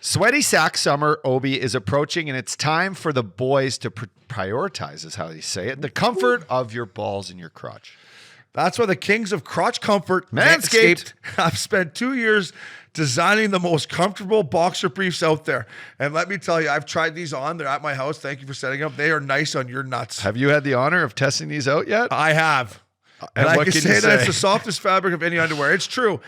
Sweaty sack summer, Obi, is approaching, and it's time for the boys to prioritize, is how you say it, the comfort of your balls and your crotch. That's why the kings of crotch comfort, Manscaped, have spent 2 years designing the most comfortable boxer briefs out there. And let me tell you, I've tried these on. They're at my house. Thank you for setting up. They are nice on your nuts. Have you had the honor of testing these out yet? I have. And I what can can say you that say? it's the softest fabric of any underwear. It's true.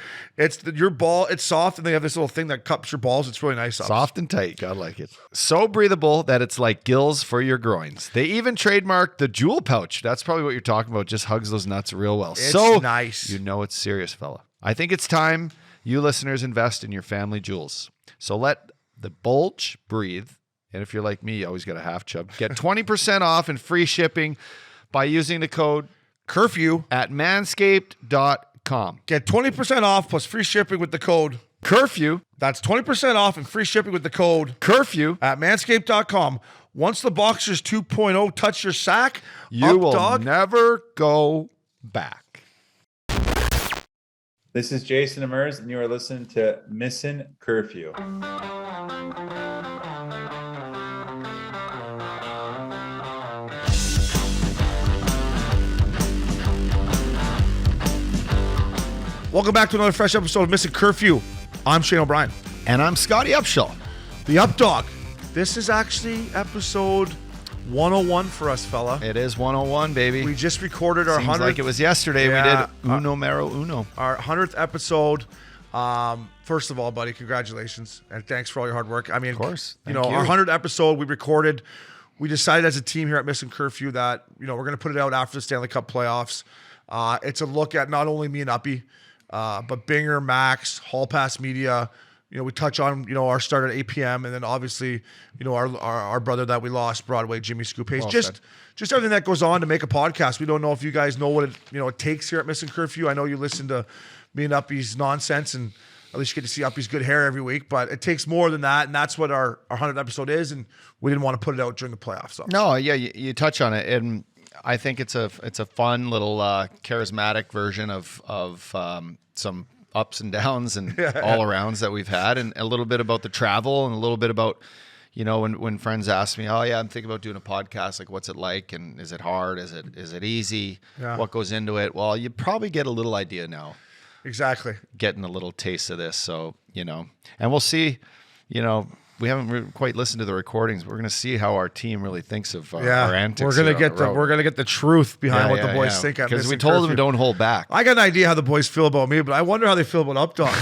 Your ball, it's soft, and they have this little thing that cups your balls. It's really nice. Soft and tight. God, like it. So breathable that it's like gills for your groins. They even trademarked the jewel pouch. That's probably what you're talking about. Just hugs those nuts real well. It's so nice. You know it's serious, fella. I think it's time you listeners invest in your family jewels. So let the bulge breathe. And if you're like me, you always got a half chub. Get 20% off and free shipping by using the code Curfew at manscaped.com. Get 20% off plus free shipping with the code Curfew. That's 20% off and free shipping with the code Curfew at manscaped.com. Once the Boxers 2.0 touch your sack, you will Updogg, never go back. This is Jason Demers, and you are listening to Missin Curfew. Welcome back to another fresh episode of Missin Curfew. I'm Shane O'Brien. And I'm Scotty Upshaw. The Updogg. This is actually episode 101 for us, fella. It is 101, baby. We just recorded our Seems 100th. like it was yesterday. Yeah, We did Uno Mero Uno. Our 100th episode. First of all, buddy, congratulations. And thanks for all your hard work. I mean, Of course. you Thank know, you. our 100th episode we recorded. We decided as a team here at Missin Curfew that, you know, we're going to put it out after the Stanley Cup playoffs. It's a look at not only me and Uppy, but Binger, Max, Hall Pass Media. You know, we touch on, you know, our start at 8 p.m. and then obviously, you know, our brother that we lost, Broadway, Jimmy Scoop Hayes. Well just said. everything that goes on to make a podcast. We don't know if you guys know what it takes here at Missin Curfew. I know you listen to me and Uppy's nonsense, and at least you get to see Uppy's good hair every week, but it takes more than that, and that's what our 100th episode is, and we didn't want to put it out during the playoffs. So. No, yeah, you touch on it, and I think it's a fun little charismatic version of some ups and downs and all arounds that we've had, and a little bit about the travel, and a little bit about, you know, when friends ask me, oh yeah, I'm thinking about doing a podcast, like what's it like, and is it hard, is it easy, what goes into it? Well, you probably get a little idea now. Exactly. Getting a little taste of this, so, you know, and we'll see, you know, we haven't quite listened to the recordings. We're going to see how our team really thinks of our antics. We're gonna get the truth behind what the boys think. Because we told them don't hold back. I got an idea how the boys feel about me, but I wonder how they feel about Updogg.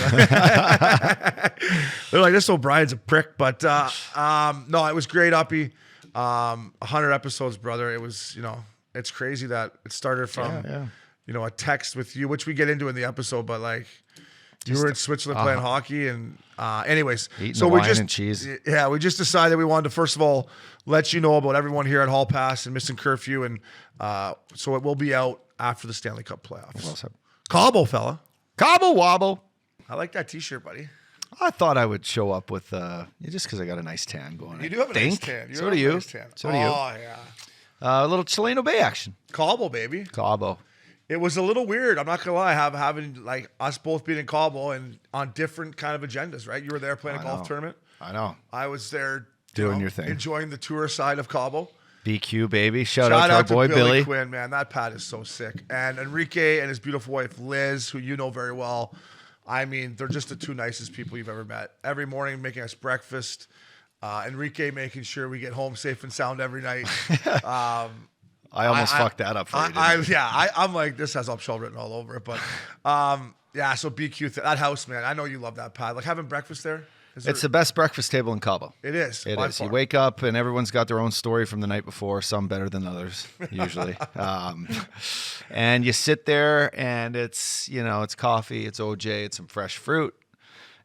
They're like, this O'Brien's a prick, but no, it was great, Uppy. 100 episodes, brother. It was, you know, it's crazy that it started from you know, a text with you, which we get into in the episode, but like. You were in Switzerland playing hockey, and anyways, eating so wine and cheese. Yeah, we just decided we wanted to first of all let you know about everyone here at Hall Pass and Missin Curfew, and so it will be out after the Stanley Cup playoffs. Well said. Cabo, fella, Cabo wobble. I like that T-shirt, buddy. I thought I would show up with just because I got a nice tan going. You do have a nice tan. So do you. So do you. Oh yeah. A little Chileno Bay action. Cabo, baby. Cabo. It was a little weird. I'm not gonna lie. Having like us both being in Cabo and on different kind of agendas, right? You were there playing a golf tournament. I know. I was there doing your thing, enjoying the tour side of Cabo. BQ baby, shout out to our boy Billy Quinn, man. That pad is so sick. And Enrique and his beautiful wife Liz, who you know very well. I mean, they're just the two nicest people you've ever met. Every morning making us breakfast. Enrique making sure we get home safe and sound every night. I almost fucked that up for you. I'm like, this has Upshaw written all over it. But yeah, so BQ, that house, man. I know you love that pad. Like having breakfast there. It's the best breakfast table in Cabo. It is. It is. You wake up and everyone's got their own story from the night before, some better than others, usually. And you sit there and it's, you know, it's coffee, it's OJ, it's some fresh fruit.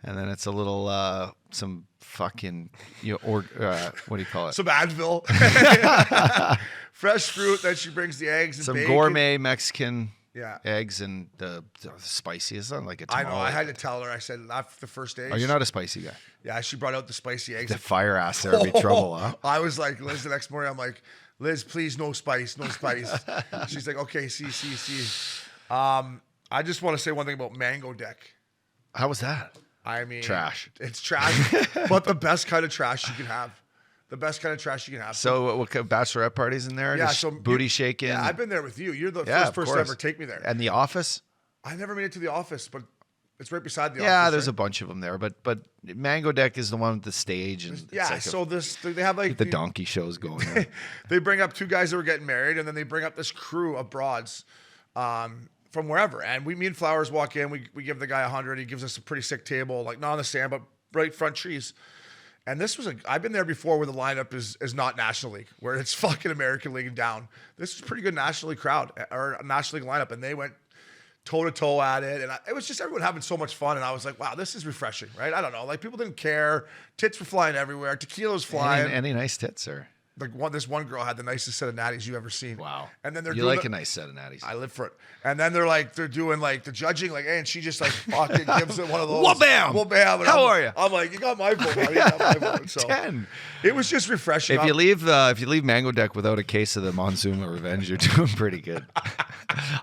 And then it's a little, some fucking, you know, or what do you call it? Some Advil. Fresh fruit. Then she brings the eggs and some bacon. Gourmet Mexican Yeah. eggs and the spicy. It's not like a tamale. I know. I had to tell her. I said after the first day. Oh, you're not a spicy guy. Yeah, she brought out the spicy eggs. The fire ass there would be trouble, huh? I was like, Liz, the next morning, I'm like, Liz, please, no spice, no spice. She's like, okay, see. I just want to say one thing about Mango Deck. How was that? I mean, trash. It's trash, but the best kind of trash you can have. The best kind of trash you can have. So what bachelorette parties in there? Yeah, Just so booty shaking. Yeah, I've been there with you. You're the Yeah, first of person to course. ever take me there. And the office? I never made it to the office, but it's right beside the office. Yeah, there's right? a bunch of them there, but Mango Deck is the one with the stage, and it's Yeah, like so they have like the donkey shows going on. They bring up 2 guys that were getting married, and then they bring up this crew of broads from wherever. And me and Flowers walk in. We give the guy 100. He gives us a pretty sick table, like not on the sand, but right front trees. And this was I've been there before where the lineup is not National League, where it's fucking American League and down. This is pretty good National League crowd or National League lineup, and they went toe to toe at it, and it was just everyone having so much fun, and I was like, wow, this is refreshing, right? I don't know, like people didn't care, tits were flying everywhere, tequila was flying. Any nice tits, or like this one girl had the nicest set of natties you've ever seen. wow. And then they're you doing like a nice set of natties. I live for it. And then they're doing like the judging, like, hey, and she just like fucking gives it one of those. Wha-bam! Wha-bam! And How are you? I'm like, you got my vote, buddy. You got my vote. So 10. it was just refreshing. If you leave Mango Deck without a case of the Montezuma Revenge, you're doing pretty good.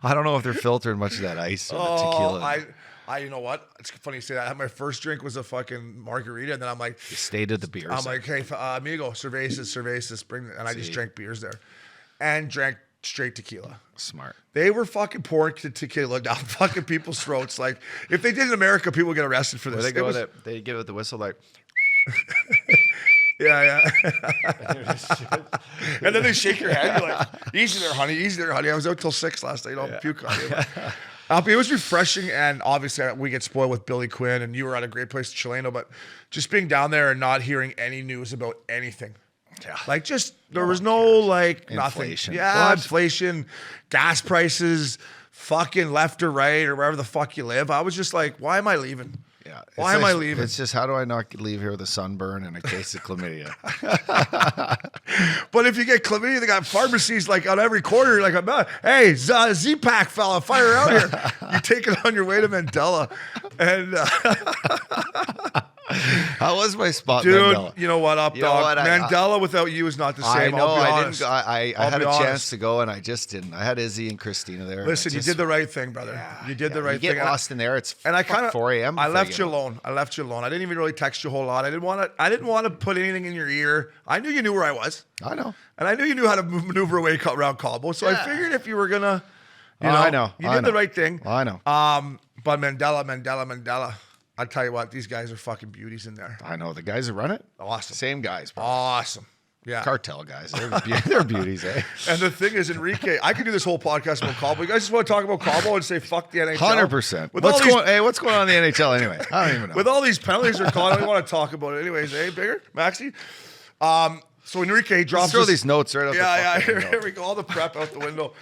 I don't know if they're filtering much of that ice or the tequila. You know what? It's funny you say that. I had my first drink was a fucking margarita, and then I'm like, You stayed at the beer. I'm center. like, hey, amigo, cervezas, bring, and I just drank beers there, and drank straight tequila. Smart. They were fucking pouring tequila down fucking people's throats. Like, if they did in America, people would get arrested for this. They give it the whistle like. Yeah. And then they shake your head. You're like, easy there, honey. Easy there, honey. I was out till 6 last night. I'll puke on you. It was refreshing, and obviously we get spoiled with Billy Quinn, and you were at a great place, Chileno, but just being down there and not hearing any news about anything. Yeah. Like, just, there was no, like, Inflation. nothing. Yeah, What? inflation, gas prices, fucking left or right, or wherever the fuck you live. I was just like, why am I leaving? Yeah. Why am I leaving? It's just, how do I not leave here with a sunburn and a case of chlamydia? But if you get chlamydia, they got pharmacies like on every corner. You're like, hey, Z-Pack fella, fire out here. You take it on your way to Mandela. And How was my spot, dude, Mandela? you know what, Updogg? You know what? Mandela without you is not the I same. know. I'll be I honest. didn't. I I'll had be a honest. chance to go, and I just didn't. I had Izzy and Christina there. and Listen, I you just- did the right thing, brother. You did the right you thing. get lost in there. It's And I kind of 4 a.m. I before left get you home. alone. I didn't even really text you a whole lot. I didn't want to put anything in your ear. I knew you knew where I was, I know. and I knew you knew how to maneuver away around Cabo. So I figured if you were gonna, I know. you I did the know. right thing. I know. But Mandela. I tell you what, these guys are fucking beauties in there. I know. The guys that run it, Awesome. same guys, bro. Awesome. Yeah. Cartel guys. They're beauties, eh? And the thing is, Enrique, I could do this whole podcast about Cabo. You guys just want to talk about Cabo and say fuck the NHL? 100%. With What's all these- what's going on in the NHL anyway? I don't even know. With all these penalties they're calling, we want to talk about it anyways, eh, Bigger? Maxie? So Enrique drops Let's throw this- these notes right out Yeah, the fucking window. here we go. All the prep out the window.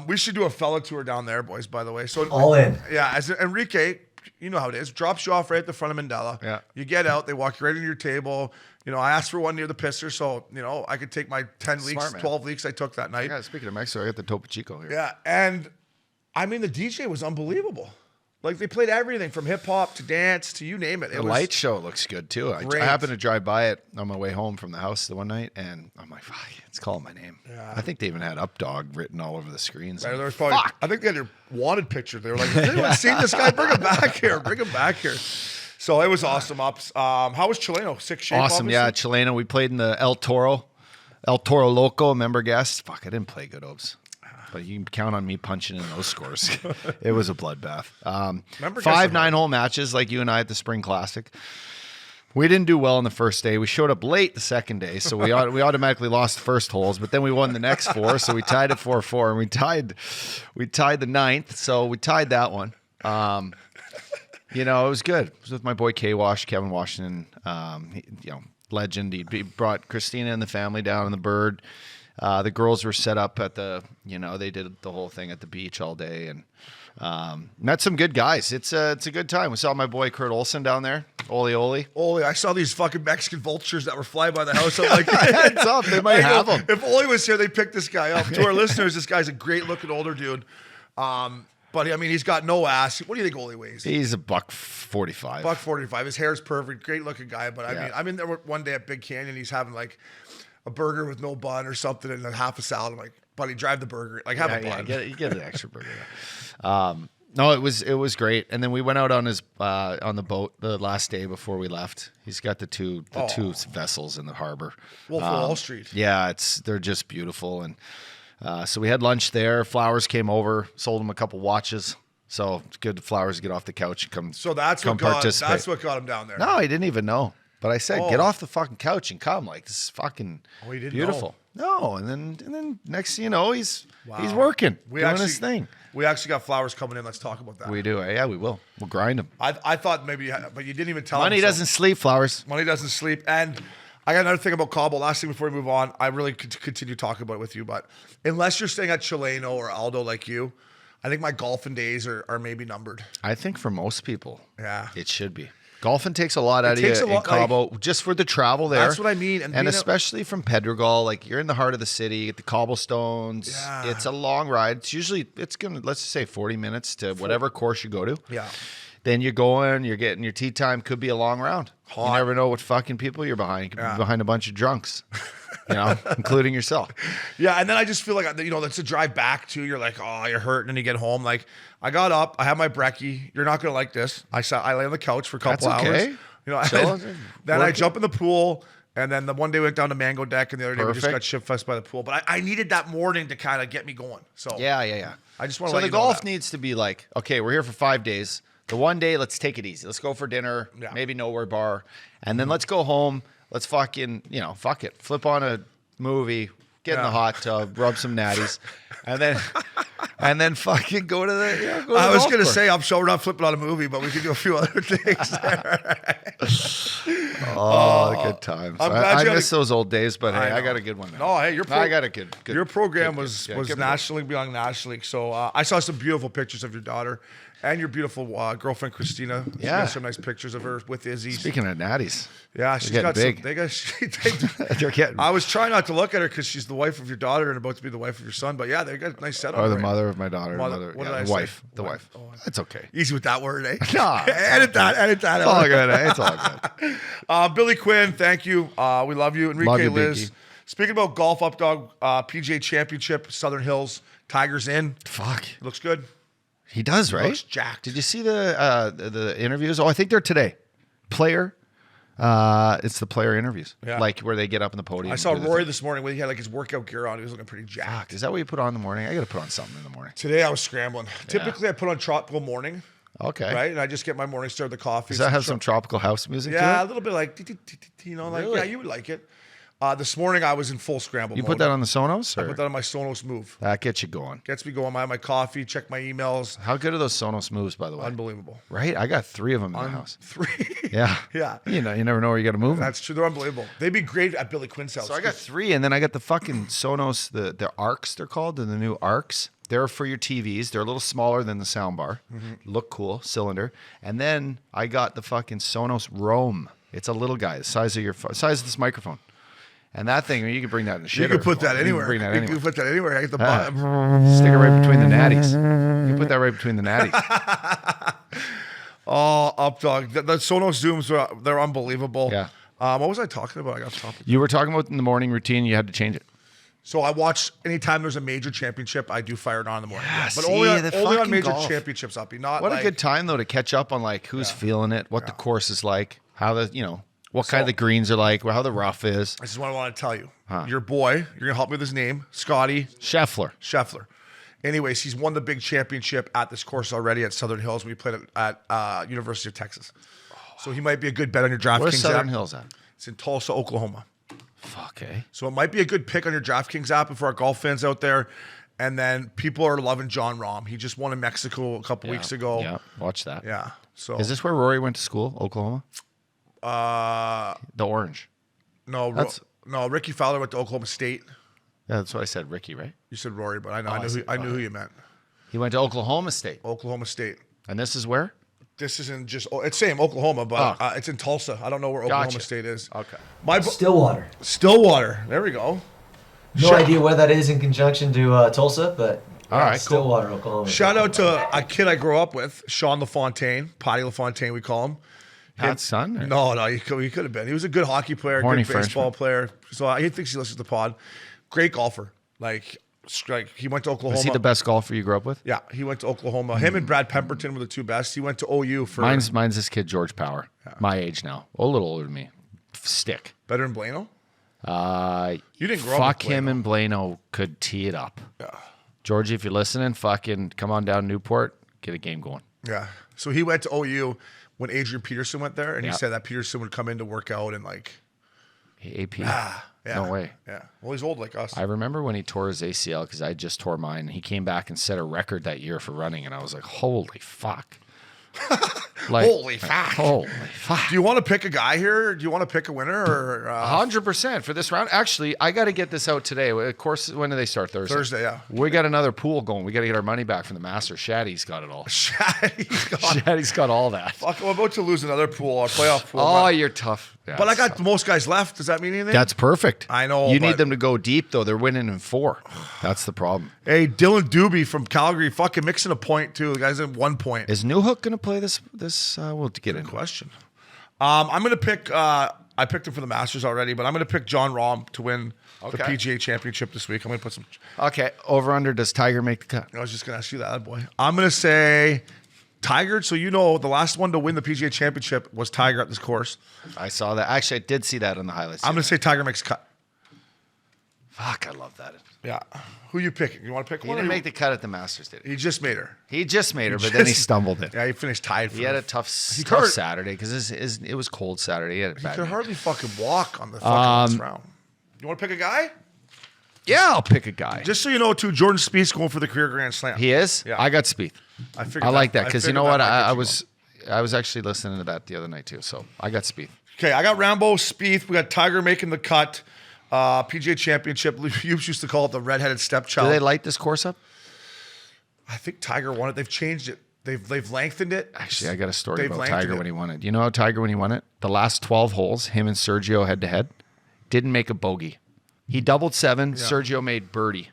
We should do a fella tour down there, boys, by the way. So All in. Yeah, as Enrique, you know how it is, drops you off right at the front of Mandela. Yeah. You get out, they walk you right into your table. You know, I asked for one near the pisser, so, you know, I could take my 10 leaks, Smart, man. 12 leaks I took that night. Yeah, speaking of Mexico, I got the Topo Chico here. Yeah, and I mean, the DJ was unbelievable. Like, they played everything from hip hop to dance to you name it. The light show looks good too. I Great. happened to drive by it on my way home from the house the one night, and I'm like, fuck, it's calling my name. Yeah. I think they even had Updogg written all over the screens. There was probably, Fuck. I think they had your wanted picture. They were like, has anyone seen this guy? Bring him back here. Bring him back here. So it was awesome, Ups. How was Chileno? Sick shape, Awesome, yeah. obviously? Chileno. We played in the El Toro Loco, member guest. Fuck, I didn't play good, Obs. But you can count on me punching in those scores. It was a bloodbath. Member guests 5 are hard. 9-hole matches like you and I at the Spring Classic. We didn't do well on the first day. We showed up late the second day, so we automatically lost the first holes. But then we won the next 4, so we tied at 4-4, and we tied the 9th, so we tied that one. You know, it was good. It was with my boy K-Wash, Kevin Washington, legend. He brought Christina and the family down on the Bird. The girls were set up at they did the whole thing at the beach all day, and met some good guys. It's a good time. We saw my boy Kurt Olson down there. Oli. Ole, I saw these fucking Mexican vultures that were flying by the house. I'm like, Heads up, they might I know. have him. If Ole was here, they'd pick this guy up. To our listeners, this guy's a great looking older dude. But I mean, he's got no ass. What do you think Ole weighs? He's a $145. Buck 45. His hair's perfect. Great looking guy. But Yeah. I'm in there one day at Big Canyon. He's having like a burger with no bun or something and a half a salad. I'm like, buddy, drive the burger. Like, have a bun. You get an extra burger. No, it was great. And then we went out on his on the boat the last day before we left. He's got the two vessels in the harbor. Wolf of Wall Street. Yeah, they're just beautiful. And so we had lunch there. Flowers came over, sold him a couple watches. So it's good. Flowers get off the couch and come. So that's what got him down there. No, he didn't even know. But I said, get off the fucking couch and come. Like, this is fucking beautiful. No, and then next thing you know, he's working, doing his thing. We actually got flowers coming in. Let's talk about that. We do. Yeah, we will. We'll grind them. I thought maybe, but you didn't even tell Money him. doesn't sleep, Flowers. Money doesn't sleep. And I got another thing about Cabo. Last thing before we move on, I really could continue talking about it with you, but unless you're staying at Chileno or Aldo like you, I think my golfing days are maybe numbered. I think for most people, yeah, it should be. Golfing takes a lot out of you in Cabo, just for the travel there. That's what I mean. And especially from Pedregal, like you're in the heart of the city, the cobblestones. Yeah. It's a long ride. It's usually, let's just say 40 minutes to whatever course you go to. Yeah. Then you're going, you're getting your tea time. Could be a long round. Hot. You never know what fucking people you're behind. You could be behind a bunch of drunks, including yourself. Yeah, and then I just feel like, that's a drive back too. You're like, oh, you're hurting, and you get home. Like, I got up, I had my brekkie. You're not gonna like this. I lay on the couch for a couple hours. Then I jump in the pool, and then the one day we went down to Mango Deck, and the other day we just got ship-fest by the pool. But I needed that morning to kind of get me going. So yeah. I just want to. So the golf needs to be like, okay, we're here for 5 days. The one day, let's take it easy. Let's go for dinner, maybe nowhere bar, and then let's go home. Let's fucking, fuck it. Flip on a movie, get in the hot tub, rub some natties, and then fucking go to the. Go to I the was golf gonna course. say I'm sure we're not flipping on a movie, but we could do a few other things there. Good times. I miss those old days, but hey, I got a good one now. No, hey, I got a good. Your program was National League beyond National League. So I saw some beautiful pictures of your daughter and your beautiful girlfriend Christina. She got some nice pictures of her with Izzy. Speaking of natties, yeah, she's got big. They're getting. I was trying not to look at her because she's the wife of your daughter and about to be the wife of your son. But yeah, they got a nice setup. Or the mother of my daughter. The wife. The wife. Oh, that's okay. Easy with that word, eh? Nah, edit that. It's all good. It's all good. Billy Quinn, thank you. We love you. Enrique love you, Liz. Speaking about golf, Updogg, PGA Championship, Southern Hills, Tigers in. Fuck. Looks good. He does, right? Looks jacked. Did you see the interviews? Oh, I think they're today. It's the player interviews. Yeah. Like where they get up in the podium. I saw Rory this morning when he had like his workout gear on. He was looking pretty jacked. Fuck, is that what you put on in the morning? I got to put on something in the morning. Today I was scrambling. Typically I put on tropical morning. Okay. Right? And I just get my morning started with the coffee. Does that have some tropical house music to it? Yeah, a little bit like, yeah, you would like it. This morning I was in full scramble mode. You put that on the Sonos? I put that on my Sonos Move. That gets you going. Gets me going. I have my coffee, check my emails. How good are those Sonos Moves, by the way? Unbelievable. Right? I got 3 of them in the house. 3? Yeah. Yeah. You never know where you got to move them. That's true. They're unbelievable. They'd be great at Billy Quinn's house. So I got 3, and then I got the fucking Sonos, the Arcs they're called, and the new Arcs. They're for your TVs. They're a little smaller than the soundbar. Mm-hmm. Look cool, cylinder. And then I got the fucking Sonos Roam. It's a little guy, the size of this microphone. And that thing, you can bring that in the shitter. You can put that anywhere. You can put that anywhere. I get the stick it right between the natties. You can put that right between the natties. Oh, Updogg. The Sonos Zooms, they're unbelievable. Yeah. What was I talking about? I got topic. You were talking about in the morning routine, you had to change it. So I watch anytime there's a major championship, I do fire it on in the morning. Yeah, but see, only on major golf. championships, Uppy. Not what like, a good time though to catch up on like who's feeling it, what the course is like, how the what kind of the greens are like, how the rough is. This is what I want to tell you. Your boy, you're gonna help me with his name, Scotty Scheffler. Anyways, he's won the big championship at this course already at Southern Hills. We played it at University of Texas. So he might be a good bet on your DraftKings. Where's Southern Hills at? It's in Tulsa, Oklahoma. Fuck, eh? So it might be a good pick on your DraftKings app for our golf fans out there. And then people are loving John Rahm. He just won in Mexico a couple weeks ago. Yeah, watch that. Yeah. So is this where Rory went to school, Oklahoma? The Orange. No, Ricky Fowler went to Oklahoma State. Yeah, that's what I said, Ricky, right? You said Rory, but I knew who you meant. He went to Oklahoma State. Oklahoma State. And this is where? This isn't just, it's same Oklahoma, but it's in Tulsa. I don't know where Oklahoma State is. Okay. Stillwater. There we go. No idea where that is in conjunction to Tulsa, but all right, Stillwater, Oklahoma. Shout out to a kid I grew up with, Sean LaFontaine, Potty LaFontaine, we call him. Pat's son? Or? No, he could have been. He was a good hockey player, Horny good baseball player. So he thinks he listens to the pod. Great golfer. Like, Like he went to Oklahoma. Was he the best golfer you grew up with? Yeah, he went to Oklahoma. Him and Brad Pemberton were the two best. He went to OU for Mine's this kid George Power, my age now, a little older than me. Stick. better than Blano. You didn't grow up. Fuck with him Blano. and Blano could tee it up. Yeah. Georgie, if you're listening, fucking come on down to Newport, get a game going. Yeah. So he went to OU when Adrian Peterson went there, and Yeah. he said that Peterson would come in to work out and like. AP. Yeah. No way. Yeah. Well, he's old like us. I remember when he tore his ACL because I just tore mine. He came back and set a record that year for running, and I was like, holy fuck. Holy fuck. Holy fuck. Do you want to pick a guy here? Do you want to pick a winner or 100% for this round. Actually, I got to get this out today. Of course, when do they start? Thursday. Thursday? Yeah. We got another pool going. We got to get our money back from the Masters. Shaddy's got it all. Shaddy's got all that. Fuck, I'm about to lose another pool, our playoff pool. Oh, you're tough. Yeah, but I it's got tough. the most guys left. Does that mean anything? That's perfect. I know, You need but- them to go deep, though. They're winning in 4. That's the problem. Hey, Dylan Doobie from Calgary, fucking mixing a point too. The guy's at 1 point. Is Newhook going to play this? We'll get into it. Question. I'm gonna pick. I picked him for the Masters already, but I'm gonna pick John Rahm to win the Okay. PGA Championship this week. I'm gonna put some. Okay, over under. Does Tiger make the cut? I was just gonna ask you that, boy. I'm gonna say Tiger. So you know, the last one to win the PGA Championship was Tiger at this course. I saw that. Actually, I did see that on the highlights. I'm gonna say Tiger makes cut. Fuck, I love that. Yeah. Who you picking? You want to pick He one? didn't or make the cut at the Masters, did he? He just made her. He just made her, but then he stumbled it. Yeah, he finished tied. For He had her. a tough hurt. Saturday because it was cold Saturday. He had a He bad could knee. hardly fucking walk on the fucking last round. You want to pick a guy? Yeah, I'll pick a guy. Just so you know, too, Jordan Spieth's going for the career Grand Slam. He is? Yeah. I got Spieth. I figured I like that I because you figured know that what? might get you I was actually listening to that the other night too. So I got Spieth. Okay, I got Rambo, Spieth. We got Tiger making the cut. PGA Championship. You used to call it the redheaded Do stepchild. they light this course up? I think Tiger won it. They've changed it. They've lengthened it. Actually, I got a story They've about lengthened Tiger it. when he won it. You know how Tiger when he won it? The last 12 holes, him and Sergio head to head, didn't make a bogey. He doubled 7. Sergio made birdie.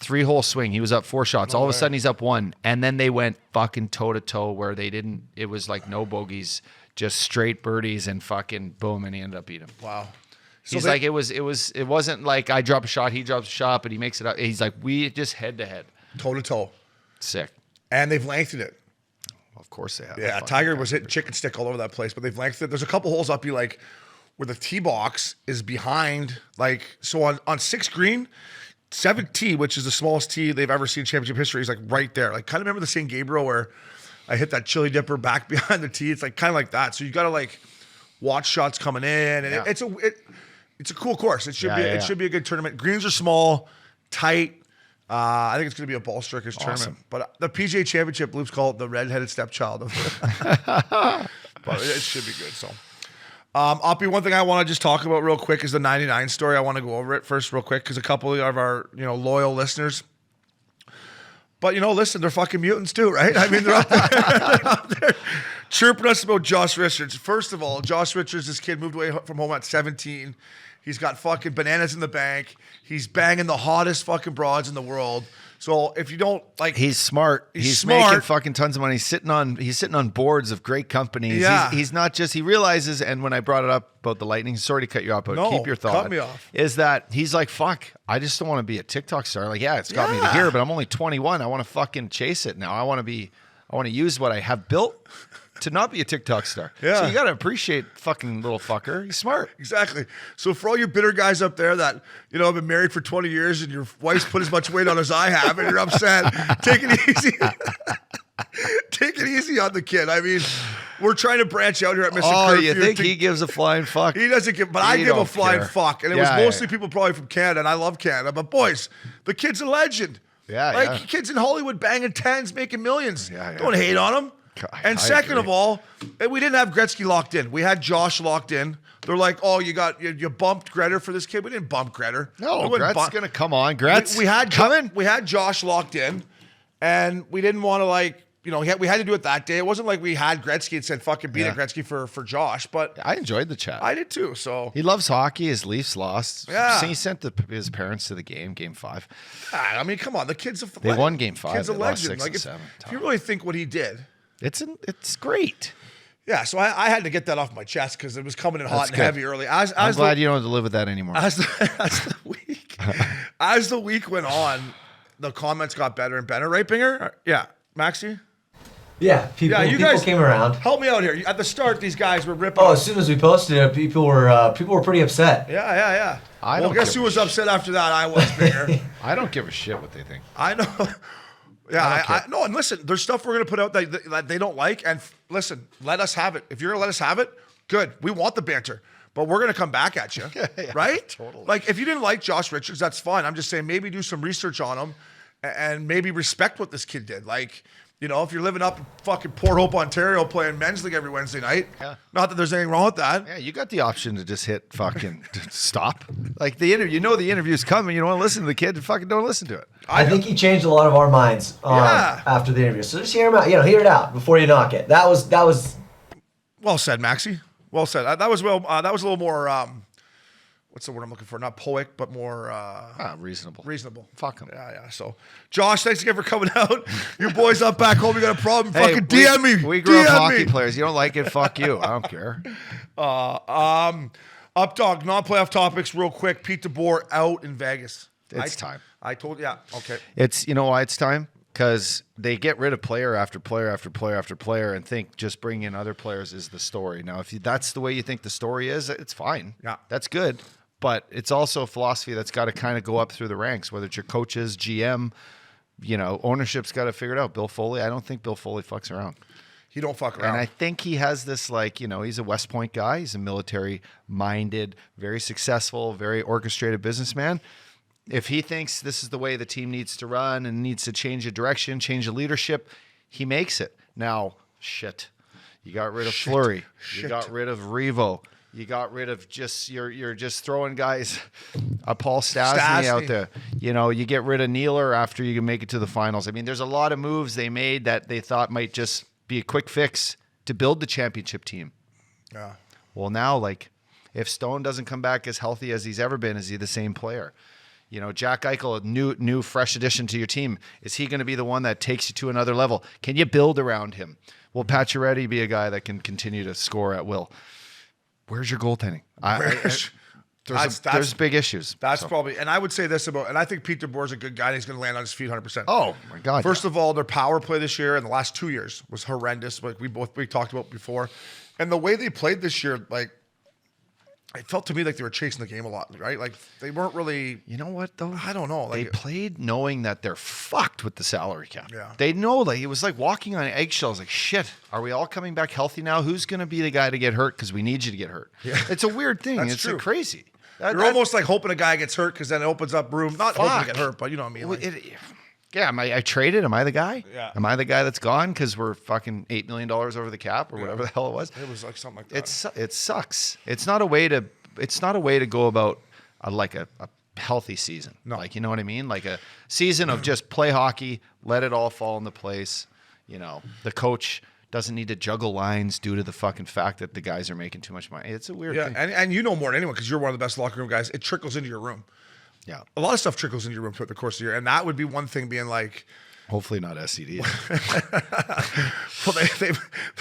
3-hole swing. He was up 4 shots. All of a sudden, he's up 1. And then they went fucking toe to toe where they didn't. It was like no bogeys, just straight birdies and fucking boom. And he ended up beating him. Wow. He's like, it wasn't like I drop a shot, he drops a shot, but he makes it up. He's like, we just head to head. toe to toe, Sick. and they've lengthened it. Of course they have. Yeah, Fucking Tiger was hitting chicken stick all over that place, but they've lengthened it. There's a couple holes up you like where the tee box is behind. Like so on 6th green, 7th tee, which is the smallest tee they've ever seen in championship history, is like right there. Like kind of remember the St. Gabriel where I hit that chili dipper back behind the tee. It's like kind of like that. So you got to like watch shots coming in, and Yeah. it's a cool course. It should be Yeah. it should be a good tournament. Greens are small, tight. I think it's going to be a ball strikers tournament. But the PGA Championship, Loops call it the redheaded stepchild. But it should be good. So, Uppy, one thing I want to just talk about real quick is the 99 story. I want to go over it first real quick because a couple of our loyal listeners. But, listen, they're fucking mutants too, right? I mean, they're out there chirping us about Josh Richards. First of all, Josh Richards, this kid moved away from home at 17. He's got fucking bananas in the bank. He's banging the hottest fucking broads in the world. So if you don't like, He's smart. He's smart. making fucking tons of money. He's sitting on boards of great companies. Yeah. He's not just, he realizes, and when I brought it up about the Lightning, sorry to cut you off, but No, keep your thought. cut me off. Is that he's like, fuck, I just don't want to be a TikTok star. Like, yeah, it's got me to here, but I'm only 21. I want to fucking chase it now. I want to use what I have built to not be a TikTok star. Yeah. So you got to appreciate fucking little fucker. He's smart. exactly. So for all you bitter guys up there that, have been married for 20 years and your wife's put as much weight on as I have and you're upset, take it easy. Take it easy on the kid. I mean, we're trying to branch out here at Missin Oh, Curfew. you think he gives a flying fuck? He doesn't give, but I He give a don't flying care. fuck. And it Yeah, was mostly yeah. people probably from Canada, and I love Canada. But boys, the kid's a legend. Yeah, like yeah. kids in Hollywood banging 10s, making millions. Yeah, yeah. Don't hate on him. I And second agree. of all, we didn't have Gretzky locked in. We had Josh locked in. They're like, oh, you bumped Gretter for this kid. We didn't bump Gretter. No, We wouldn't Gret's bump- gonna come on. Gretz, we had coming. We had Josh locked in, and we didn't want to we had to do it that day. It wasn't like we had Gretzky and said fucking beat Yeah. it Gretzky for Josh, but I enjoyed the chat. I did too. So He loves hockey. His Leafs lost. Yeah. He sent his parents to the game 5. I mean, come on, the kid's a They won game 5. Kid's a They lost legend. 6 Like and if, 7. if you really think what he did, It's great. yeah. So I had to get that off my chest because it was coming in hot That's and good. heavy early. As I'm glad the, you don't have to live with that anymore. as the week went on, the comments got better and better, right, Binger? Yeah, Maxie? Yeah, people came around. Help me out here. At the start, these guys were ripping. Oh, as soon as we posted it, people were pretty upset. Yeah. I guess who was upset after that? I was, Binger. I don't give a shit what they think. I know. Yeah, I no, and listen, there's stuff we're going to put out that they don't like, and listen, let us have it. If you're going to let us have it, good. We want the banter, but we're going to come back at you, right? Totally. Like, if you didn't like Josh Richards, that's fine. I'm just saying maybe do some research on him and maybe respect what this kid did. Like, you know, if you're living up in fucking Port Hope, Ontario, playing men's league every Wednesday night, not that there's anything wrong with that. Yeah, you got the option to just hit fucking stop. Like the interview, you know the interview's coming. You don't want to listen to the kid, fucking don't listen to it. I think he changed a lot of our minds after the interview. So just hear him out. Hear it out before you knock it. That was. Well said, Maxie. Well said. That was a little more. What's the word I'm looking for? Not poetic, but more reasonable. Reasonable. Fuck him. Yeah. So, Josh, thanks again for coming out. You boys up back home, you got a problem? Hey, fucking DM me. We grew up DM hockey me. players. You don't like it? Fuck you. I don't care. Updogg, non-playoff topics, real quick. Pete Deboer out in Vegas. It's time. I told you. Yeah. Okay. You know why it's time? Because they get rid of player after player after player after player and think just bringing in other players is the story. Now, if that's the way you think the story is, it's fine. Yeah. That's good. But it's also a philosophy that's got to kind of go up through the ranks, whether it's your coaches, GM, ownership's got to figure it out. Bill Foley, I don't think Bill Foley fucks around. He don't fuck around. And I think he has this, he's a West Point guy. He's a military-minded, very successful, very orchestrated businessman. If he thinks this is the way the team needs to run and needs to change the direction, change the leadership, he makes it. Now, you got rid of Fleury. You got rid of Revo. You got rid of you're just throwing guys, Paul Stastny out there. You get rid of Nealer after you can make it to the finals. I mean, there's a lot of moves they made that they thought might just be a quick fix to build the championship team. Yeah. Well, now, if Stone doesn't come back as healthy as he's ever been, is he the same player? Jack Eichel, a new, fresh addition to your team. Is he going to be the one that takes you to another level? Can you build around him? Will Pacioretty be a guy that can continue to score at will? Where's your goaltending? There's big issues. That's probably, and I would say this about, and I think Pete DeBoer's a good guy and he's going to land on his feet 100%. Oh, my God. First of all, their power play this year and the last 2 years was horrendous, like we talked about before. And the way they played this year, it felt to me like they were chasing the game a lot, right? Like they weren't really. You know what though? I don't know. They played knowing that they're fucked with the salary cap. Yeah. They know it was like walking on eggshells. Like shit, are we all coming back healthy now? Who's going to be the guy to get hurt? Because we need you to get hurt. Yeah. It's a weird thing. It's true. Crazy. You're almost like hoping a guy gets hurt because then it opens up room. Not hoping to get hurt, but you know what I mean. Yeah, I traded? Am I the guy? Yeah. Am I the guy that's gone because we're fucking $8 million over the cap or whatever the hell it was? It was like something like that. It sucks. It's not a way to go about a healthy season. No. You know what I mean? Like a season of just play hockey, let it all fall into place. The coach doesn't need to juggle lines due to the fucking fact that the guys are making too much money. It's a weird thing. And you know more than anyone because you're one of the best locker room guys. It trickles into your room. Yeah. A lot of stuff trickles into your room throughout the course of the year. And that would be one thing being like, hopefully not STD. Well,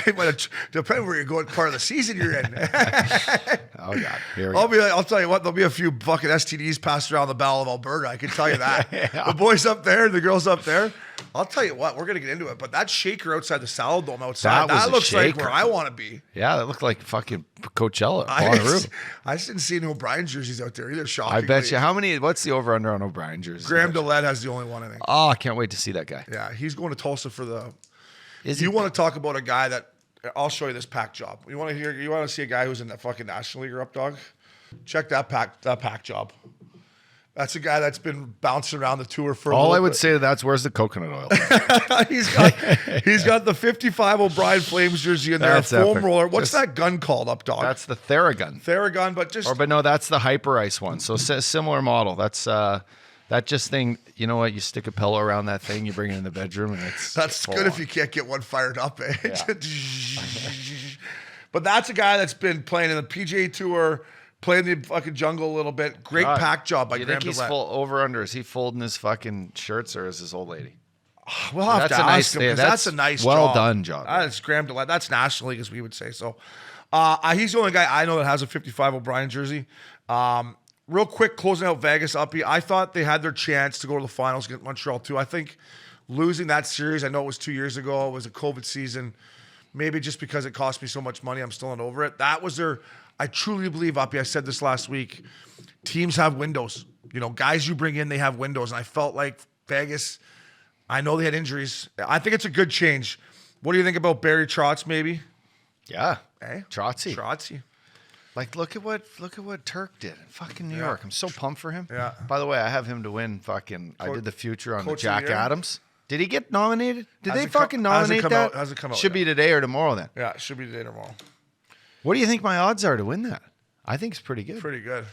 they might have, depending where you're going, part of the season you're in. Oh, God. Here we go. I'll tell you what, there'll be a few fucking STDs passed around the Battle of Alberta. I can tell you that. The boys up there, the girls up there. I'll tell you what, we're going to get into it. But that shaker outside the Salad Dome outside, that looks like where I want to be. Yeah, that looked like fucking Coachella. I just didn't see any O'Brien jerseys out there either. Shocking. I bet you. What's the over-under on O'Brien jerseys? Graham DeLette has the only one, I think. Oh, I can't wait to see that guy. Yeah, he's going to Tulsa for the... Is you want to talk about a guy that... I'll show you this pack job. You want to see a guy who's in the fucking National League or Updogg? Check that pack job. That's a guy that's been bouncing around the tour for all I would say to that's where's the coconut oil? he's got the 55 O'Brien Flames jersey in there, that's a foam epic. roller. What's that gun called, Updogg? That's the Theragun. Theragun, but no, that's the Hyper Ice one. So similar model. That's that just thing. You know what? You stick a pillow around that thing, you bring it in the bedroom, and that's good on. If you can't get one fired up. Yeah. But that's a guy that's been playing in the PGA Tour. Playing the fucking jungle a little bit. Great pack job by Graham DeLette. You think he's full over under? Is he folding his fucking shirts or is his old lady? We'll have to ask him because that's a nice job. Well done, John. That's Graham DeLette. That's National League, as we would say. So he's the only guy I know that has a 55 O'Brien jersey. real quick, closing out Vegas, Uppy, I thought they had their chance to go to the finals against Montreal too. I think losing that series, I know it was 2 years ago, it was a COVID season. Maybe just because it cost me so much money, I'm still not over it. That was I truly believe, Uppy, I said this last week, teams have windows. You know, guys you bring in, they have windows. And I felt like Vegas, I know they had injuries. I think it's a good change. What do you think about Barry Trotz, maybe? Yeah. Hey, Trotzy. Like, look at what Turk did in fucking New York. I'm so pumped for him. Yeah. By the way, I have him to win I did the future on the Coach of Jack the Year? Adams. Did he get nominated? Did they Hasn't come- fucking nominate hasn't come that? out- hasn't come out Should be yet. today or tomorrow then. Yeah, it should be today or tomorrow. What do you think my odds are to win that? I think it's pretty good. Pretty good.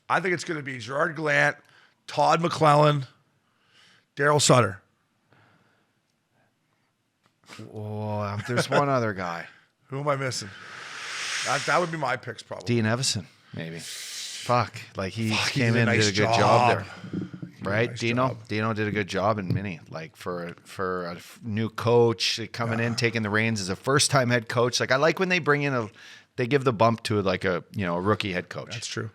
I think it's going to be Gerard Gallant, Todd McClellan, Daryl Sutter. Oh, there's one other guy. Who am I missing? That would be my picks probably. Dean Evison, maybe. Fuck. Like he came did a in and nice did a good job job. there. Right? Nice Dino job. did a good job in Mini. Like for a new coach coming in, taking the reins as a first time head coach. Like I like when they bring in they give the bump to like a rookie head coach. That's true.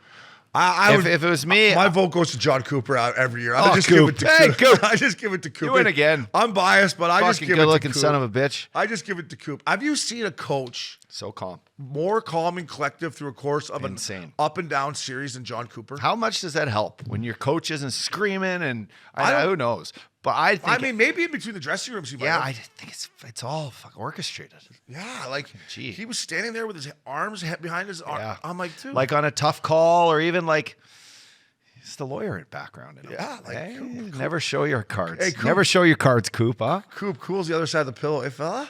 If it was me, my vote goes to John Cooper every year. I Oh, just Coop. give it to Hey, Coop. Coop. I just give it to Coop. You win again. I'm biased, but I just fucking give it to good-looking Coop. son of a bitch. I just give it to Coop. Have you seen a coach So calm. more calm and collective through a course of Insane. an up and down series than John Cooper? How much does that help when your coach isn't screaming and don't- who knows? But I think I mean, maybe in between the dressing rooms, he might yeah, have. I think it's all fucking orchestrated. Yeah, like Gee. he was standing there with his arms behind his arm. Yeah. I'm like, dude, Like on a tough call or even like he's the lawyer background. In him. Yeah, like, Hey, Coop. never show your cards. Hey, Coop. Never show your cards, Coop, huh? Coop, cool's the other side of the pillow. Hey, fella.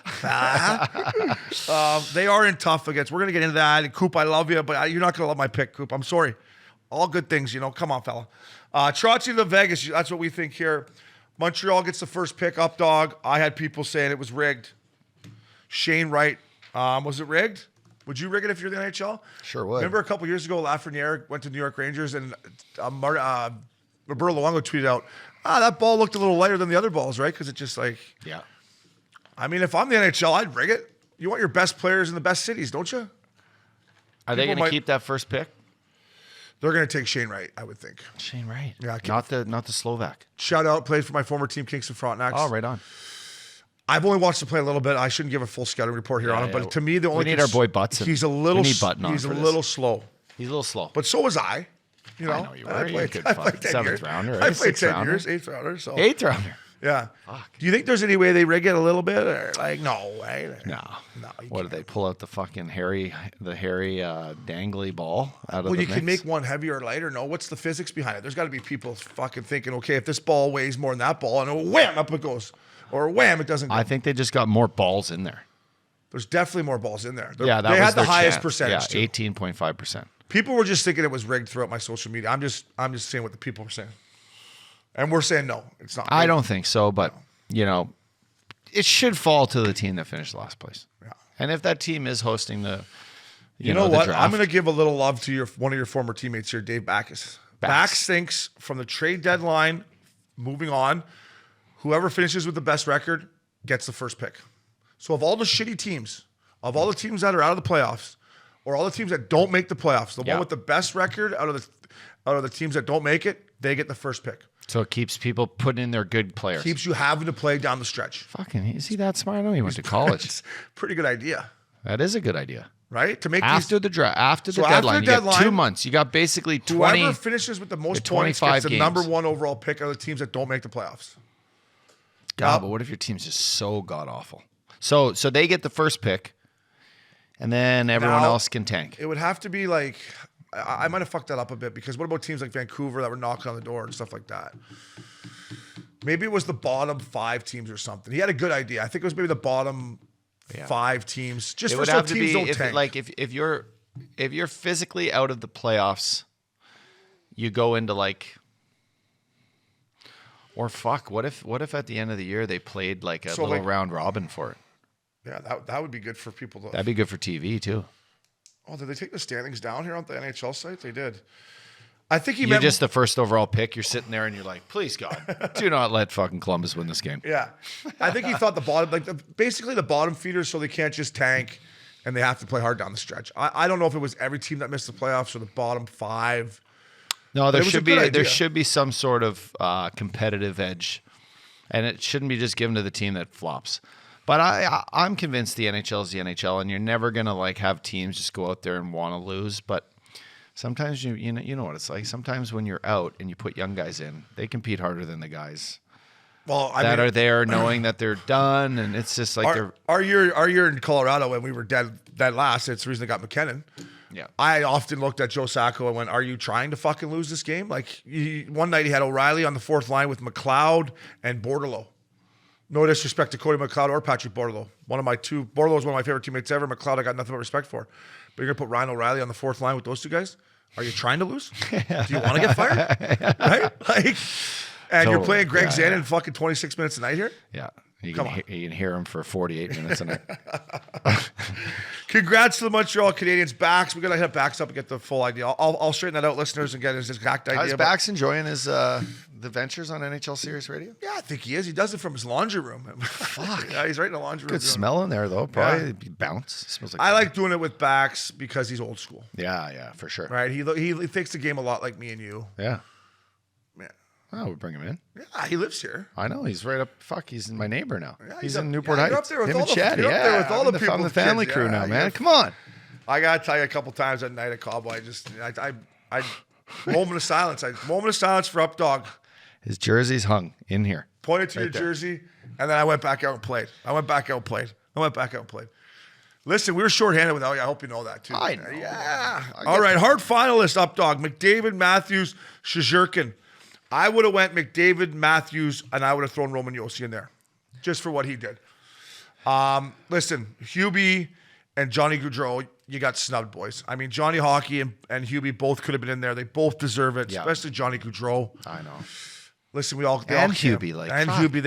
They are in tough against. We're gonna get into that. And Coop, I love you, but you're not gonna love my pick, Coop. I'm sorry. All good things, Come on, fella. Trotzy to Vegas. That's what we think here. Montreal gets the first pick. Updogg. I had people saying it was rigged. Shane Wright. Was it rigged? Would you rig it if you're the NHL? Sure would. Remember a couple years ago, Lafreniere went to New York Rangers and Roberto Luongo tweeted out, that ball looked a little lighter than the other balls, right? Because it just like, Yeah. I mean, if I'm the NHL, I'd rig it. You want your best players in the best cities, don't you? Are they People going to might- keep that first pick? They're going to take Shane Wright, I would think. Shane Wright. Yeah, Not the Slovak. Shout out, played for my former team, Kingston Frontenacs. Oh, right on. I've only watched him play a little bit. I shouldn't give a full scouting report here on him, yeah. but to me, the only need our boy Butson. He's a little. We need Button on He's a for this. little slow, He's a little slow. but so was I. You know, I know you were. I You're a played, good I fuck. played 10 Seventh years. rounder, I right? played Sixth 10 rounder? years, 8th rounder. So Eighth rounder. yeah. Fuck. Do you think there's any way they rig it a little bit, or like no way? No. No, you What can't. did they pull out the fucking hairy dangly ball out of Well, the you can mix? make one heavier or lighter. No, what's the physics behind it? There's got to be people fucking thinking, okay, if this ball weighs more than that ball, and wham, up it goes, or wham, it doesn't go. I think they just got more balls in there. There's definitely more balls in there. Yeah, that they was had the their highest chance. percentage Yeah, too. 18.5%. People were just thinking it was rigged throughout my social media. I'm just saying what the people were saying, and we're saying no, it's not. I rigged. don't think so, but it should fall to the team that finished last place. Yeah. And if that team is hosting the, You know the what? draft, I'm going to give a little love to one of your former teammates here, Dave Backus. Backus thinks from the trade deadline, moving on, whoever finishes with the best record gets the first pick. So of all the shitty teams, of all the teams that are out of the playoffs, or all the teams that don't make the playoffs, the one with the best record out of the teams that don't make it, they get the first pick. So it keeps people putting in their good players. Keeps you having to play down the stretch. Fucking, is he that smart? I know he went to college. It's a pretty good idea, That is a good idea. right? To make After these, the draft, after the So after deadline, the you got deadline, 2 months. You got basically 20. whoever finishes with the most the points 25 gets the games. number one overall pick out of the teams that don't make the playoffs. God, but what if your team's just so god awful? So they get the first pick, and then everyone Now, else can tank. It would have to be like, I might have fucked that up a bit, because what about teams like Vancouver that were knocking on the door and stuff like that? Maybe it was the bottom 5 teams or something. He had a good idea. I think it was maybe the bottom 5 teams, just It for would so have to teams be don't if, tank. like if you're physically out of the playoffs, you go into like. Or fuck, what if at the end of the year they played like a little round robin for it? Yeah, that would be good for people to. That'd be good for TV too. Oh, did they take the standings down here on the NHL site? They did. I think he You're meant just the first overall pick. You're sitting there and you're like, please God, do not let fucking Columbus win this game. Yeah, I think he thought the bottom, basically the bottom feeders, so they can't just tank, and they have to play hard down the stretch. I don't know if it was every team that missed the playoffs or the bottom 5. No, But it was a good idea. there should be some sort of competitive edge, and it shouldn't be just given to the team that flops. But I'm convinced the NHL is the NHL, and you're never gonna like have teams just go out there and want to lose. But sometimes you know what it's like. Sometimes when you're out and you put young guys in, they compete harder than the guys that are there knowing that they're done, and it's just like our year in Colorado when we were dead last. It's the reason I got McKinnon. Yeah, I often looked at Joe Sacco and went, "Are you trying to fucking lose this game?" Like one night he had O'Reilly on the fourth line with McLeod and Bordelot. No disrespect to Cody McLeod or Patrick Bordelot. Bordelot is one of my favorite teammates ever. McLeod I got nothing but respect for. But you're gonna put Ryan O'Reilly on the fourth line with those two guys? Are you trying to lose? Do you want to get fired? Right? Like, and you're playing Greg Zanin fucking 26 minutes a night here? Yeah. You can hear him for 48 minutes a night. Congrats to the Montreal Canadiens backs. We're gonna hit backs up and get the full idea. I'll straighten that out, listeners, and get his exact idea. Is Bax enjoying his the ventures on NHL Sirius Radio? Yeah, I think he is. He does it from his laundry room. Fuck. Yeah, he's right in the laundry room. Good smell in there though. Probably bounce. It smells like I like doing it with backs because he's old school. Yeah, for sure. Right? He thinks the game a lot like me and you. Yeah. Yeah. Oh, we bring him in. Yeah, he lives here. I know. He's right up. Fuck, he's my neighbor now. Yeah, he's in Newport Heights. You're up there with Him all and the, Chatty. you're up there with all the people. I'm the family kids. crew Yeah, now, man. Come on. I gotta tell you, a couple times at night at Cabo, I moment of silence. Moment of silence for Updogg. His jersey's hung in here. Pointed to your jersey, and then I went back out and played. Listen, we were shorthanded without you. I hope you know that too. I know. Yeah. All right, Hart finalist Updogg. McDavid, Matthews, Shizherkin. I would have went McDavid, Matthews, and I would have thrown Roman Josi in there, just for what he did. Listen, Hubie and Johnny Gaudreau, you got snubbed, boys. I mean, Johnny Hockey and Hubie both could have been in there. They both deserve it, especially Johnny Gaudreau. I know. Listen, we all Hubie, Hubie,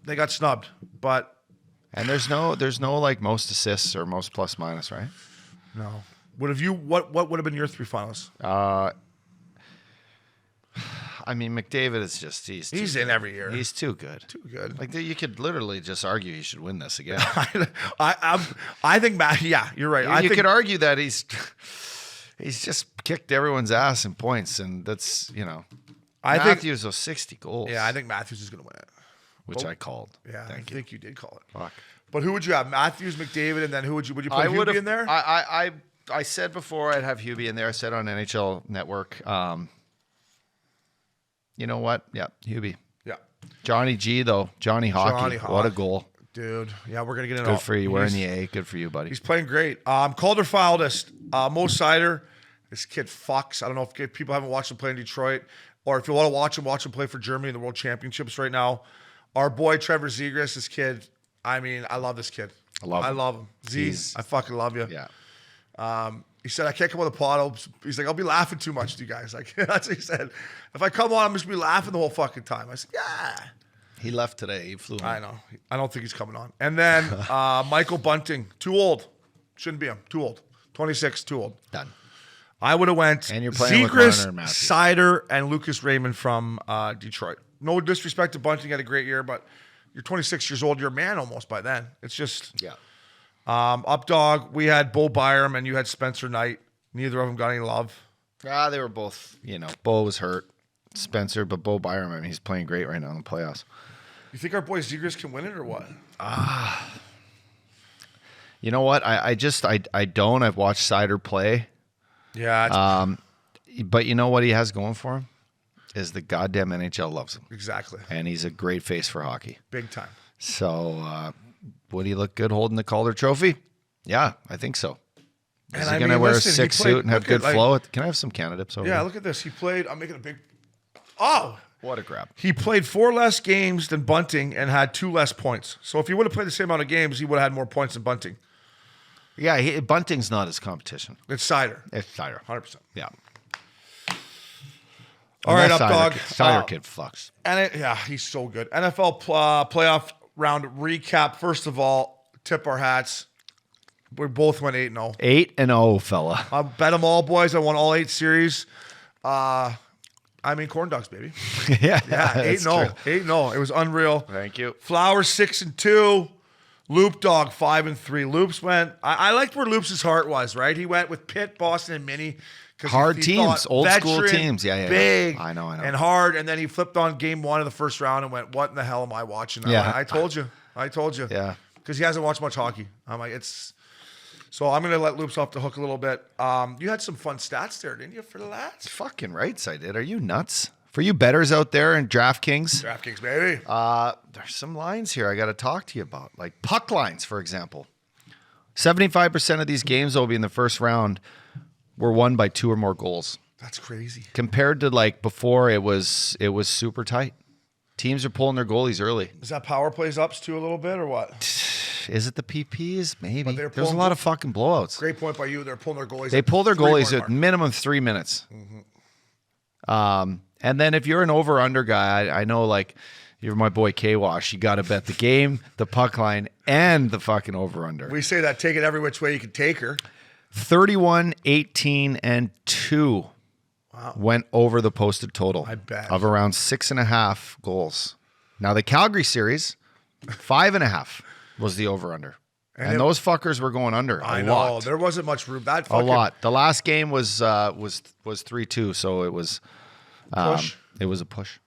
they got snubbed, but and there's no like most assists or most plus minus, right? no. What would have been your three finalists? I mean, McDavid is just he's in every year. He's too good. Too good. Like you could literally just argue he should win this again. I think Matt. Yeah, you're right. You could argue that he's just kicked everyone's ass in points, and that's Matthews was 60 goals. Yeah, I think Matthews is going to win it, which I called. Yeah, I think you did call it. Fuck. But who would you have? Matthews, McDavid, and then who would you put Hubie in there? I said before I'd have Hubie in there. I said on NHL Network. You know what? Yeah, Hubie. Yeah. Johnny G though. Johnny Hockey. What a goal. Dude. Yeah, we're gonna get it. Good for you. Wearing the A. Good for you, buddy. He's playing great. Calder finalist. Mo Sider. This kid fucks. I don't know if people haven't watched him play in Detroit, or if you want to watch him play for Germany in the World Championships right now. Our boy Trevor Zegras, this kid. I mean, I love this kid. I love him. Z, I fucking love you. Yeah. He said, I can't come on the pod. He's like, I'll be laughing too much to you guys. Like, that's what he said. If I come on, I'm just going to be laughing the whole fucking time. I said, yeah. He left today. He flew home. I know. I don't think he's coming on. And then Michael Bunting, too old. Shouldn't be him. Too old. 26, too old. Done. I would have went and you're playing with Marner and Matthews. Sider, and Lucas Raymond from Detroit. No disrespect to Bunting. Had a great year, but you're 26 years old. You're a man almost by then. It's just... Yeah. Updogg, we had Bo Byram and you had Spencer Knight. Neither of them got any love. They were both, Bo was hurt, Spencer, but Bo Byram, I mean, he's playing great right now in the playoffs. You think our boy Zegras can win it or what? You know what? I don't. I've watched Sider play. Yeah. But you know what he has going for him? Is the goddamn NHL loves him. Exactly. And he's a great face for hockey. Big time. So, would he look good holding the Calder trophy? Yeah, I think so. Is he going to wear a six suit and have good flow? Can I have some Canadips over Yeah, here? look at this. He played. I'm making a big. Oh! What a grab. He played 4 less games than Bunting and had 2 less points. So if he would have played the same amount of games, he would have had more points than Bunting. Yeah, Bunting's not his competition. It's Sider. It's Sider. 100%. Yeah. All right, Updogg. Sider kid flux. And he's so good. NFL playoff round recap. First of all, tip our hats. We both went 8-0. 8-0, fella. I bet them all, boys. I won all 8 series. I mean, corn dogs, baby. Yeah, 8-0. 8-0. It was unreal. Thank you. Flowers 6-2. Loop Dog 5-3. Loops went. I liked where Loops' heart was. Right, he went with Pitt, Boston, and Minnie. Hard teams, old school veteran, teams. Yeah. Big. I know. And hard. And then he flipped on game 1 of the first round and went, what in the hell am I watching? I told you. Yeah. Because he hasn't watched much hockey. I'm like, it's... So I'm going to let Loops off the hook a little bit. You had some fun stats there, didn't you, for the lads? Fucking rights I did. Are you nuts? For you bettors out there in DraftKings. DraftKings, baby. There's some lines here I got to talk to you about. Like puck lines, for example. 75% of these games that will be in the first round were won by 2 or more goals. That's crazy. Compared to like before, it was super tight. Teams are pulling their goalies early. Is that power plays ups too a little bit or what? Is it the PPs? Maybe. There's a pulling- lot of fucking blowouts. Great point by you. They're pulling their goalies. They pull their 3 goalies point at mark. minimum 3 minutes. And then if you're an over-under guy, I know like you're my boy K-Wash, you got to bet the game, the puck line, and the fucking over-under. We say that, take it every which way you can take her. 31, 18, and 2 went over the posted total. I bet. Of around 6.5 goals. Now the Calgary series, 5.5 was the over-under. And those fuckers were going under a lot. There wasn't much room. That A fucking lot. The last game was 3-2, so it was push. It was a push.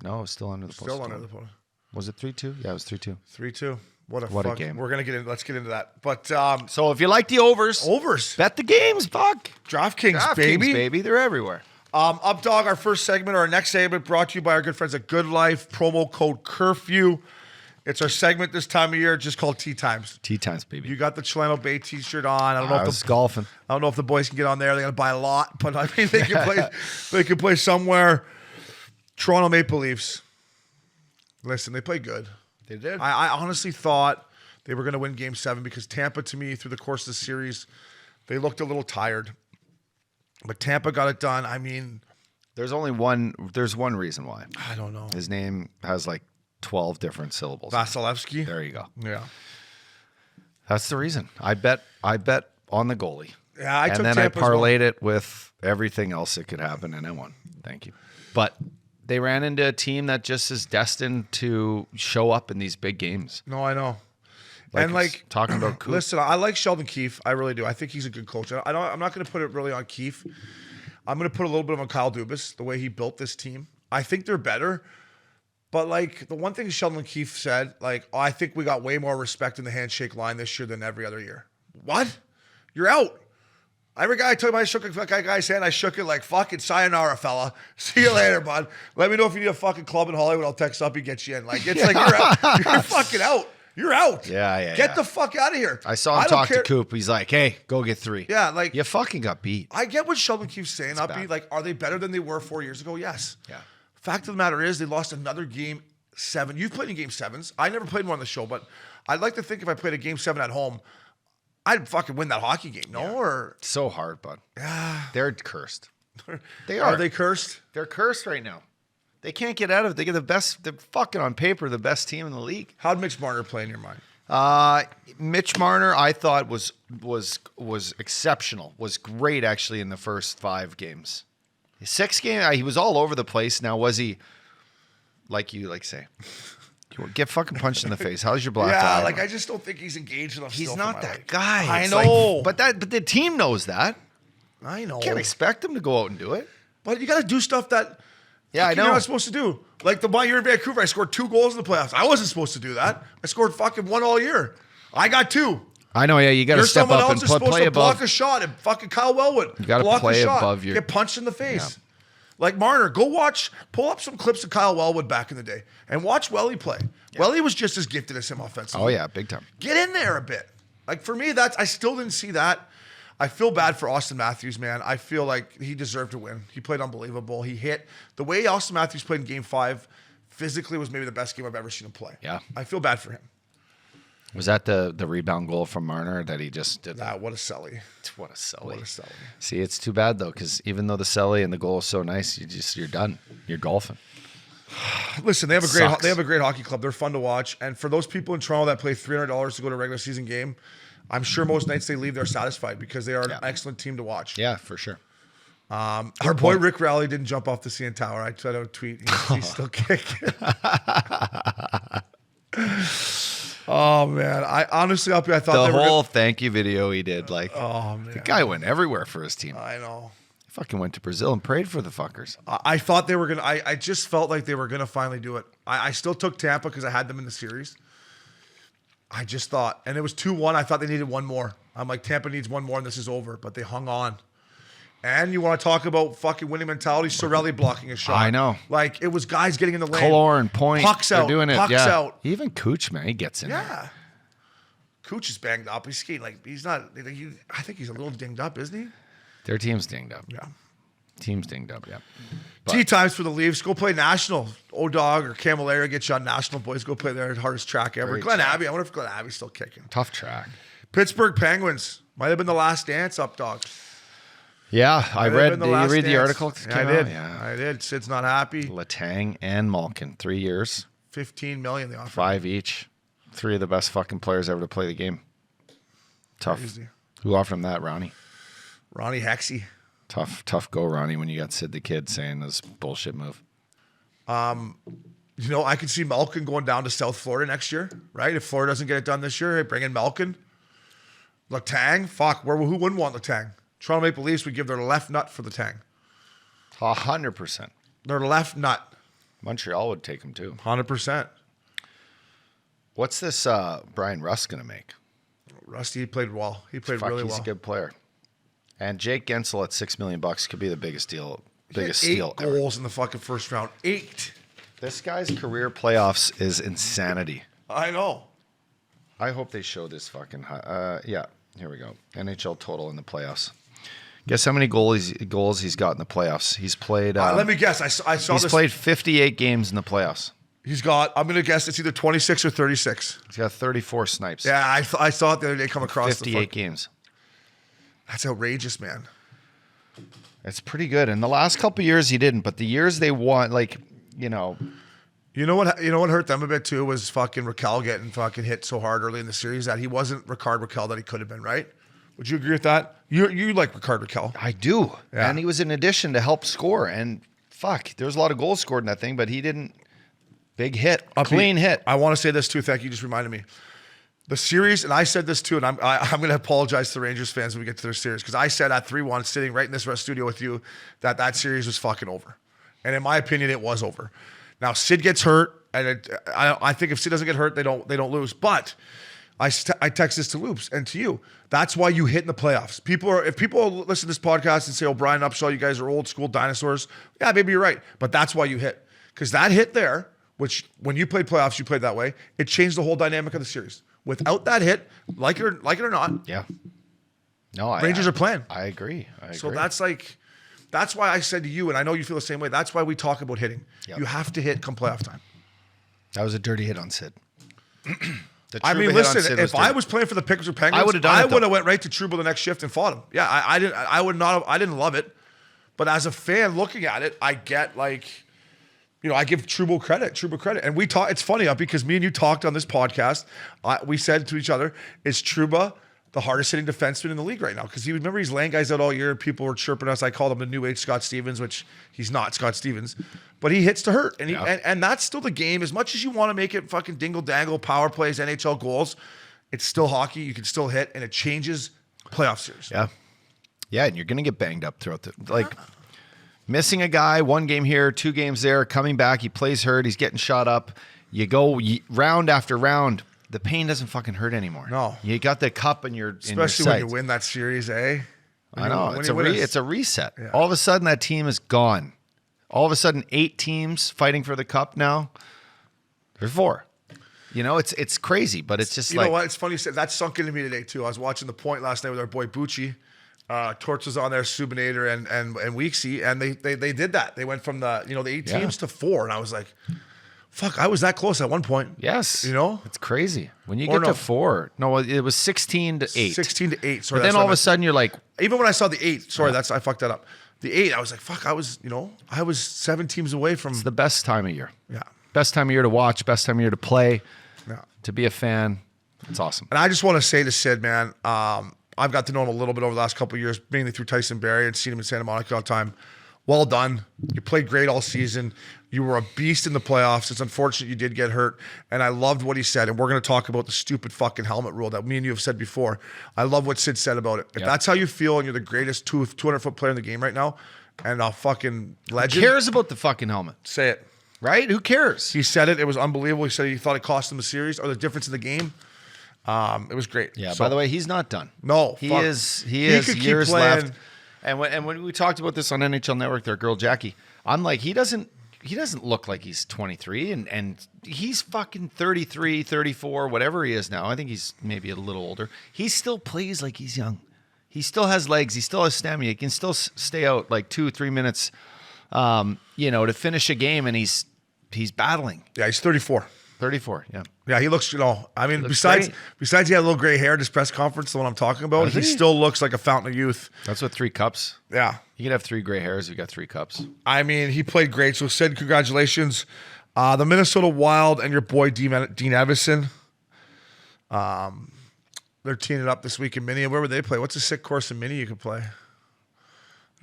No, it was still under the post. Still under the post. Was it 3-2? Yeah, it was 3-2. 3-2. What a What a game. We're gonna get in. Let's get into that. But So if you like the overs, overs. bet the games. Fuck. DraftKings, baby. baby. They're everywhere. Updogg, our first segment, our next segment brought to you by our good friends at Goodlife. Promo code Curfew. It's our segment this time of year, just called Tea Times. Tea times, baby. You got the Chileno Bay T-shirt on. I don't know I if was golfing. I don't know if the boys can get on there. They got to buy a lot, but I mean they can play. They can play somewhere. Toronto Maple Leafs. Listen, they played good. They did. I honestly thought they were going to win Game 7 because Tampa, to me, through the course of the series, they looked a little tired. But Tampa got it done. I mean, There's one reason why. I don't know. His name has like 12 different syllables. Vasilevsky. There you go. Yeah. That's the reason. I bet on the goalie. Yeah, I took and then Tampa's I parlayed it with everything else that could happen, and I won. Thank you. But they ran into a team that just is destined to show up in these big games. No, I know. And like talking about Coop. Listen, I like Sheldon Keefe. I really do. I think he's a good coach. I'm not going to put it really on Keefe. I'm going to put a little bit on Kyle Dubas, the way he built this team. I think they're better. But, like, the one thing Sheldon Keefe said, like, I think we got way more respect in the handshake line this year than every other year. What? You're out. Every guy I told him I shook a guy's hand, I shook it like, fucking sayonara, fella. See you later, bud. Let me know if you need a fucking club in Hollywood. I'll text up and get you in. Like, it's like, you're out. You're fucking out. You're out. Yeah. Get the fuck out of here. I saw him talk to Coop. He's like, hey, go get 3. Yeah, like. You fucking got beat. I get what Sheldon Keefe's saying. It's I'll be bad. like, are they better than they were 4 years ago? Yes. Yeah. Fact of the matter is, they lost another game 7. You've played in game 7s. I never played one on the show, but I'd like to think if I played a game 7 at home, I'd fucking win that hockey game. No, or So hard, bud. They're cursed. They are they cursed? They're cursed right now. They can't get out of it. They get the best. They're fucking on paper the best team in the league. How'd Mitch Marner play in your mind? Mitch Marner, I thought was exceptional. Was great actually in the first 5 games. 6 game, he was all over the place. Now was he like say? Get fucking punched in the face. How's your black eye? Yeah, like I just don't think he's engaged enough. He's still not for my that liking. guy. I It's know, like, but the team knows that. I know. Can't expect him to go out and do it. But you got to do stuff that. Yeah, I know. You're not supposed to do. Like the one year in Vancouver, I scored 2 goals in the playoffs. I wasn't supposed to do that. I scored fucking 1 all year. I got 2. I know. Yeah, you got to You're step someone up else and is supposed play to block above. a shot and fucking Kyle Wellwood. You gotta block play a shot, above your- get punched in the face. Like Marner, go pull up some clips of Kyle Wellwood back in the day and watch Welly play. Welly was just as gifted as him offensively. Oh yeah, big time. Get in there a bit. Like for me, I still didn't see that. I feel bad for Austin Matthews, man. I feel like he deserved to win. He played unbelievable. He hit. The way Austin Matthews played in game 5 physically was maybe the best game I've ever seen him play. Yeah. I feel bad for him. Was that the rebound goal from Marner that he just did? What a selly. What a selly. What a selly. See, it's too bad though, because even though the selly and the goal is so nice, you're done. You're golfing. Listen, they have Sucks. a great hockey club. They're fun to watch. And for those people in Toronto that pay $300 to go to a regular season game, I'm sure most nights they leave, they're satisfied because they are an excellent team to watch. Yeah, for sure. Our boy Rick Rowley didn't jump off the CN Tower. I tried to tweet. He's still kicking. Oh man, I honestly, I thought The whole thank you video he did, like, oh man, the guy went everywhere for his team. I know. Fucking went to Brazil and prayed for the fuckers. I thought they were going to, I just felt like they were going to finally do it. I still took Tampa because I had them in the series. I just thought, and it was 2-1. I thought they needed one more. I'm like, Tampa needs one more and this is over, but they hung on. And you want to talk about fucking winning mentality? Sorelli blocking a shot. I know. Like, it was guys getting in the lane. Killorn, Point. Pucks out. They're doing it. Pucks yeah. out. Even Cooch, man, he gets in there. Yeah. Cooch is banged up. He's skating like, he's not, I think he's a little dinged up, isn't he? Their team's dinged up. Yeah. Team's dinged up, yeah. Tea times for the Leafs. Go play national. Odog or Camilleri get shot national. Boys, go play their hardest track ever. Great Glen track. Abbey. I wonder if Glen Abbey's still kicking. Tough track. Pittsburgh Penguins. Might have been the last dance, Updogg. Yeah, I read. Did you read the dance. article? Yeah, I did. Yeah. I did. Sid's not happy. Letang and Malkin, 3 years, $15 million they offered. 5 each. 3 of the best fucking players ever to play the game. Tough. Crazy. Who offered him that, Ronnie? Ronnie Hexy. Tough go, Ronnie, when you got Sid the Kid saying this bullshit move. You know, I could see Malkin going down to South Florida next year, right? If Florida doesn't get it done this year, hey, bring in Malkin. Letang, fuck, who wouldn't want Letang? Toronto Maple Leafs would give their left nut for Letang. 100%. Their left nut. Montreal would take him too. 100%. What's this Brian Rust going to make? Rusty, he played well. He played really He's well. a good player. And Jake Gensel at $6 million could be the biggest deal. He had Biggest 8 steal ever. goals in the fucking first round. 8. This guy's career playoffs is insanity. I know. I hope they show this fucking high. Yeah, here we go. NHL total in the playoffs. Guess how many goals he's got in the playoffs? He's played. Let me guess. I saw he's this. played 58 games in the playoffs. He's got, I'm going to guess it's either 26 or 36. He's got 34 snipes. Yeah, I saw it the other day come across 58 games. That's outrageous, man. It's pretty good. In the last couple of years, he didn't, but the years they won, like, you know. You know what hurt them a bit too was fucking Raquel getting fucking hit so hard early in the series that he wasn't Ricard Raquel that he could have been, right? Would you agree with that? You like Ricard Raquel. I do. Yeah. And he was an addition to help score. And fuck, there's a lot of goals scored in that thing, but he didn't. Big hit. Clean hit. I want to say this too. Thank you. You just reminded me. The series, and I said this too, and I'm going to apologize to the Rangers fans when we get to their series, because I said at 3-1, sitting right in this studio with you, that series was fucking over. And in my opinion, it was over. Now, Sid gets hurt, and I think if Sid doesn't get hurt, they don't lose. But I text this to Loops and to you. That's why you hit in the playoffs. If people listen to this podcast and say, "Oh, Brian Upshaw, you guys are old school dinosaurs," yeah, maybe you're right. But that's why you hit, because that hit there, which when you played playoffs, you played that way. It changed the whole dynamic of the series. Without that hit, like it or not, Yeah. No, Rangers are playing. I agree. So that's why I said to you, and I know you feel the same way. That's why we talk about hitting. Yep. You have to hit come playoff time. That was a dirty hit on Sid. I mean, listen, if I was playing for the Pittsburgh Penguins, I would have went right to Trouba the next shift and fought him. Yeah, I didn't love it, but as a fan looking at it, I get like, you know, I give Trouba credit, and we talk. It's funny because me and you talked on this podcast. We said to each other, "Is Trouba the hardest hitting defenseman in the league right now?" Because remember he's laying guys out all year. People were chirping us. I called him the new age Scott Stevens, which he's not Scott Stevens, but he hits to hurt, and and that's still the game. As much as you want to make it fucking dingle dangle power plays, NHL goals, it's still hockey. You can still hit, and it changes playoff series. Yeah, and you're gonna get banged up throughout the missing a guy, 1 game here, 2 games there, coming back, he plays hurt, he's getting shot up. You go round after round. The pain doesn't fucking hurt anymore. No. You got the cup in your Especially when you win that series, eh? I know. It's a reset. Yeah. All of a sudden, that team is gone. All of a sudden, 8 teams fighting for the cup now. There's 4. You know, it's crazy, but it's just you know what? It's funny you said that sunk into me today, too. I was watching The Point last night with our boy Bucci. Torch was on there, Subinator and Weeksy, and they did that. They went from the 8 teams to 4, and I was like, fuck, I was that close at one point. Yes. You know? It's crazy. When you get to 4, no, it was 16 to 8. 16 to 8. Sorry, but then all of a sudden you're like, even when I saw the 8, sorry, I fucked that up. The 8, I was like, fuck, I was 7 teams away from. It's the best time of year. Yeah. Best time of year to watch, best time of year to play, Yeah. to be a fan. It's awesome. And I just want to say to Sid, man, I've got to know him a little bit over the last couple of years, mainly through Tyson Barrie and seen him in Santa Monica all the time. well done. You played great all season. You were a beast in the playoffs. It's unfortunate you did get hurt. And I loved what he said. And we're going to talk about the stupid fucking helmet rule that me and you have said before. I love what Sid said about it. If that's how you feel and you're the greatest 200-foot player in the game right now and a fucking legend. Who cares about the fucking helmet? Say it. Right? Who cares? He said it. It was unbelievable. He said he thought it cost him a series or the difference in the game. It was great. Yeah, So, by the way, he's not done. No. He fuck. is He years could keep playing. left. And when we talked about this on NHL Network, their girl Jackie, I'm like, he doesn't look like he's 23 and he's fucking 33, 34, whatever he is now. I think he's maybe a little older. He still plays like he's young. He still has legs. He still has stamina. He can still stay out like 2-3 minutes, to finish a game, and he's battling. Yeah, he's 34. 34, yeah. Yeah, he looks, I mean, besides he had a little gray hair at his press conference, the one I'm talking about, he still looks like a fountain of youth. That's what 3 cups. Yeah. You could have 3 gray hairs. You got 3 cups. I mean, he played great. So, Sid, congratulations. The Minnesota Wild and your boy Dean Evison, they're teaming it up this week in Mini. Where would they play? What's a sick course in Mini you could play?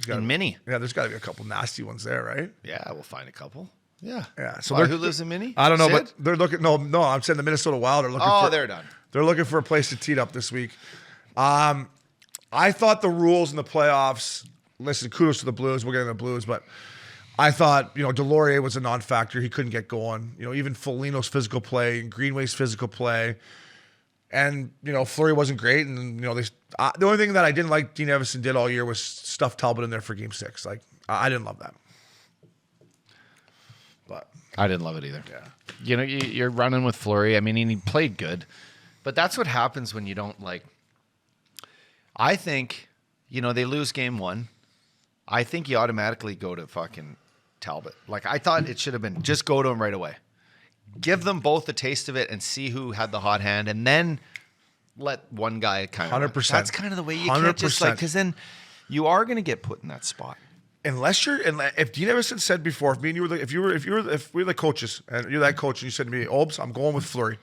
In Mini? Yeah, there's got to be a couple nasty ones there, right? Yeah, we'll find a couple. Yeah. Yeah. So who lives in Mini? I don't know, Sid? but they're looking. No, I'm saying the Minnesota Wild are looking. They're done. They're looking for a place to tee it up this week. I thought the rules in the playoffs. Listen, kudos to the Blues. We'll get into the Blues, but I thought Delorier was a non-factor. He couldn't get going. Even Foligno's physical play, Greenway's physical play, and Fleury wasn't great. And the only thing that I didn't like Dean Evison did all year was stuff Talbot in there for Game 6. Like I didn't love that. But I didn't love it either. Yeah. You're running with Fleury. I mean, he played good, but that's what happens when you don't like. I think, they lose game 1. I think you automatically go to fucking Talbot. Like I thought it should have been just go to him right away. Give them both a taste of it and see who had the hot hand, and then let one guy kind of 100%. That's kind of the way you can't just because then you are going to get put in that spot. If Dean Evison said before, if me and you were if we were the coaches and you're that coach and you said to me, Obs, I'm going with Fleury,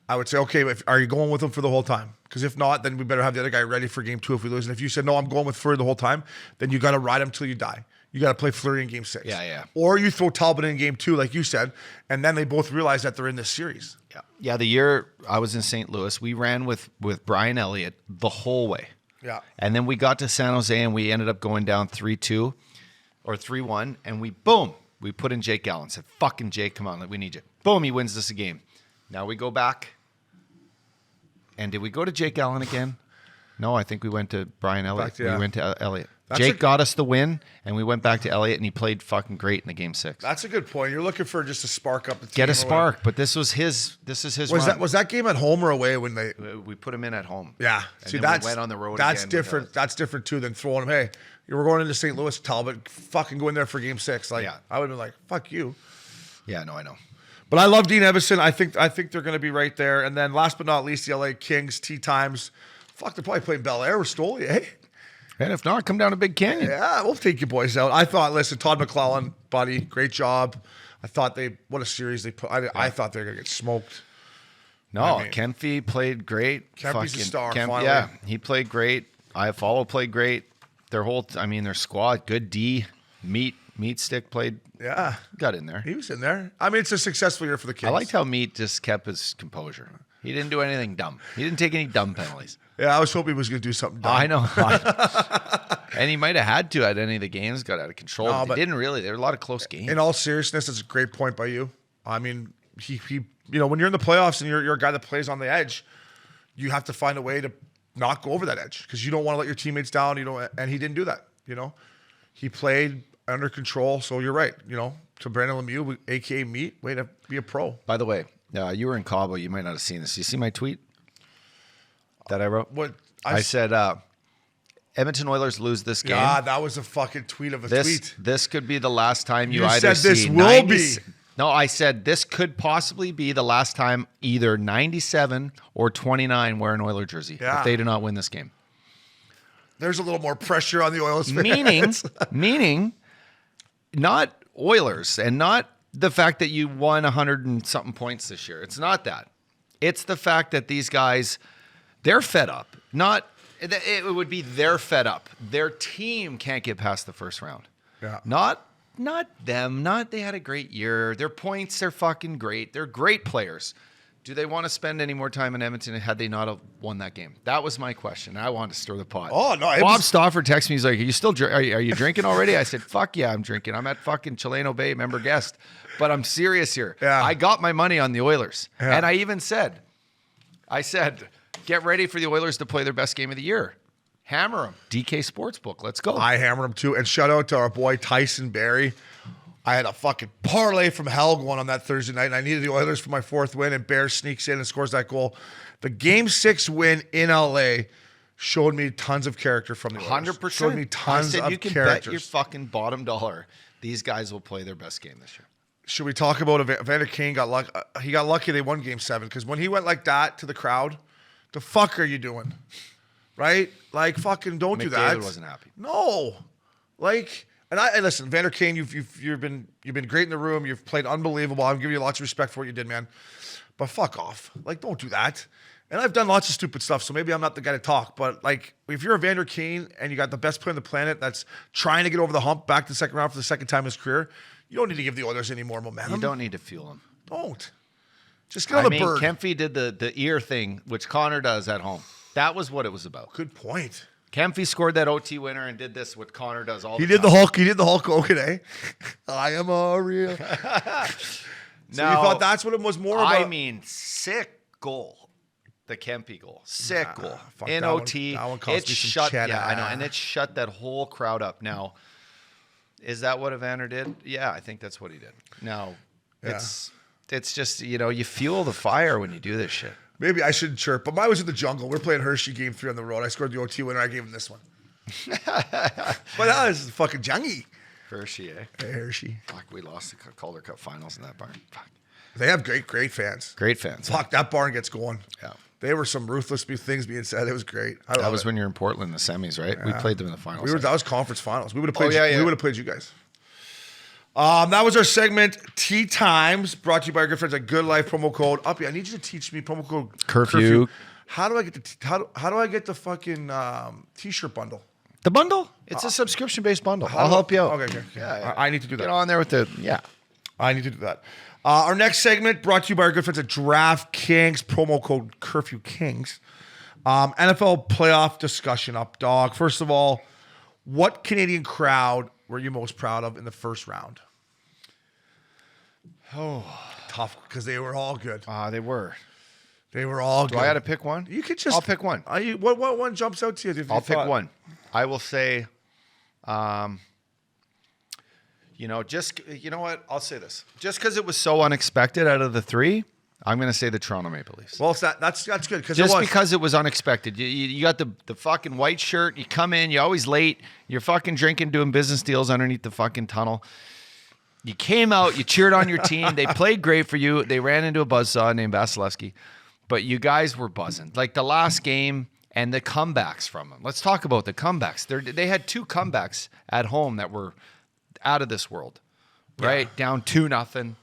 I would say, okay, are you going with him for the whole time? Because if not, then we better have the other guy ready for game 2 if we lose. And if you said, no, I'm going with Fleury the whole time, then you got to ride him till you die. You got to play Fleury in game 6. Yeah. Or you throw Talbot in game 2, like you said, and then they both realize that they're in this series. Yeah. The year I was in St. Louis, we ran with Brian Elliott the whole way. Yeah. And then we got to San Jose and we ended up going down 3-2 or 3-1, and we put in Jake Allen. Said, fucking Jake, come on, we need you. Boom, he wins us a game. Now we go back. And did we go to Jake Allen again? No, I think we went to Brian Elliott. We went to Elliott. Jake got us the win, and we went back to Elliott, and he played fucking great in the game 6. That's a good point. You're looking for just to spark up the team. Get a spark, but this is his run. Was that game at home or away when they? We put him in at home. Yeah. And see, then that's we went on the road. That's again different. That's different too than throwing him. Hey, we're going into St. Louis, Talbot. Fucking go in there for game 6. Like I would have been like, fuck you. Yeah, no, I know. But I love Dean Evison. I think they're going to be right there. And then last but not least, the LA Kings, Tea Times. Fuck, they're probably playing Bel Air with Stoli, eh? And if not, come down to Big Canyon. Yeah, we'll take you boys out. I thought, listen, Todd McClellan, buddy, great job. I thought what a series they put. I thought they were going to get smoked. No, Kempy played great. Kempy's a star, finally. Yeah, he played great. Iafallo played great. Their squad, good D. Meat Stick played. Yeah. Got in there. He was in there. I mean, it's a successful year for the Kings. I liked how Meat just kept his composure. He didn't do anything dumb. He didn't take any dumb penalties. Yeah, I was hoping he was going to do something dumb. I know. And he might have had to at any of the games. Got out of control. No, but he didn't really. There were a lot of close games. In all seriousness, it's a great point by you. I mean, he when you're in the playoffs and you're a guy that plays on the edge, you have to find a way to not go over that edge because you don't want to let your teammates down. And he didn't do that. He played under control. So you're right. To Brandon Lemieux, aka Meat, way to be a pro. By the way, you were in Cabo. You might not have seen this. You see my tweet that I wrote? What I said? Edmonton Oilers lose this game. Yeah, that was a fucking tweet of a tweet. This could be the last time you said either see this will be. No, I said this could possibly be the last time either 97 or 29 wear an Oiler jersey if they do not win this game. There's a little more pressure on the Oilers fans. Meaning, not Oilers and not the fact that you won 100 and something points this year. It's not that. It's the fact that these guys, they're fed up. It would be they're fed up. Their team can't get past the first round. Yeah. Not them. Not they had a great year. Their points, they're fucking great. They're great players. Do they want to spend any more time in Edmonton had they not have won that game? That was my question. I wanted to stir the pot. Oh, no. Bob Stauffer texted me. He's like, are you drinking already? I said, fuck yeah, I'm drinking. I'm at fucking Chileno Bay, member guest. But I'm serious here. Yeah. I got my money on the Oilers. Yeah. And I even said, get ready for the Oilers to play their best game of the year. Hammer them. DK Sportsbook. Let's go. I hammered him too. And shout out to our boy Tyson Barry. I had a fucking parlay from hell going on that Thursday night, and I needed the Oilers for my 4th win, and Bears sneaks in and scores that goal. The Game 6 win in LA showed me tons of character from the Oilers. 100%. Showed me tons of you can characters. bet your fucking bottom dollar these guys will play their best game this year. Should we talk about Evander Kane got lucky? He got lucky they won Game 7 because when he went like that to the crowd, the fuck are you doing? Right? Like, fucking don't do that. McDavid wasn't happy. No. Like... And listen, Vander Kane, you've been great in the room. You've played unbelievable. I'm giving you lots of respect for what you did, man. But fuck off. Like, don't do that. And I've done lots of stupid stuff, so maybe I'm not the guy to talk. But like, if you're a Vander Kane and you got the best player on the planet that's trying to get over the hump back to the second round for the second time in his career, you don't need to give the Oilers any more momentum. You don't need to fuel them. Don't. Just get on the bird. Kempy did the ear thing, which Connor does at home. That was what it was about. Good point. Kempy scored that OT winner and did this, what Connor does all the time. He did the Hulk Hogan, eh? I am a real. So you thought that's what it was more about? I mean, sick goal. The Kempy goal. Sick goal. In OT. That one cost me some shut, cheddar. yeah, I know. And it shut that whole crowd up. Now, is that what Evander did? Yeah, I think that's what he did. Now, it's just, you fuel the fire when you do this shit. Maybe I shouldn't chirp, but mine was in the jungle. We're playing Hershey Game 3 on the road. I scored the OT winner. I gave him this one. But that was fucking jungy. Hershey, eh? Hey, Hershey. Fuck, we lost the Calder Cup finals in that barn. Fuck. They have great fans. Great fans. Fuck, that barn gets going. Yeah. They were some ruthless things being said. It was great. That was when you were in Portland in the semis, right? Yeah. We played them in the finals. That was conference finals. We would have played. We would have played you guys. That was our segment, Tea Times, brought to you by our good friends at Goodlife. Promo code Uppy. I need you to teach me promo code Curfew. How do I get how do I get the fucking t-shirt bundle? The bundle? It's a subscription-based bundle. I'll help you out. Okay. Yeah. I need to do that. Get on there with I need to do that. Our next segment brought to you by our good friends at DraftKings. Promo code Curfew Kings. NFL playoff discussion, Updogg. First of all, what Canadian crowd were you most proud of in the first round? Oh, tough because they were all good. They were. They were all good. Do I got to pick one? You could just. I'll pick one. What one jumps out to you? I'll pick one. I will say, you know what? I'll say this. Just because it was so unexpected out of the three, I'm going to say the Toronto Maple Leafs. Well, that's good because it was unexpected. You got the fucking white shirt. You come in. You're always late. You're fucking drinking, doing business deals underneath the fucking tunnel. You came out. You cheered on your team. They played great for you. They ran into a buzzsaw named Vasilevsky, but you guys were buzzing. Like the last game and the comebacks from them. Let's talk about the comebacks. They had 2 comebacks at home that were out of this world. Right, down 2-0.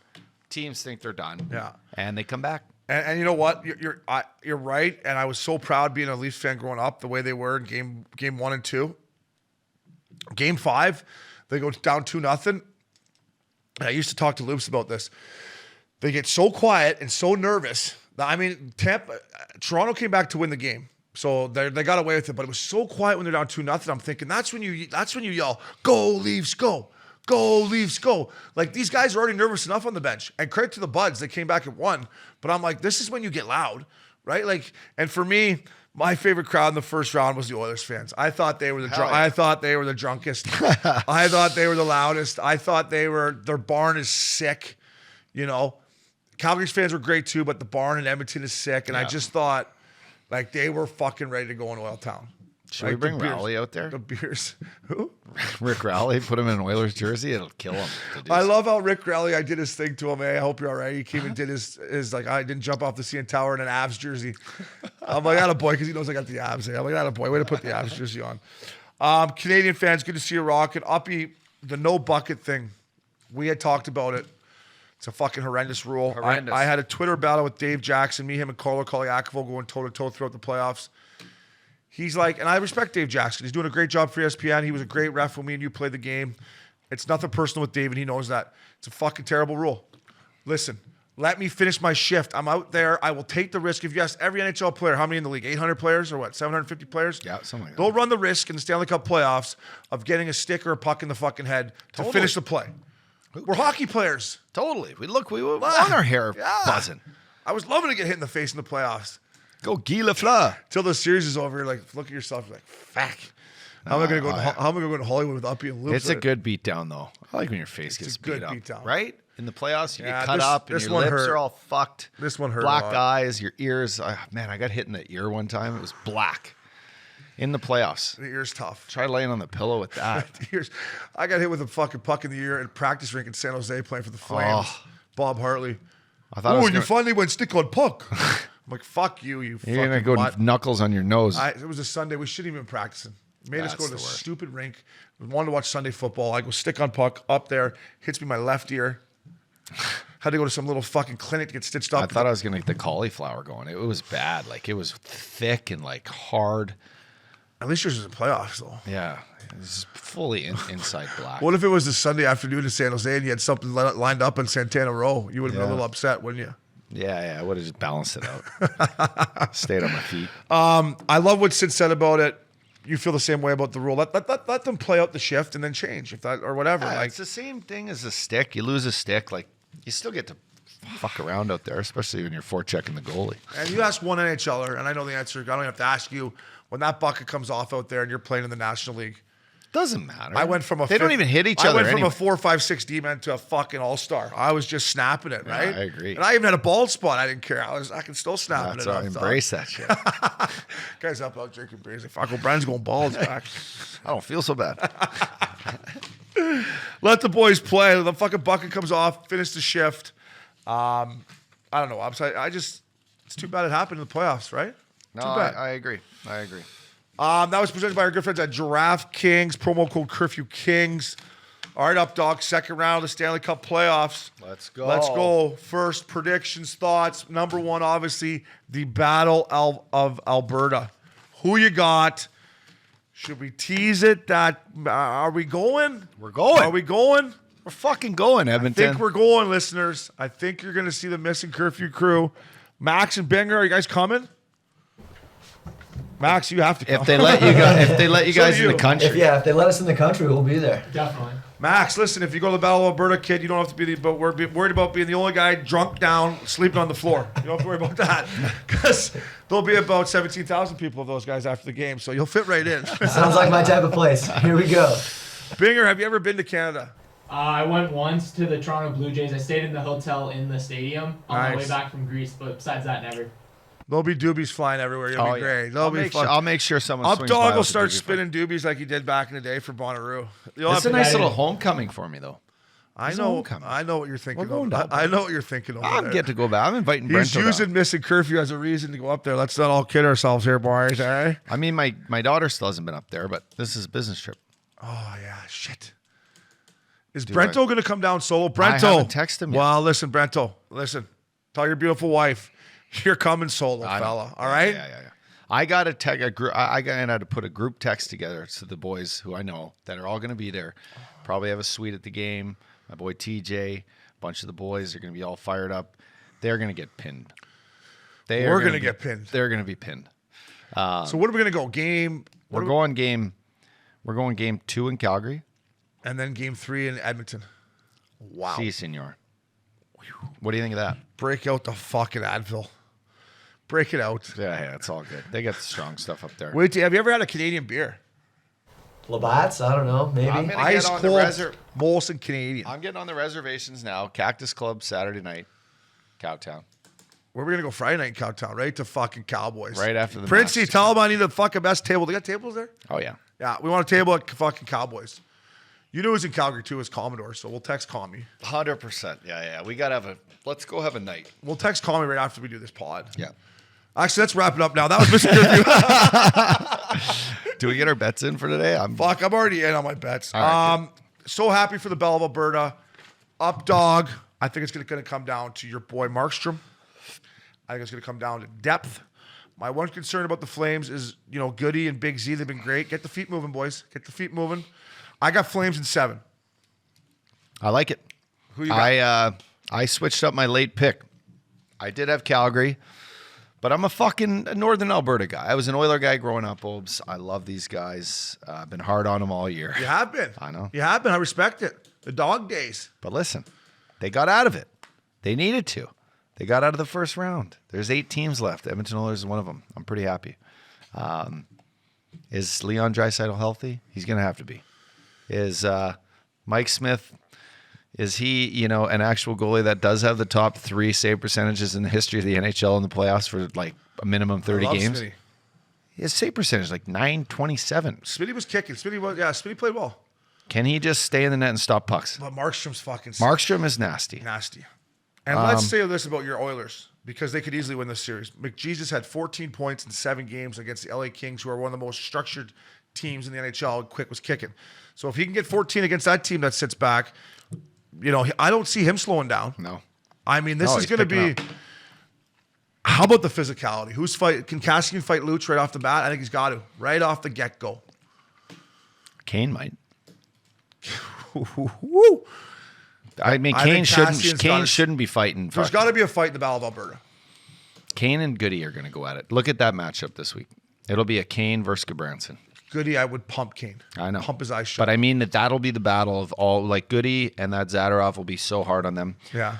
Teams think they're done. Yeah. And they come back. And you know what? You're right. And I was so proud being a Leafs fan growing up the way they were in game 1 and 2. Game 5, they go down 2-0. And I used to talk to Loops about this. They get so quiet and so nervous. Toronto came back to win the game. So they got away with it, but it was so quiet when they're down 2-0. I'm thinking that's when you yell, "Go Leafs, go! Go Leafs, go!" Like these guys are already nervous enough on the bench. And credit to the Buds, they came back and won. But I'm like, this is when you get loud, right? Like, and for me, my favorite crowd in the first round was the Oilers fans. I thought they were I thought they were the drunkest. I thought they were the loudest. I thought their barn is sick. Calgary's fans were great too, but the barn in Edmonton is sick. And I just thought, like, they were fucking ready to go in Oil Town. Should we bring Rowley out there? The beers. Who? Rick Rowley. Put him in an Oilers jersey. It'll kill him. I love how Rick Rowley, I did his thing to him. Hey, I hope you're all right. He came and did his like, I didn't jump off the CN Tower in an Avs jersey. I'm like, attaboy, because he knows I got the Avs. I'm like, attaboy, way to put the Avs jersey on. Canadian fans, good to see you rocking. Uppy, the no bucket thing. We had talked about it. It's a fucking horrendous rule. Horrendous. I had a Twitter battle with Dave Jackson, me, him, and Carlo Koliakovo going toe-to-toe throughout the playoffs. He's like, and I respect Dave Jackson. He's doing a great job for ESPN. He was a great ref when me and you played the game. It's nothing personal with David. He knows that. It's a fucking terrible rule. Listen, let me finish my shift. I'm out there. I will take the risk. If you ask every NHL player, how many in the league? 800 players or what? 750 players? Yeah, something like that. They'll run the risk in the Stanley Cup playoffs of getting a stick or a puck in the fucking head to finish the play. We're hockey players. Totally. We were on our hair buzzing. I was loving to get hit in the face in the playoffs. Go Guy Lafleur. Till the series is over, you're like, look at yourself. You're like, fuck. How am I going to go to Hollywood with Uppy and Luke? It's a good beatdown, though. I like when your face gets beat up. Beatdown. Right? In the playoffs, you get cut up and your lips are all fucked. This one hurt. Black eyes, your ears. Man, I got hit in the ear one time. It was black. In the playoffs. The ear's tough. Try laying on the pillow with that. I got hit with a fucking puck in the ear at a practice rink in San Jose playing for the Flames. Bob Hartley. I thought you finally went stick on puck. I'm like, fuck you, you fucking You're going to go butt. knuckles on your nose. It was a Sunday. We shouldn't even been practicing. Made us go to the stupid rink. We wanted to watch Sunday football. I go stick on puck up there. Hits me my left ear. Had to go to some little fucking clinic to get stitched up. I thought I was going to get the cauliflower going. It was bad. Like, it was thick and, like, hard. At least yours was in playoffs, though. Yeah. It was fully inside black. What if it was a Sunday afternoon in San Jose and you had something lined up in Santana Row? You would have been a little upset, wouldn't you? Yeah. I would have just balanced it out. Stayed on my feet. I love what Sid said about it. You feel the same way about the rule. Let them play out the shift and then change if that or whatever. Yeah, like it's the same thing as a stick. You lose a stick, like you still get to fuck around out there, especially when you're forechecking the goalie. And you ask one NHLer, and I know the answer. I don't have to ask you. When that bucket comes off out there and you're playing in the National League, doesn't matter. I went from they don't even hit each other. I went from anyway. a 4, 5, 6 D-man to a fucking all-star. I was just snapping it, right? I agree. And I even had a bald spot. I didn't care. I can still snap it. I embrace that shit. Guys up out drinking beers. Like, fuck, Brian's going balls back. I don't feel so bad. Let the boys play. The fucking bucket comes off. Finish the shift. I don't know. It's too bad it happened in the playoffs, right? No, too bad. I agree. That was presented by our good friends at Giraffe Kings. Promo code Curfew Kings. All right, Updogg. Second round of the Stanley Cup playoffs. Let's go. Let's go. First predictions, thoughts. Number one, obviously, the Battle of Alberta. Who you got? Should we tease it? Are we going? We're going. Are we going? We're fucking going, Edmonton. I think we're going, listeners. I think you're going to see the Missin Curfew crew. Max and Binger, are you guys coming? Max, you have to come. If they let you guys in the country. If they let us in the country, we'll be there. Definitely. Max, listen, if you go to the Battle of Alberta, kid, you don't have to be worried about being the only guy drunk down, sleeping on the floor. You don't have to worry about that. Because there'll be about 17,000 people of those guys after the game, so you'll fit right in. Sounds like my type of place. Here we go. Binger, have you ever been to Canada? I went once to the Toronto Blue Jays. I stayed in the hotel in the stadium on the way back from Greece, but besides that, never. There'll be doobies flying everywhere. You'll be great. I'll make sure someone swings by Updogg will with a start doobie spinning doobies like he did back in the day for Bonnaroo. It's a nice little homecoming for me, though. I know what you're thinking. We're going down. I know what you're thinking. I'll get to go back. I'm inviting He's Brento using down. Missin Curfew as a reason to go up there. Let's not all kid ourselves here, boys. All right. I mean, my daughter still hasn't been up there, but this is a business trip. Oh yeah, shit. Is Brento going to come down solo? Brento. I haven't texted him yet. Well, listen, Brento. Listen. Tell your beautiful wife you're coming solo, fella. All right. Yeah. I got to tag a group. I had to put a group text together to the boys who I know that are all going to be there. Probably have a suite at the game. My boy TJ, a bunch of the boys are going to be all fired up. They're going to get pinned. We're going to get pinned. They're going to be pinned. So what are we going to go? Game. We're going game 2 in Calgary. And then game 3 in Edmonton. Wow. Si, senor. What do you think of that? Break out the fucking Advil. Break it out. Yeah, it's all good. They got the strong stuff up there. Wait, have you ever had a Canadian beer? Labatt's? I don't know. Maybe. I'm gonna Ice get on the cold Molson Canadian. I'm getting on the reservations now. Cactus Club Saturday night, Cowtown. Where are we going to go Friday night in Cowtown? Right to fucking Cowboys. Right after the Princey, Masters. tell them I need the fucking best table. They got tables there? Oh yeah. Yeah, we want a table at fucking Cowboys. You know who's in Calgary too is Commodore, so we'll text Commie. 100%. Yeah. We gotta let's go have a night. We'll text Commie right after we do this pod. Yeah. Actually, let's wrap it up now. That was Mr. Curfew. Do we get our bets in for today? Fuck, I'm already in on my bets. All right, So happy for the Belle of Alberta. Updogg. I think it's going to come down to your boy Markstrom. I think it's going to come down to depth. My one concern about the Flames is, Goody and Big Z, they've been great. Get the feet moving, boys. Get the feet moving. I got Flames in 7. I like it. Who you got? I switched up my late pick. I did have Calgary, but I'm a fucking Northern Alberta guy. I was an Oiler guy growing up, Obs. I love these guys. I've been hard on them all year. You have been. I know. You have been. I respect it. The dog days. But listen, they got out of it. They needed to. They got out of the first round. There's 8 teams left. Edmonton Oilers is one of them. I'm pretty happy. Is Leon Draisaitl healthy? He's going to have to be. Is Mike Smith, is he, an actual goalie that does have the top 3 save percentages in the history of the NHL in the playoffs for like a minimum 30 games? Smitty. His save percentage like .927. Smitty was kicking. Smitty played well. Can he just stay in the net and stop pucks? But Markstrom's fucking Markstrom is nasty. nasty. And let's say this about your Oilers, because they could easily win this series. McJesus had 14 points in 7 games against the LA Kings, who are one of the most structured teams in the NHL. Quick was kicking. So if he can get 14 against that team that sits back, I don't see him slowing down. No. I mean, this is going to be. How about the physicality? Can Kassian fight Luch right off the bat? I think he's got to. Right off the get-go. Kane might. Woo. I mean, I Kane think shouldn't be fighting. There's got to be a fight in the Battle of Alberta. Kane and Goody are going to go at it. Look at that matchup this week. It'll be a Kane versus Gabranson. Goody, I would pump Kane. I know. Pump his eyes shut. But I mean that'll be the battle of all. Like Goody and that Zadorov will be so hard on them. Yeah.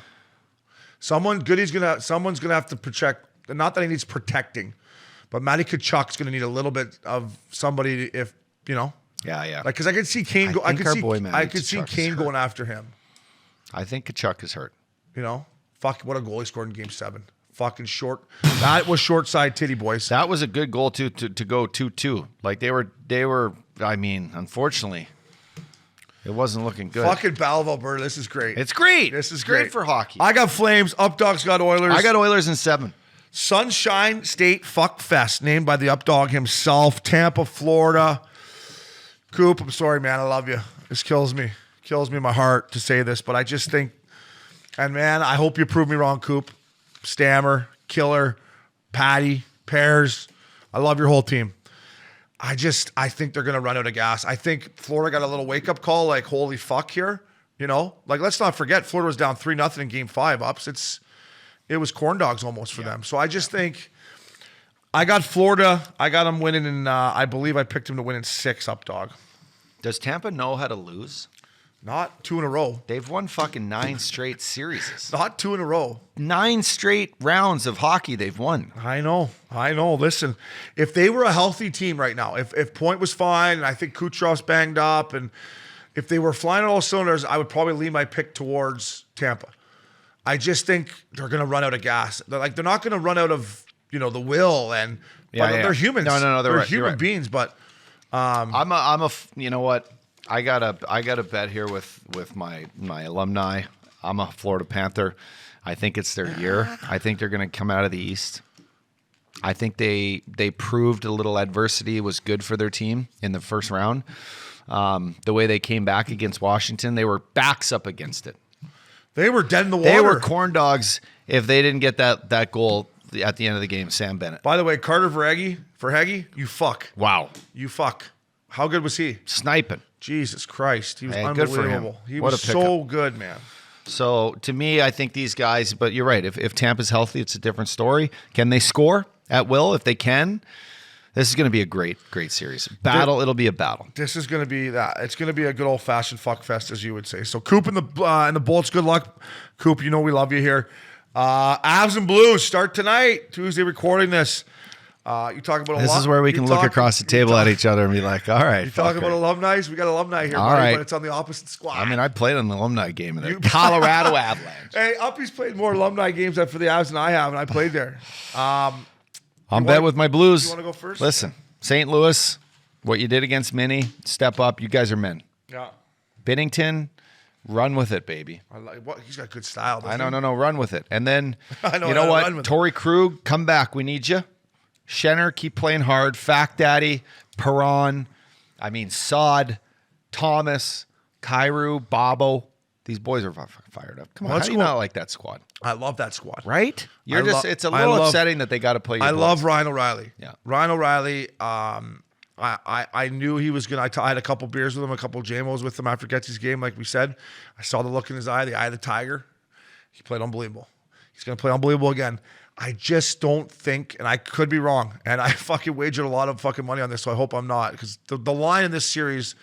Someone's gonna have to protect. Not that he needs protecting, but Matty Tkachuk's gonna need a little bit of somebody. If Yeah. like, because I could see Kane go. I could see Kane going after him. I think Tkachuk is hurt. Fuck, what a goal he scored in Game 7. Fucking short. That was short side titty, boys. That was a good goal to go 2-2. Like they were. I mean, unfortunately, it wasn't looking good. Fucking Battle of Alberta. This is great. It's great. This is great for hockey. I got Flames. Updogg's got Oilers. I got Oilers in 7. Sunshine State Fuckfest, named by the Updogg himself. Tampa, Florida. Coop, I'm sorry, man. I love you. This kills me. Kills me in my heart to say this, but I just think, and man, I hope you prove me wrong, Coop. Stammer, Killer, Patty, Pears. I love your whole team. I think they're going to run out of gas. I think Florida got a little wake-up call, like, holy fuck here. Like, let's not forget, Florida was down 3-0 in Game 5 ups. It was corn dogs almost for them. So I just think I got Florida. I got them winning, and I believe I picked them to win in 6, Updogg. Does Tampa know how to lose? Not 2 in a row. They've won fucking 9 straight series. Not 2 in a row. 9 straight rounds of hockey they've won. I know. Listen, if they were a healthy team right now, if Point was fine, and I think Kucherov's banged up, and if they were flying on all cylinders, I would probably lean my pick towards Tampa. I just think they're going to run out of gas. They're not going to run out of the will, and they're humans. No, they're right, human right. beings. But I'm a you know what? I got a bet here with my alumni. I'm a Florida Panther. I think it's their year. I think they're going to come out of the East. I think they proved a little adversity was good for their team in the first round. The way they came back against Washington, they were backs up against it. They were dead in the water. They were corn dogs if they didn't get that goal at the end of the game. Sam Bennett. By the way, Carter Verhaeghe, you fuck. Wow. You fuck. How good was he? Sniping. Jesus Christ. He was unbelievable. Good for him. He What was a pickup. so good, man. So to me, I think these guys, but you're right. If Tampa's healthy, it's a different story. Can they score at will? If they can, this is going to be a great series. It'll be a battle. This is going to be that. It's going to be a good old fashioned fuck fest, as you would say. So Coop and the Bolts, good luck. Coop, we love you here. Avs and Blues start tonight, Tuesday, recording this. You talk about this is where we can look across the table at each other and be like, all right. You talk about alumni? We got alumni here, all buddy, right. but it's on the opposite squad. I mean, I played an alumni game in the Colorado Avalanche. Hey, Uppy's played more alumni games for the Avs than I have, and I played there. I'm bet with my Blues. You want to go first? Listen, St. Louis, what you did against Minnie, step up. You guys are men. Yeah. Binnington, run with it, baby. He's got good style. No, run with it. And then, I know, you know run what? with Torrey Krug, come back. We need you. Schenner, keep playing hard. Fact Daddy, Perron, Sod, Thomas, Kyrou, Bobo. These boys are fired up. Come on, how do you not like that squad? I love that squad. Right? It's a little upsetting that they got to play. I love Ryan O'Reilly. Yeah. Ryan O'Reilly, I knew he was going to. I had a couple beers with him, a couple JMOs with him after Gretzky's game, like we said. I saw the look in his eye, the eye of the tiger. He played unbelievable. He's going to play unbelievable again. I just don't think, and I could be wrong, and I fucking wagered a lot of fucking money on this, so I hope I'm not, because the line in this series,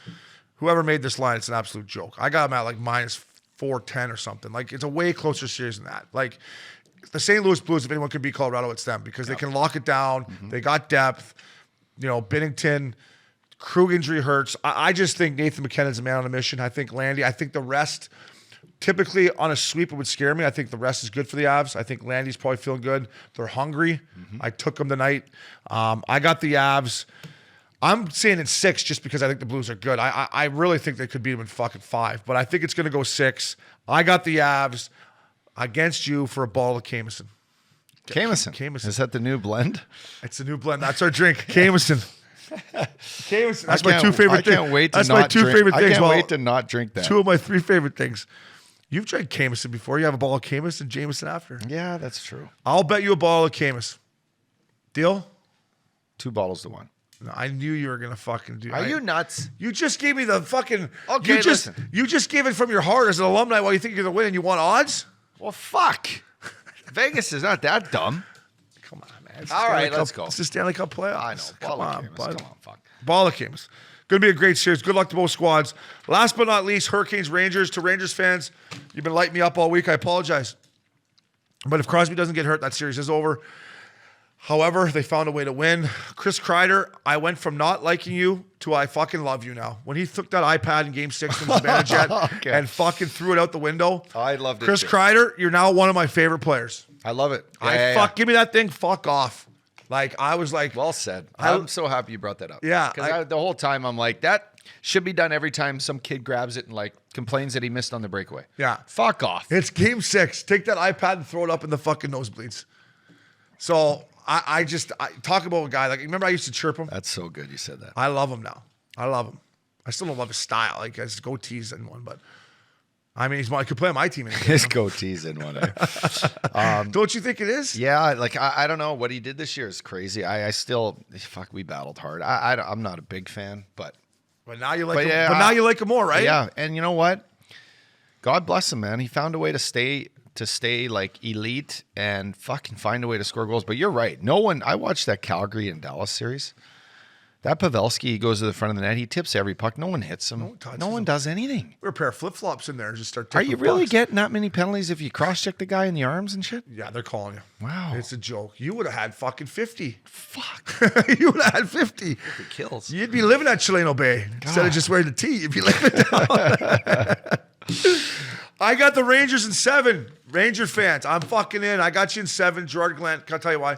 whoever made this line, it's an absolute joke. I got him at like minus 410 or something. Like, it's a way closer series than that. Like, the St. Louis Blues, if anyone can beat Colorado, it's them, because they can lock it down. They got depth. You know, Binnington, Krug injury hurts. I just think Nathan McKinnon's a man on a mission. I think Landy. I think the rest, typically on a sweep, it would scare me. I think the rest is good for the Avs. I think Landy's probably feeling good. They're hungry. I took them tonight. I got the Avs. I'm saying in 6 just because I think the Blues are good. I really think they could beat them in fucking 5, but I think it's going to go 6. I got the Avs against you for a bottle of Jameson. Jameson. Is that the new blend? It's a new blend. That's our drink. Jameson. Jameson. That's my 2 things. favorite things. I can't wait to That's not my 2 drink. favorite things. I can't wait to not drink that. 2 of my 3 favorite things. You've drank Jameson before. You have a bottle of Jameson, Jameson after. Yeah, that's true. I'll bet you a bottle of Jameson. Deal? 2 bottles to 1. No, I knew you were gonna fucking do. Are you nuts? You just gave me the fucking. Okay, listen. You just gave it from your heart as an alumni. While you think you're gonna win and you want odds? Well, fuck. Vegas is not that dumb. Come on, man. All right, let's go. It's the Stanley Cup playoffs. I know. Come on, bud. Come on, fuck. Ball of Jameson. Going to be a great series. Good luck to both squads. Last but not least, Hurricanes, Rangers. To Rangers fans, you've been lighting me up all week. I apologize. But if Crosby doesn't get hurt, that series is over. However, they found a way to win. Chris Kreider, I went from not liking you to I fucking love you now. When he took that iPad in Game 6 from Zibanejad and fucking threw it out the window. I loved it. Chris Kreider, you're now one of my favorite players. I love it. Give me that thing. Fuck off. Like, I was like. Well said. I'm so happy you brought that up. Yeah. Because the whole time I'm like, that should be done every time some kid grabs it and like complains that he missed on the breakaway. Yeah. Fuck off. It's Game 6. Take that iPad and throw it up in the fucking nosebleeds. So I talk about a guy, like, remember I used to chirp him? That's so good you said that. I love him now. I love him. I still don't love his style. Like, his goatee's in one, but I mean, I could play on my team. His goatee's in one. Don't you think it is? Yeah, like I don't know what he did this year is crazy. I still we battled hard. I'm not a big fan, but now you like him. Yeah, but now you like him more, right? Yeah, and you know what? God bless him, man. He found a way to stay like elite and fucking find a way to score goals. But you're right. No one. I watched that Calgary and Dallas series. That Pavelski, he goes to the front of the net. He tips every puck. No one hits him. No one does anything. Wear a pair of flip-flops in there and just start tipping. Are you really getting that many penalties if you cross-check the guy in the arms and shit? Yeah, they're calling you. Wow. It's a joke. You would have had fucking 50. Fuck. You would have had 50. It kills. You'd be living at Chileno Bay. Instead of just wearing the tee, you'd be living down. I got the Rangers in 7. Ranger fans, I'm fucking in. I got you in 7. Gerard Gallant, can I tell you why?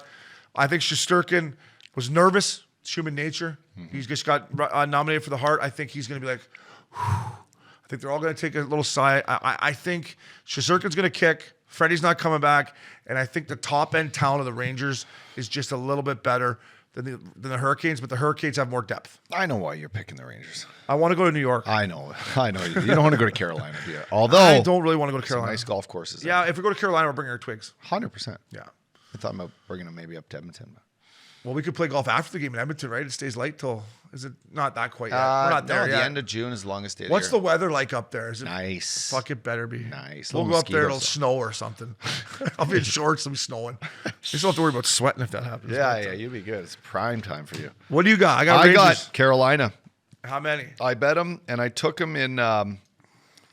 I think Shesterkin was nervous. It's human nature. He's just got nominated for the Hart. I think he's going to be like, whew. I think they're all going to take a little sigh. I think Shesterkin's going to kick. Freddie's not coming back. And I think the top-end talent of the Rangers is just a little bit better than the Hurricanes, but the Hurricanes have more depth. I know why you're picking the Rangers. I want to go to New York. I know. You don't want to go to Carolina, do you? Although I don't really want to go to Carolina. Nice golf courses. Yeah, if we go to Carolina, we're bringing our twigs. 100%. Yeah. I thought about bringing them maybe up to Edmonton. Well, we could play golf after the game in Edmonton, right? It stays light till, is it not that quite yet? We're not there yet. The end of June is the longest day. What's the weather like up there? Is it nice? Fuck, it better be. Nice. We'll go up there, it'll snow or something. I'll be in shorts, it'll be snowing. You just don't have to worry about sweating if that happens. Yeah, you'll be good. It's prime time for you. What do you got? I got Carolina. How many? I bet them, and I took them in,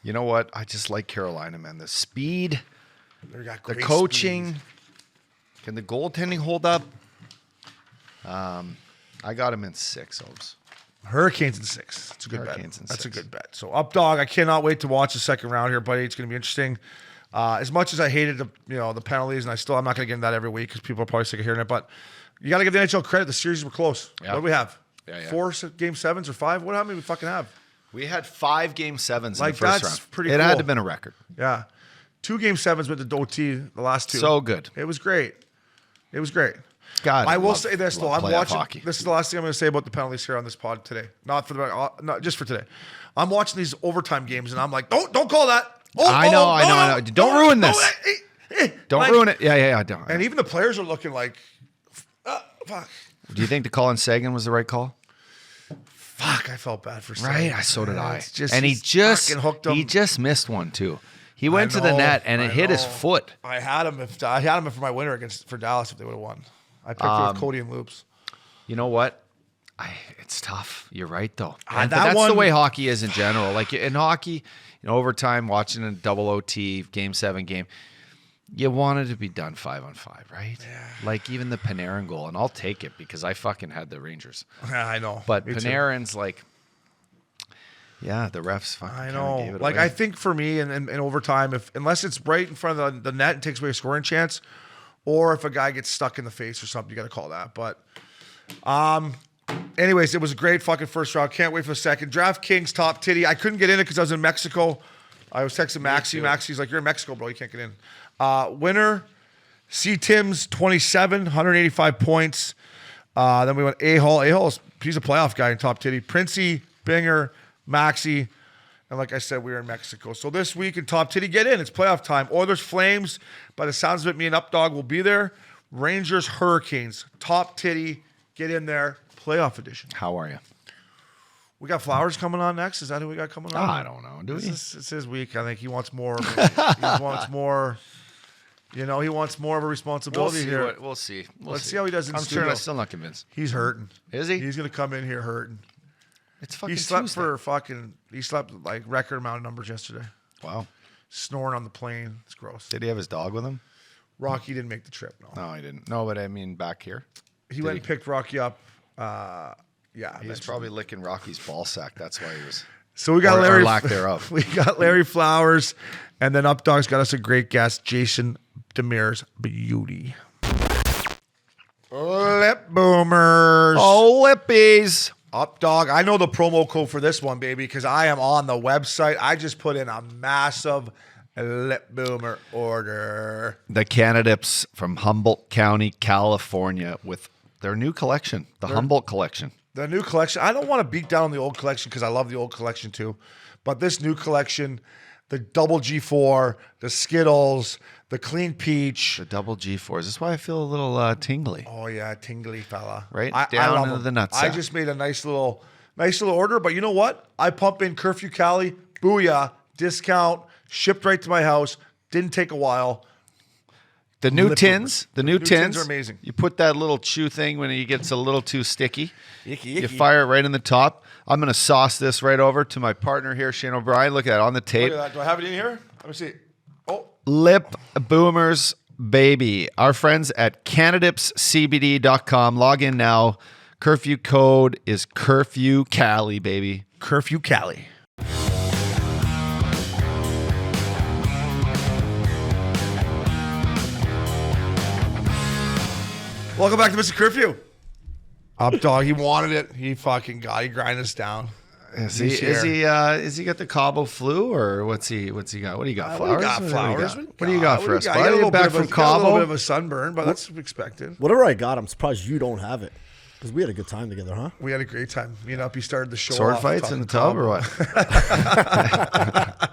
you know what? I just like Carolina, man. The speed, the coaching, speed. Can the goaltending hold up? I got him in 6, Obs. Hurricanes in 6. That's a good bet. That's a good bet. So Updogg, I cannot wait to watch the second round here, buddy. It's going to be interesting. As much as I hated the penalties, and I'm not going to get into that every week because people are probably sick of hearing it. But you got to give the NHL credit. The series were close. Yeah. What do we have? 4 Game 7s or 5? How many we fucking have? We had 5 Game 7s in the first that's round. Pretty it cool. had to have been a record. Yeah, 2 Game 7s with the OT. The last 2. So good. It was great. It was great. God, I will say this though. I'm watching. Hockey. This is the last thing I'm going to say about the penalties here on this pod today. Not just for today. I'm watching these overtime games and I'm like, don't call that. I know. Don't ruin this. Don't ruin it. Yeah. Don't. And even the players are looking like, fuck. Do you think the call on Sagan was the right call? Fuck, I felt bad for Right, so did I. And he hooked him. He just missed one too. He went to the net and it hit his foot. I had him for my winner for Dallas if they would have won. I picked it with Cody and Loops. You know what? It's tough. You're right though. That that's one- the way hockey is in general. Like in hockey, in overtime, watching a double OT Game 7 game, you wanted to be done 5-on-5, right? Yeah. Like even the Panarin goal, and I'll take it because I fucking had the Rangers. Yeah, I know. But Me too. Panarin's like, yeah, the refs fucking I kinda know. gave it Like away. I think for me in overtime, unless it's right in front of the net and takes away a scoring chance, or if a guy gets stuck in the face or something, you got to call that. But, anyways, it was a great fucking first round. Can't wait for the second. DraftKings top titty. I couldn't get in it because I was in Mexico. I was texting Maxie. Maxie's like, "You're in Mexico, bro. You can't get in." Winner, C. Tim's 27, 185 points. Then we went A-Hall. A-Hall, he's a playoff guy in top titty. Princey, Binger, Maxie. And like I said, we were in Mexico. So this week in top titty, get in. It's playoff time. Oilers, Flames. By the sounds of it, me and Updogg will be there. Rangers, Hurricanes. Top titty, get in there. Playoff edition. How are you? We got Flowers coming on next. Is that who we got coming on? I don't know. Do we? It's his week. I think he wants more. He wants more. You know, he wants more of a responsibility here. We'll see. Let's see how he does in I'm studio. I'm still not convinced. He's hurting. Is he? He's gonna come in here hurting. It's fucking He slept Tuesday. he slept like record amount of numbers yesterday. Wow. Snoring on the plane. It's gross. Did he have his dog with him? Rocky didn't make the trip. No, No, he didn't. No, but I mean back here. he went and picked Rocky up. Yeah, He was probably licking Rocky's ball sack. That's why he was. So we got or Larry. lack thereof. We got Larry Flowers, and then Updogg's got us a great guest, Jason Demers Beauty. Lip boomers. Oh, lippies. Updogg. I know the promo code for this one, baby, because I am on the website. I just put in a massive lip boomer order. The candidates from Humboldt County, California, with their new collection, the Humboldt collection. The new collection. I don't want to beat down the old collection because I love the old collection too. But this new collection, the double G4, the Skittles, the clean peach. The double G4. Is this why I feel a little tingly? Oh yeah, tingly fella. Right I down love into them. the nutsack. I just made a nice little order. But you know what? I pump in Curfew Cali, booyah, discount, shipped right to my house. Didn't take a while. The new Lip tins, boomers. the new tins are amazing. You put that little chew thing when it gets a little too sticky. Icky, You icky. fire it right in the top. I'm going to sauce this right over to my partner here, Shane O'Brien. Look at it on the tape. Look at that. Do I have it in here? Let me see. Oh, Lip Boomers, baby. Our friends at cannabiscbd.com. Log in now. Curfew code is Curfew Cali, baby. Curfew Cali. Welcome back to Mr. Curfew. Updogg, he wanted it. He fucking grinded us down. Is He's he got the Cabo flu or what's he got? What do you got? What do you Flowers? got, Flowers? What do you got for us? You Buddy? got a You little back bit of from a, got a little bit Cabo? of a sunburn, but that's expected. Whatever I got, I'm surprised you don't have it. Because we had a good time together, huh? We had a great time. Me and Uppy started the show Sword off fights in the talking tub or Cabo. what?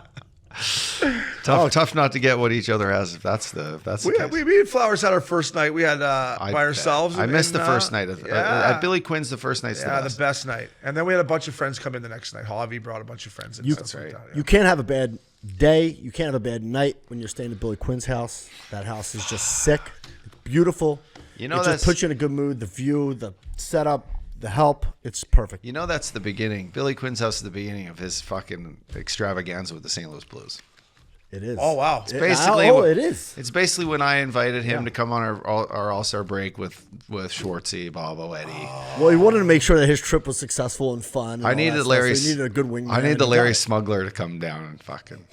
Tough not to get what each other has. If that's the case. Me and Flowers had our first night. We had by ourselves. I missed the first night at Billy Quinn's. The first night's the best night. And then we had a bunch of friends come in the next night. Javi brought a bunch of friends in. That's right. You can't have a bad day. You can't have a bad night when you're staying at Billy Quinn's house. That house is just sick. It's beautiful. You know, it that's just puts you in a good mood. The view, the setup, the help. It's perfect. You know, that's the beginning. Billy Quinn's house is the beginning of his fucking extravaganza with the St. Louis Blues. It is. Oh wow! It's basically it is. It's basically when I invited him to come on our All-Star break with Schwartzy, Bobo, Eddie. Well, he wanted to make sure that his trip was successful and fun. And I all needed that Larry. Stuff, so he needed a good wingman. I need the and he Larry got it. Smuggler to come down and fucking.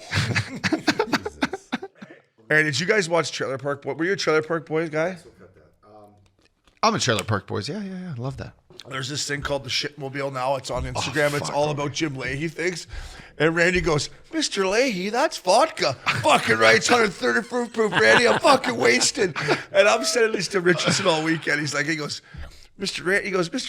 Aaron, did you guys watch Trailer Park Boys? Were you a Trailer Park Boys guy? I'm a Trailer Park Boys. Yeah. Love that. There's this thing called the Shitmobile now. It's on Instagram. It's all about Jim Leahy things. And Randy goes, Mr. Leahy, that's vodka. Fucking right. It's 130 proof, Randy. I'm fucking wasted. And I'm sending this to Richardson all weekend. He goes, Mr.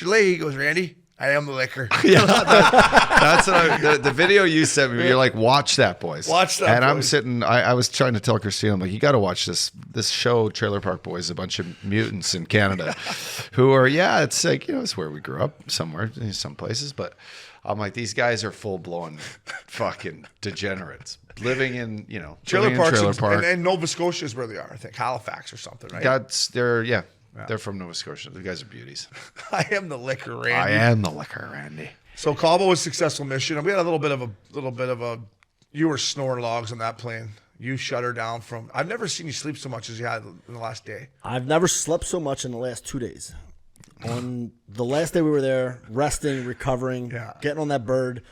Leahy, he goes, Randy, I am the liquor. Yeah, that's what the video you sent me. You're like, watch that, boys. Watch that, And I'm boys. sitting. I was trying to tell Christina, I'm like, you got to watch this show, Trailer Park Boys, a bunch of mutants in Canada, who are it's like it's where we grew up somewhere, in some places, but I'm like, these guys are full blown fucking degenerates living in Trailer trailer Park. park. And Nova Scotia is where they are. I think Halifax or something, right? They're from Nova Scotia. The guys are beauties. I am the liquor, Randy. I am the liquor, Randy. So Cabo was a successful mission, and we had a little bit of a. You were snoring logs on that plane. You shut her down from. I've never seen you sleep so much as you had in the last day. I've never slept so much in the last 2 days. On the last day we were there, resting, recovering, getting on that bird.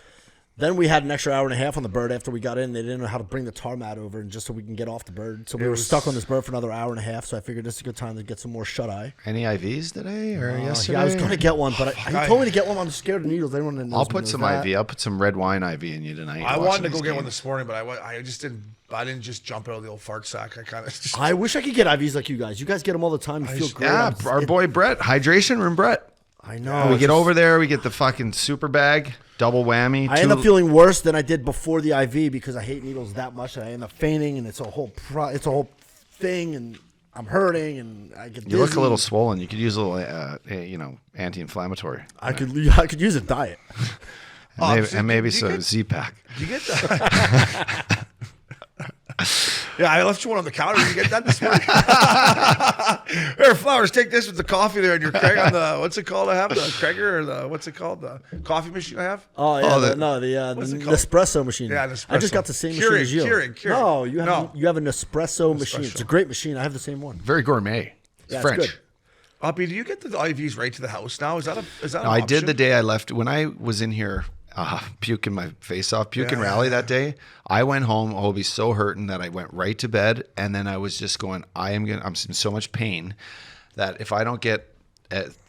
Then we had an extra hour and a half on the bird after we got in. They didn't know how to bring the tar mat over, and just so we can get off the bird. So we were stuck on this bird for another hour and a half. So I figured this is a good time to get some more shut eye. Any IVs today or yesterday? Yeah, I was going to get one, but he told me to get one. I'm scared of needles. I'll put some IV. I'll put some red wine IV in you tonight. I wanted to go get one this morning, but I just didn't. I didn't just jump out of the old fart sack. I kind of. I wish I could get IVs like you guys. You guys get them all the time. You feel great. Yeah, our boy Brett, hydration room Brett. I know. We get over there, we get the fucking super bag, double whammy. I end up feeling worse than I did before the IV because I hate needles that much that I end up fainting, and it's a whole thing, and I'm hurting, and I get. You look a little swollen. You could use a little, anti-inflammatory. I could use a diet. and maybe some Z-Pack. You get that? Yeah, I left you one on the counter. Did you get that this morning? Here, Flowers, take this with the coffee there and your Craig on the, what's it called I have? The Krager or the, what's it called? The coffee machine I have? Oh, yeah. The what's it called? Nespresso machine. Yeah, Nespresso. I just got the same machine Keurig, as you. Keurig. No, you have a Nespresso machine. It's a great machine. I have the same one. Very gourmet. It's French. It's good. Uppy, do you get the IVs right to the house now? Is that an I did option? the day I left. When I was in here puking my face off, puking rally that day, I went home, Hobie, so hurting that I went right to bed, and then I was just going, I'm in so much pain that if I don't get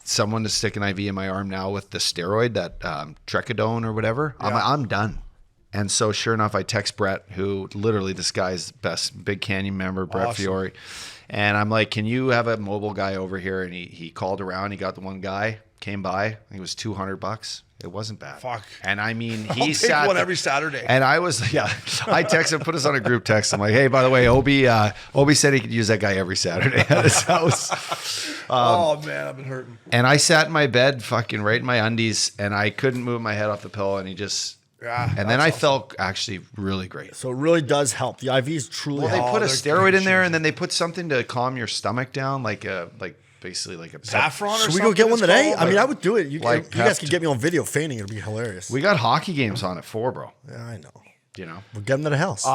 someone to stick an IV in my arm now with the steroid, that Trecodone or whatever, I'm done. And so sure enough, I text Brett, who literally this guy's best Big Canyon member, Brett Fiore. And I'm like, can you have a mobile guy over here? And he called around. He got the one guy, came by. I think it was $200. It wasn't bad. Fuck. And I mean, I'll take one every Saturday. And I was, I texted, put us on a group text. I'm like, hey, by the way, Obi said he could use that guy every Saturday at his house. Oh, man, I've been hurting. And I sat in my bed, fucking right in my undies, and I couldn't move my head off the pillow. And he just, and then I felt actually really great. So it really does help. The IVs truly Well, they help. put a steroid in there, and then they put something to calm your stomach down, basically like a saffron or something. Should we go get one today? Called? I mean, I would do it. You Like guys could get me on video fainting. It'd be hilarious. We got hockey games on at 4, bro. Yeah, I know. You know, We'll get them to the house.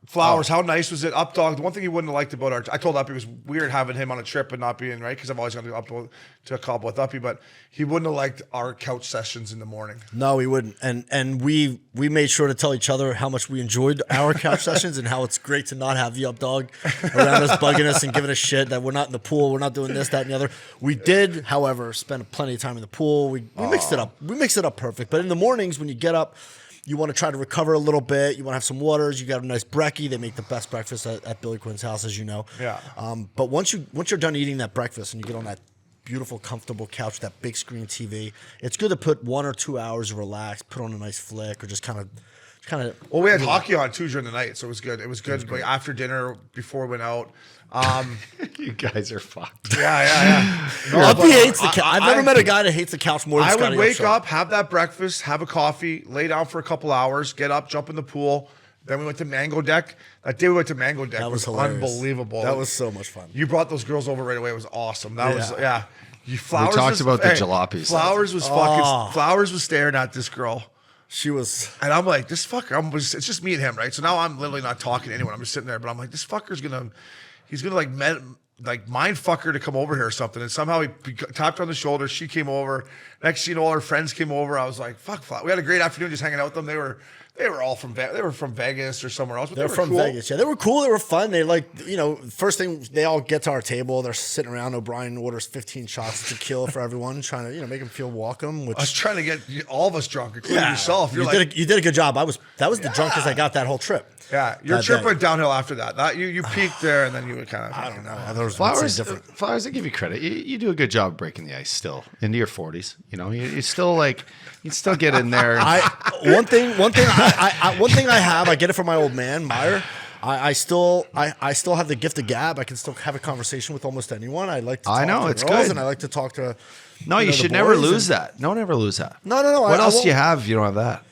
Flowers, how nice was it? Updogg, the one thing he wouldn't have liked about I told Uppy it was weird having him on a trip and not being, right? Because I've always gone to a Cabo with Uppy, but he wouldn't have liked our couch sessions in the morning. No, we wouldn't. And we made sure to tell each other how much we enjoyed our couch sessions and how it's great to not have the Updogg around us, bugging us and giving us shit that we're not in the pool, we're not doing this, that, and the other. We did, however, spend plenty of time in the pool. We mixed it up. We mixed it up perfect. But in the mornings when you get up, you want to try to recover a little bit. You want to have some waters. You got a nice brekkie. They make the best breakfast at Billy Quinn's house, as you know. Yeah. But once you're done eating that breakfast and you get on that beautiful, comfortable couch, that big screen TV, it's good to put 1 or 2 hours of relax, put on a nice flick, or just kind of. Well, we had hockey on too during the night, so it was good. It was good. Like after dinner, before we went out. you guys are fucked. Yeah. Uppy hates the couch. I've never met a guy that hates the couch more than I Scotty would wake Upshaw. up, have that breakfast, have a coffee, lay down for a couple hours, get up, jump in the pool. Then we went to Mango Deck. That day we went to Mango Deck. That was hilarious. hilarious. Unbelievable. That was so much fun. You brought those girls over right away. It was awesome. That was Flowers We talked was, about the jalopies. Flowers was fucking. Flowers was staring at this girl. She was. And I'm like, this fucker. It's just me and him, right? So now I'm literally not talking to anyone. I'm just sitting there, but I'm like, this fucker's he's gonna like mind fuck her to come over here or something. And somehow he tapped her on the shoulder. She came over. Next thing you know, all her friends came over. I was like, fuck. We had a great afternoon just hanging out with them. They were all from Vegas or somewhere else. But They're from cool. Vegas. Yeah, they were cool. They were fun. They first thing, they all get to our table. They're sitting around. O'Brien orders 15 shots of tequila for everyone, trying to make them feel welcome. Which I was trying to get all of us drunk, including yourself. You did a good job. That was the drunkest I got that whole trip. Yeah, your trip went downhill after that. You peaked there, and then you would kind of. I don't know. Flowers, I give you credit. You do a good job breaking the ice still into your 40s. You still you still get in there. One thing I have, I get it from my old man Meyer. I still have the gift of gab. I can still have a conversation with almost anyone. I like to talk to it's girls, good. and I like to talk to. No, you should never lose that. No, never lose that. No. What else do you have if you don't have that?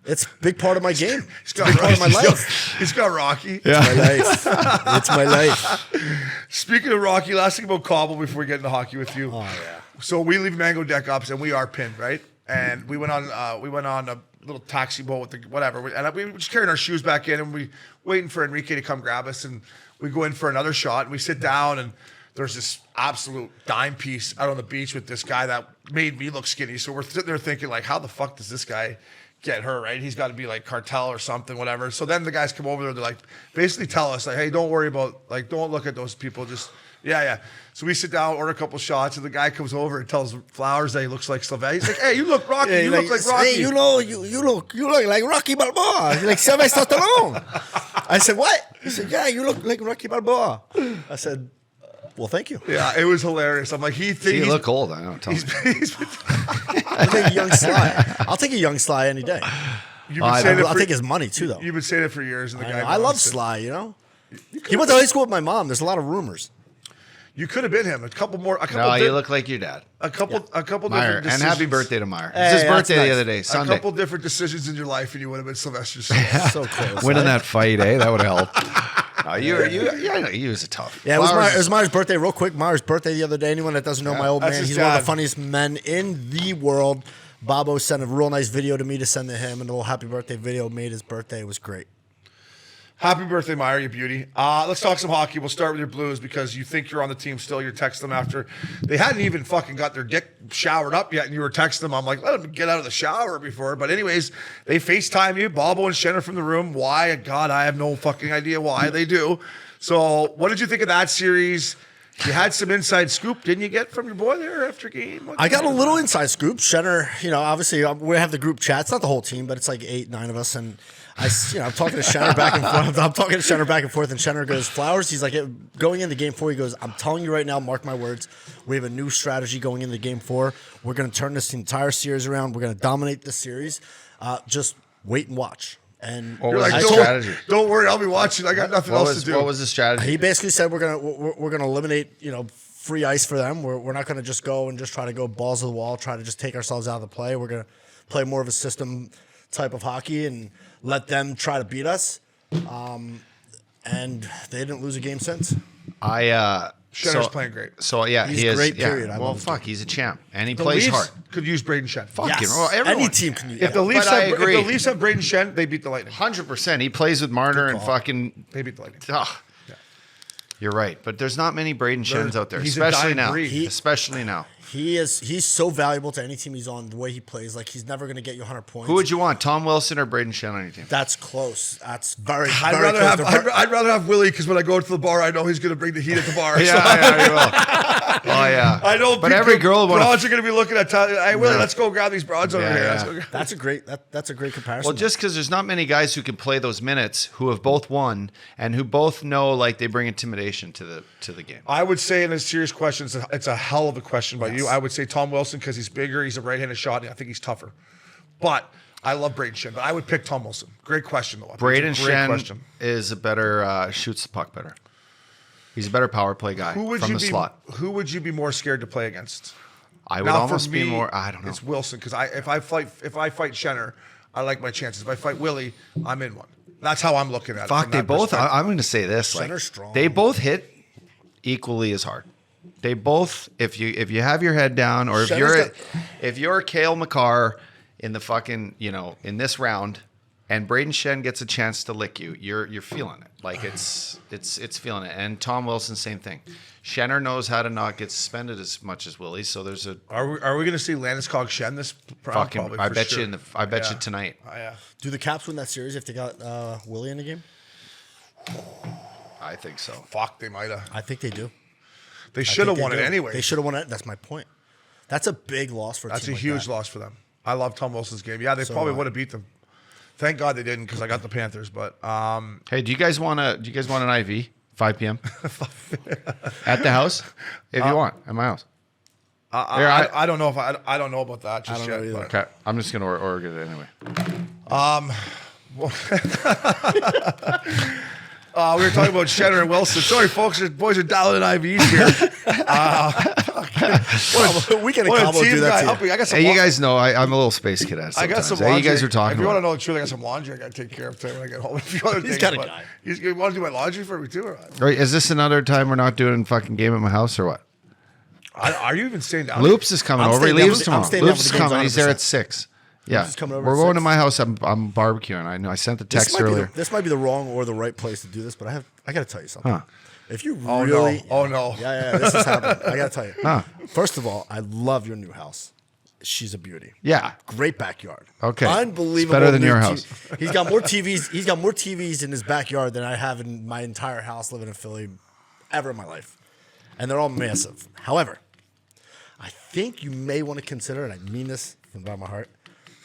It's a big part of my game. He's got part of my life. He's got Rocky. Yeah. It's my life. It's my life. Speaking of Rocky, last thing about Cabo before we get into hockey with you. Oh yeah. So we leave Mango Deck Ups and we are pinned, right? And we went on a little taxi boat with the whatever, and we were just carrying our shoes back in, and we waiting for Enrique to come grab us, and we go in for another shot, and we sit down, and there's this absolute dime piece out on the beach with this guy that made me look skinny. So we're sitting there thinking, like, how the fuck does this guy get her, right? He's got to be like cartel or something, whatever. So then the guys come over there, they're like, basically tell us, like, hey, don't worry about, like, don't look at those people, just yeah. So we sit down, order a couple shots, and the guy comes over and tells Flowers that he looks like Sylvester. He's like, hey, you look Rocky. You look like Rocky. Hey, you look like Rocky Balboa. You're like Sylvester Stallone. I said, what? He said, yeah, you look like Rocky Balboa. I said, well, thank you. Yeah, it was hilarious. I'm like, he thinks you look old. I don't tell you. I'll take a young Sly. I'll take a young Sly any day. I'll take his money too, though. You've been saying it for years, and the guy. I love Sly. He went to high school with my mom. There's a lot of rumors. You could have been him. You look like your dad. A couple Meyer, different decisions. and happy birthday to Meyer. It's his birthday the other day, Sunday. A couple different decisions in your life, and you would have been Sylvester. So close. Winning that fight, that would have helped. He was a tough. Yeah, it was Meyer's birthday. Real quick, Meyer's birthday the other day. Anyone that doesn't know my old man, he's one of the funniest men in the world. Bobo sent a real nice video to me to send to him, and a little happy birthday video made his birthday. It was great. Happy birthday, Meyer, you beauty. Let's talk some hockey. We'll start with your Blues because you think you're on the team still. You're texting them after they hadn't even fucking got their dick showered up yet, and you were texting them. I'm like, let them get out of the shower before. But anyways, they FaceTime you, Bobo and Shenner from the room. Why? God, I have no fucking idea why they do. So what did you think of that series? You had some inside scoop, didn't you, get from your boy there after game? I got a little inside scoop. Shenner, obviously we have the group chat. It's not the whole team, but it's like 8, 9 of us, and I'm talking to Shenner back and forth. And Shenner goes, Flowers. He's like, going into game 4, he goes, I'm telling you right now, mark my words, we have a new strategy going into game 4. We're going to turn this entire series around. We're going to dominate this series. Just wait and watch. And what was like, the strategy? Don't worry, I'll be watching. I got nothing else to do. What was the strategy? He basically said we're gonna eliminate free ice for them. We're not gonna just go and just try to go balls to the wall, try to just take ourselves out of the play. We're gonna play more of a system type of hockey and let them try to beat us. And they didn't lose a game since. Shenner's playing great. So yeah, he's he is. Great. Yeah. Period. Well, fuck, he's a champ, and he The plays Leafs hard. could use Braden Shen. Fuck Yes. Well, everyone. Any team can use. If the Leafs But I agree. have Braden Shen, they beat the Lightning. 100%. He plays with Marner and fucking. They beat the Lightning. You're right, but there's not many Braden Shens out there, He's a especially dying now. breed. Especially now. He's so valuable to any team he's on. The way he plays, like he's never gonna get you 100 points. Who would you want, Tom Wilson or Braden Shen on your team? That's close. That's very. I'd very rather close. I'd rather have Willie because when I go to the bar, I know he's going to bring the heat at the bar. Yeah, he will. Oh yeah. I know. But every girl broads are going to be looking at. Hey, Willie, let's go grab these broads over here. Yeah. That's a great. That's a great comparison. Well, just because there's not many guys who can play those minutes who have both won and who both know like they bring intimidation to the game. I would say in a serious question, it's a hell of a question by you. I would say Tom Wilson because he's bigger, he's a right-handed shot, and I think he's tougher. But I love Braden Shen, but I would pick Tom Wilson. Great question, though. Braden Shen is a better shoots the puck better. He's a better power play guy from the slot. Who would you be more scared to play against? I would almost be more. I don't know. It's Wilson because if I fight Shenner, I like my chances. If I fight Willie, I'm in one. That's how I'm looking at it. Fuck, they both. I'm going to say this: Shenner's strong. They both hit equally as hard. They both, if you have your head down, or if you're Cale McCarr in the fucking in this round, and Braden Shen gets a chance to lick you, you're feeling it. Like it's feeling it. And Tom Wilson, same thing. Shenner knows how to not get suspended as much as Willie. So there's a Are we going to see Landeskog Shen this round? fucking. Probably, I for bet sure. you I bet you tonight. Oh, yeah. Do the Caps win that series if they got Willie in the game? I think so. Fuck, they might have. I think they do. They should have won it anyway. They should have won it. That's my point. That's a big loss for a That's team a like huge that. loss for them. I love Tom Wilson's game. Yeah, they So probably do I. would have beat them. Thank God they didn't because I got the Panthers. But Hey, do you guys want an IV? 5 p.m. at the house, if you want, at my house. I don't know if I don't know about that just don't know yet. either. but- Okay, I'm just gonna order it anyway. We were talking about Shenner and Wilson. Sorry, folks. The boys are dialing in IVs here. We can What a Cabo team do that guy. to you. Uppy, I got some. Hey, you laundry. guys know I'm a little space cadet. I got sometimes. some Hey, laundry. you guys are talking If you want to about. know the truth, I got some laundry I got to take care of today when I get home. A few other things, got a but guy. You want to do my laundry for me too, or what? Right, is this another time we're not doing fucking game at my house or what? Are you even staying down? Loops is coming I'm over. He staying down leaves for- tomorrow. I'm staying down Loops for is the games coming. He's there 100%. at 6. Yeah, is coming over we're at going 6. to my house. I'm barbecuing. I know. I sent the text earlier. This might be the wrong or the right place to do this, but I got to tell you something. Huh. If you Oh really, no! Oh no! yeah, this is happening. I got to tell you. Huh. First of all, I love your new house. She's a beauty. Yeah. Great backyard. Okay. Unbelievable. It's better than new your T- house. He's got more TVs. He's got more TVs in his backyard than I have in my entire house living in Philly ever in my life. And they're all massive. However, I think you may want to consider, and I mean this from the bottom of my heart,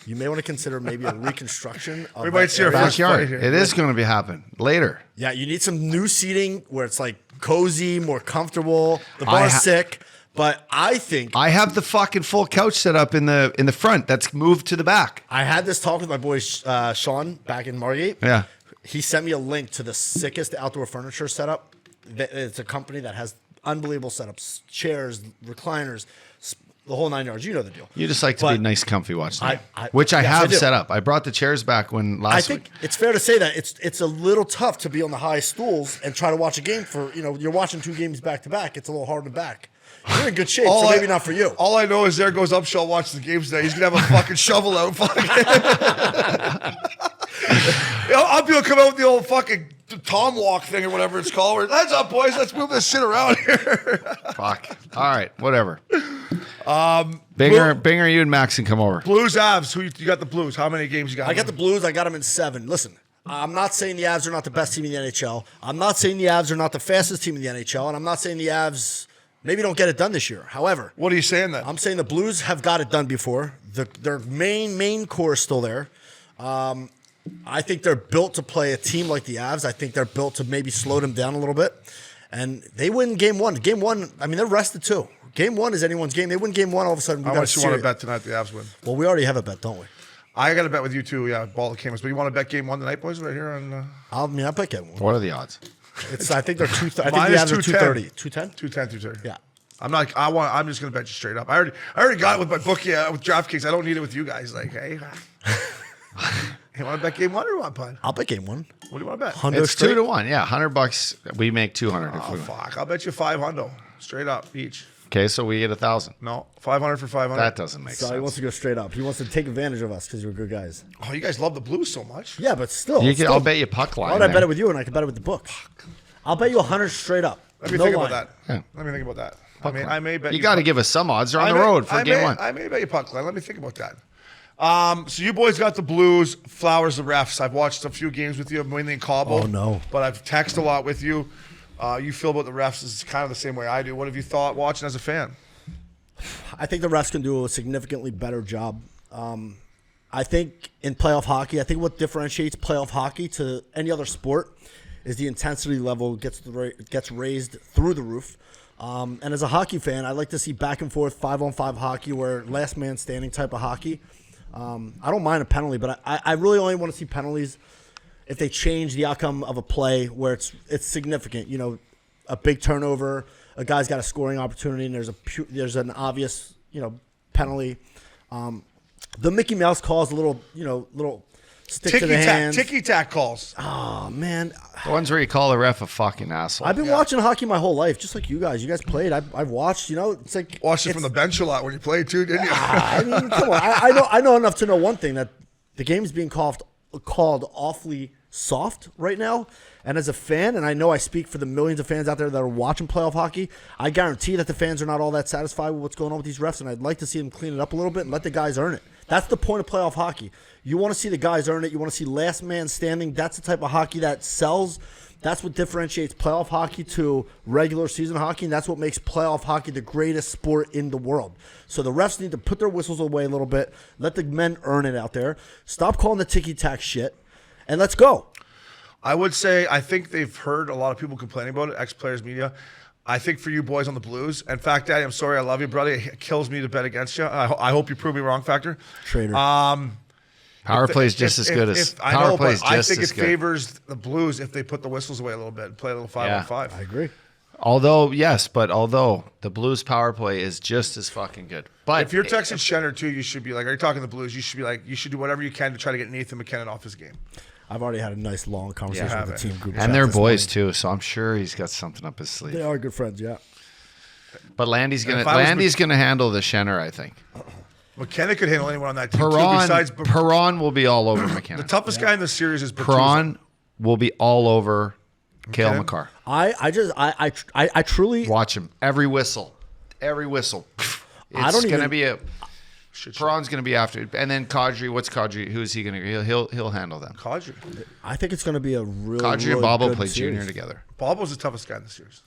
you may want to consider maybe a reconstruction of We might that see our area. first fight Backyard. here. It is going to be happening later. Yeah, you need some new seating where it's like cozy, more comfortable. The I bar's ha- sick, but I think I have the fucking full couch set up in the front. That's moved to the back. I had this talk with my boy Sean back in Margate. Yeah. He sent me a link to the sickest outdoor furniture setup. It's a company that has unbelievable setups, chairs, recliners, the whole 9 yards. You know the deal. You just like to But be nice, comfy watching. I- which I yes, I have do. set up. I brought the chairs back when I last think week. it's fair to say that it's a little tough to be on the high stools and try to watch a game for, you're watching 2 games back to back. It's a little hard in the back. You're in good shape, so maybe not for you. All I know is there goes Upshaw watch the games today. He's gonna have a fucking shovel out. I'll be able to come out with the old fucking Tom walk thing or whatever it's called. Where, heads up, boys. Let's move this shit around here. Fuck. All right. Whatever. Binger, you and Max can come over. Blues, Avs. Who you got? The Blues. How many games you got? I got the Blues. I got them in 7. Listen, I'm not saying the Avs are not the best team in the NHL. I'm not saying the Avs are not the fastest team in the NHL. And I'm not saying the Avs maybe don't get it done this year. However, What are you saying then? I'm saying the Blues have got it done before. Their main core is still there. I think they're built to play a team like the Avs. I think they're built to maybe slow them down a little bit. And they win game 1. Game 1, I mean, they're rested too. Game 1 is anyone's game. They win game 1, all of a sudden we How got much a you want to series. bet tonight the Avs win? Well, we already have a bet, don't we? I got to bet with you too. Yeah, ball the cameras. But you want to bet game 1 tonight, boys? Right here on I bet game 1. What are the odds? I think they're 2. I think Mine the is Avs are 230. 210. 210, 230. Yeah. I'm just gonna bet you straight up. I already got it with my bookie with DraftKings. I don't need it with you guys. Like, hey, you want to bet game 1 or what, bud? I'll bet game 1. What do you want to bet? Hundo It's straight. 2-1. Yeah, $100. We make 200 if Oh we win. fuck! I'll bet you 500 straight up each. Okay, so we get 1,000. No, 500 for 500. That doesn't make So he wants sense. to go straight up. He wants to take advantage of us because we're good guys. Oh, you guys love the Blues so much. Yeah, but still. I'll bet you puck line. Why would I there. bet it with you and I can bet it with the book? I'll bet you 100 straight up. Let me No think line. about that. Yeah. Let me think about that. I may bet You got to give us some odds. They're on the road for game 1. I may bet you puck line. Let me think about that. So you boys got the Blues. Flowers the refs. I've watched a few games with you, mainly in Cabo. Oh, no. But I've texted a lot with you. You feel about the refs is kind of the same way I do. What have you thought watching as a fan? I think the refs can do a significantly better job. I think in playoff hockey, I think what differentiates playoff hockey to any other sport is the intensity level gets raised through the roof. And as a hockey fan, I like to see back and forth 5-on-5 hockey, where last man standing type of hockey. I don't mind a penalty, but I really only want to see penalties if they change the outcome of a play where it's significant. You know, a big turnover, a guy's got a scoring opportunity, and there's an obvious penalty. The Mickey Mouse calls a little stick to the hands. Ticky-tack calls. Oh man, The ones where you call the ref a fucking asshole. I've been watching hockey my whole life, just like you guys. You guys played. I've watched. It's like Watched it from the bench a lot when you played too, didn't you? I mean, come on. I know enough to know one thing, that the game's being called called awfully soft right now. And as a fan, and I know I speak for the millions of fans out there that are watching playoff hockey, I guarantee that the fans are not all that satisfied with what's going on with these refs, and I'd like to see them clean it up a little bit and let the guys earn it. That's the point of playoff hockey. You want to see the guys earn it. You want to see last man standing. That's the type of hockey that sells. That's what differentiates playoff hockey to regular season hockey, and that's what makes playoff hockey the greatest sport in the world. So the refs need to put their whistles away a little bit, let the men earn it out there, stop calling the ticky-tack shit, and let's go. I would say I think they've heard a lot of people complaining about it, ex-players media. I think for you boys on the Blues, in fact, Daddy, I'm sorry, I love you, brother. It kills me to bet against you. I hope you prove me wrong, Factor. Traitor. Power play is just as good as power play is just as good. I think it favors the Blues if they put the whistles away a little bit and play a little 5-on-5. I agree. Although the Blues power play is just as fucking good. But if you're texting Schenner too, you should be like, are you talking the Blues? You should be like, you should do whatever you can to try to get Nathan McKinnon off his game. I've already had a nice long conversation with the team group. And they're boys too, so I'm sure he's got something up his sleeve. They are good friends, yeah. But Landy's gonna handle the Schenner, I think. McKinnon could handle anyone on that team too. Perron will be all over McKinnon. The toughest guy in the series is Bertuzzi. Perron will be all over Cale Makar. I truly watch him every whistle. It's gonna be a. Perron's going to be after it. And then Kadri, what's Kadri? Who's he going to? He'll handle them. Kadri. I think it's going to be a really Kadri and Bobo play junior together. Bobo's the toughest guy in the series.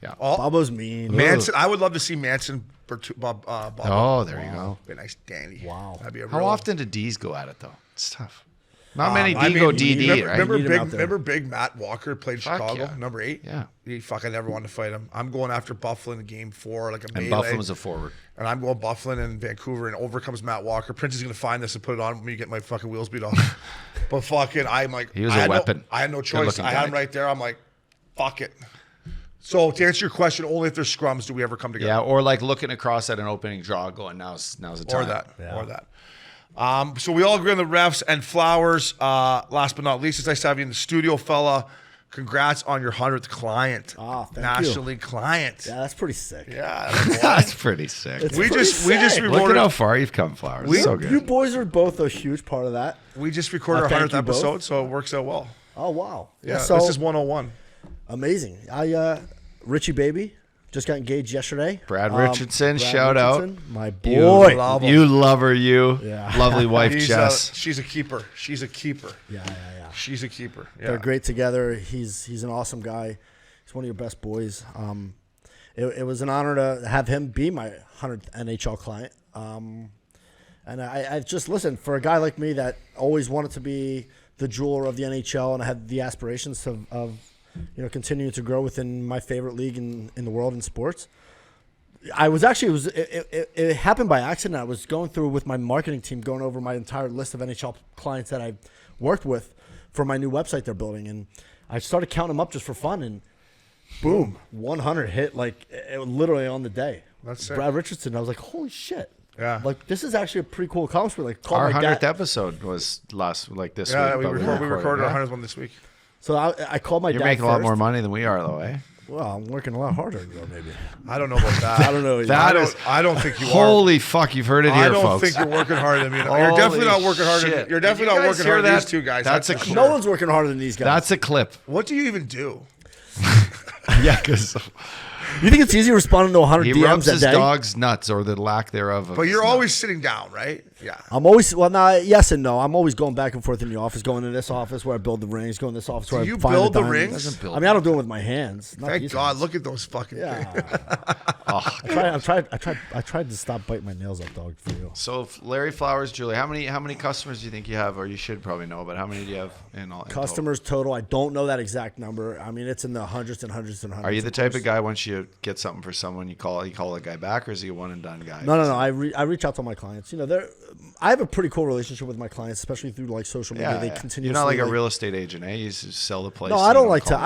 Yeah. Bobo's mean. Manson. I would love to see Manson. Bobo. Oh, there you go. Be a nice dandy. Wow. That'd be a How often do D's go at it though? It's tough. Not many D go DD, right? Remember big Matt Walker played Chicago, number 8? Yeah. I never wanted to fight him. I'm going after Bufflin in game 4, like a melee. And Bufflin was a forward. And I'm going Bufflin in Vancouver, and over comes Matt Walker. Prince is going to find this and put it on when you get my fucking wheels beat off. But fucking, I'm like, he was a weapon. I had no choice. I had him right there. I'm like, fuck it. So to answer your question, only if there's scrums do we ever come together. Yeah, or like looking across at an opening draw, going now's the time. Or that. So we all agree on the refs and Flowers. Last but not least, as I have you in the studio, fella. Congrats on your 100th client. National League client. Yeah, that's pretty sick. Yeah, that's pretty sick. We just recorded. Look at how far you've come, Flowers. So good. You boys are both a huge part of that. We just recorded our 100th episode, so it works out well. Oh wow. Yeah, so, this is 101. Amazing. Richie Baby just got engaged yesterday. Brad Richardson, shout out. My boy. You love her, Yeah. Lovely wife, Jess. She's a keeper. Yeah. She's a keeper. Yeah. They're great together. He's an awesome guy. He's one of your best boys. It was an honor to have him be my 100th NHL client. And I just, listen, for a guy like me that always wanted to be the jeweler of the NHL and I had the aspirations of continuing to grow within my favorite league in the world in sports. It happened by accident. I was going through with my marketing team, going over my entire list of NHL clients that I worked with for my new website they're building. And I started counting them up just for fun. And boom, 100 hit literally on the day. That's sick. Brad Richardson. I was like, holy shit. Yeah. Like, this is actually a pretty cool accomplishment. Our 100th episode was this week. Yeah, we recorded our 100th one this week. So I called my dad. You're making a lot more money than we are, though, eh? Well, I'm working a lot harder, though, maybe. I don't know about that. I don't know. I don't think you are. Holy fuck, you've heard it here, folks. I don't think you're working harder than me. You're definitely not working harder. You're definitely not working harder than these two guys. No one's working harder than these guys. That's a clip. What do you even do? Yeah, because you think it's easy responding to 100 DMs a day? He rubs his dog's nuts or the lack thereof. But you're always sitting down, right? Yeah. I'm always, yes and no. I'm always going back and forth in the office, going to this office where I build the rings, going to this office where I find build the rings? I mean, I don't do it with my hands. Thank God. Look at those fucking things. I tried to stop biting my nails up, dog, for you. So, Larry Flowers, Julie, how many customers do you think you have, or you should probably know, but how many do you have in all? Customers total, I don't know that exact number. I mean, it's in the hundreds and hundreds and hundreds. Are you the type of guy, once you get something for someone, you call a guy back, or is he a one and done guy? No. I reach out to my clients. I have a pretty cool relationship with my clients, especially through social media. They continuously. You're not like a real estate agent, eh? You just sell the place. No, I don't like to.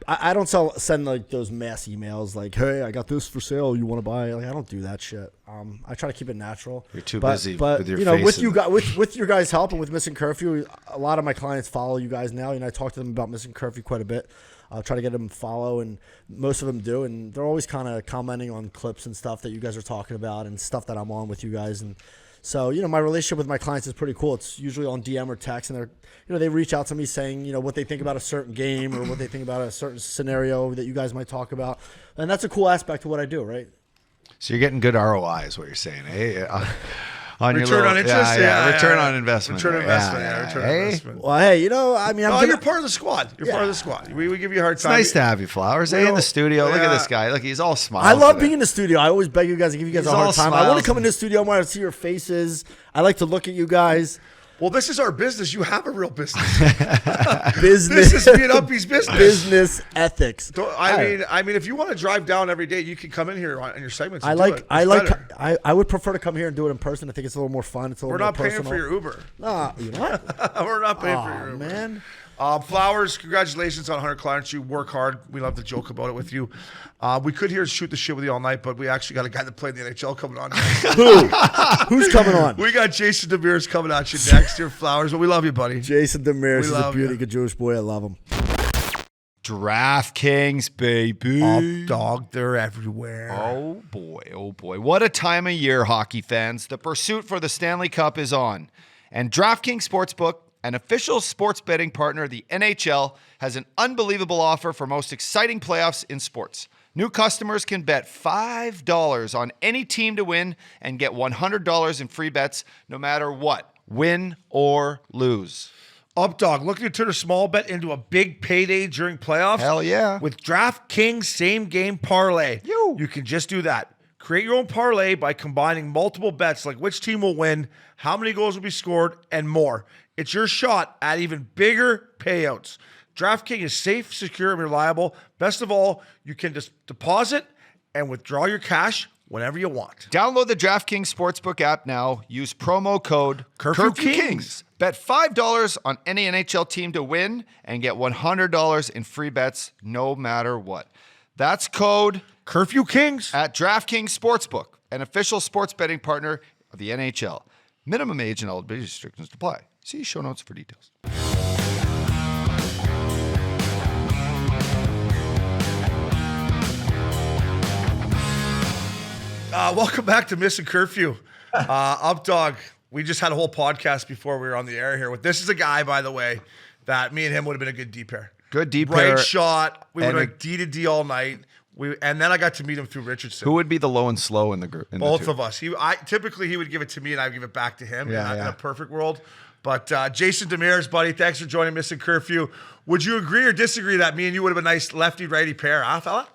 I don't send those mass emails like, "Hey, I got this for sale. You want to buy?" Like, I don't do that shit. I try to keep it natural. You're too busy with your face. With your guys' help and with Missin Curfew, a lot of my clients follow you guys now. I talk to them about Missin Curfew quite a bit. I'll try to get them to follow, and most of them do. And they're always kind of commenting on clips and stuff that you guys are talking about and stuff that I'm on with you guys. And So, my relationship with my clients is pretty cool. It's usually on DM or text, and they reach out to me saying, what they think about a certain game or what they think about a certain scenario that you guys might talk about. And that's a cool aspect of what I do, right? So you're getting good ROI is what you're saying, eh? On return on interest? Return on investment. Return on investment. Well, hey, you're part of the squad. You're part of the squad. We give you a hard time. It's nice to have you, Flowers. In the studio. Look at this guy. Look, he's all smiles. I love being in the studio. I always beg you guys to give you guys a hard time. I want to come in the studio. I want to see your faces. I like to look at you guys. Well, this is our business. You have a real business. Business. This is me and Uppy's business. Business ethics. I mean, if you want to drive down every day, you can come in here on your segments. I would prefer to come here and do it in person. I think it's a little more fun. It's a little more personal. We're not paying for your Uber. Nah, you know what? We're not paying for your Uber, man. Flowers, congratulations on 100 clients. You work hard. We love to joke about it with you. We could here shoot the shit with you all night, but we actually got a guy that played in the NHL coming on. Who's coming on? We got Jason Demers coming at you next. Your Flowers, but we love you, buddy. Jason Demers is a beauty, good Jewish boy. I love him. DraftKings, baby. Updogg, they're everywhere. Oh boy. What a time of year, hockey fans. The pursuit for the Stanley Cup is on. And DraftKings Sportsbook, an official sports betting partner of the NHL, has an unbelievable offer for most exciting playoffs in sports. New customers can bet $5 on any team to win and get $100 in free bets no matter what, win or lose. Updogg, looking to turn a small bet into a big payday during playoffs? Hell yeah. With DraftKings Same Game Parlay. You can just do that. Create your own parlay by combining multiple bets like which team will win, how many goals will be scored, and more. It's your shot at even bigger payouts. DraftKings is safe, secure, and reliable. Best of all, you can just deposit and withdraw your cash whenever you want. Download the DraftKings Sportsbook app now. Use promo code Curfew Kings. Bet $5 on any NHL team to win and get $100 in free bets no matter what. That's code Curfew Kings at DraftKings Sportsbook, an official sports betting partner of the NHL. Minimum age and eligibility restrictions apply. See show notes for details. Welcome back to Missin Curfew. Updogg, we just had a whole podcast before we were on the air here. This is a guy, by the way, that me and him would have been a good D pair. Good D pair. Right shot. We would have been D to D all night. And then I got to meet him through Richardson. Who would be the low and slow in the group? Both of us. Typically he would give it to me and I would give it back to him in a perfect world. But Jason Demers, buddy, thanks for joining Missin Curfew. Would you agree or disagree that me and you would have been a nice lefty-righty pair, huh, fella?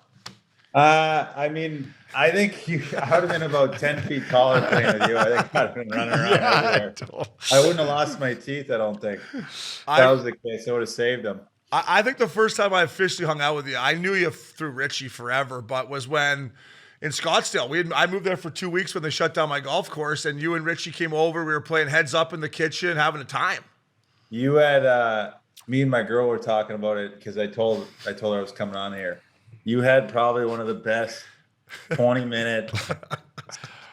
I mean, I think I would have been about 10 feet taller playing with you. I think I'd have been running around everywhere. I wouldn't have lost my teeth, I don't think. If that was the case, I would have saved them. I think the first time I officially hung out with you, I knew you through Richie forever, but was when in Scottsdale. I moved there for 2 weeks when they shut down my golf course, and you and Richie came over. We were playing heads up in the kitchen, having a time. You had me and my girl were talking about it because I told her I was coming on here. You had probably one of the best 20-minute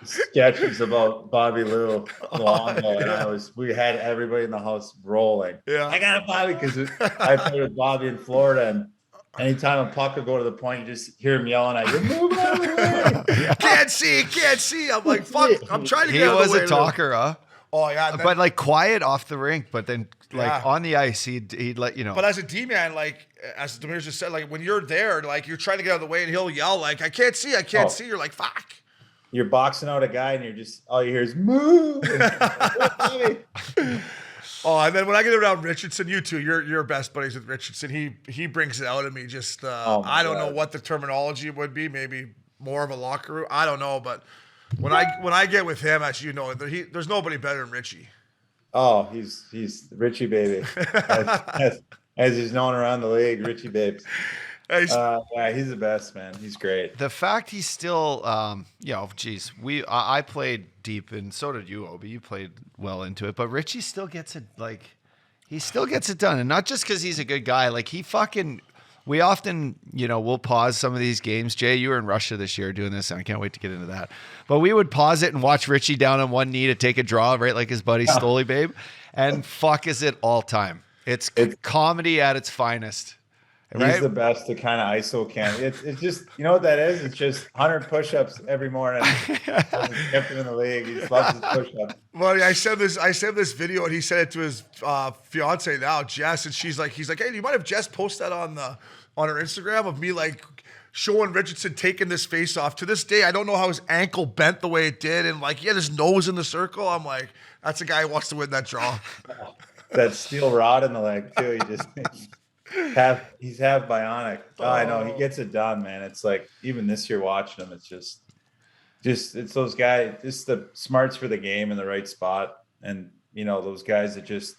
sketches about Bobby Lou long ago, and we had everybody in the house rolling. Yeah, I got a Bobby because I played with Bobby in Florida, and anytime a puck would go to the point, you just hear him yelling at you, "Move out of the way!" Can't see. I'm like, fuck. I'm trying to get out of the way. He was a talker, huh? Oh yeah, but like quiet off the rink, but then like on the ice, he'd let you know. But as a D man, like as Demers just said, like when you're there, like you're trying to get out of the way, and he'll yell like, "I can't see." You're like, "Fuck." You're boxing out a guy, and you're just all you hear is "move." Oh, and then when I get around Richardson, you too, you're best buddies with Richardson. He brings it out of me. Just I don't know what the terminology would be. Maybe more of a locker room. I don't know, but when I get with him, as you know, there's nobody better than Richie. Oh, he's Richie baby, as he's known around the league, Richie babes. Yeah, he's the best, man. He's great. The fact he's still, I played deep, and so did you, Obi. You played well into it, but Richie still gets it. Like, he still gets it done, and not just because he's a good guy. Like, we often, we'll pause some of these games. Jay, you were in Russia this year doing this, and I can't wait to get into that. But we would pause it and watch Richie down on one knee to take a draw, right, like his buddy Stoli Babe, and fuck is it all time. It's comedy at its finest. He's the best to kind of ISO can. It's just, you know what that is? It's just 100 push-ups every morning. He's kept him in the league. He just loves his push-ups. Well, I sent this video and he sent it to his fiance now, Jess, and he's like, hey, do you mind if Jess posts that on her Instagram of me like showing Richardson taking this face off? To this day, I don't know how his ankle bent the way it did, and like he had his nose in the circle. I'm like, that's a guy who wants to win that draw. That steel rod in the leg too. He just he's half bionic. Oh, I know he gets it done, man. It's like even this year watching him, it's just it's those guys, just the smarts for the game in the right spot, and you know those guys that just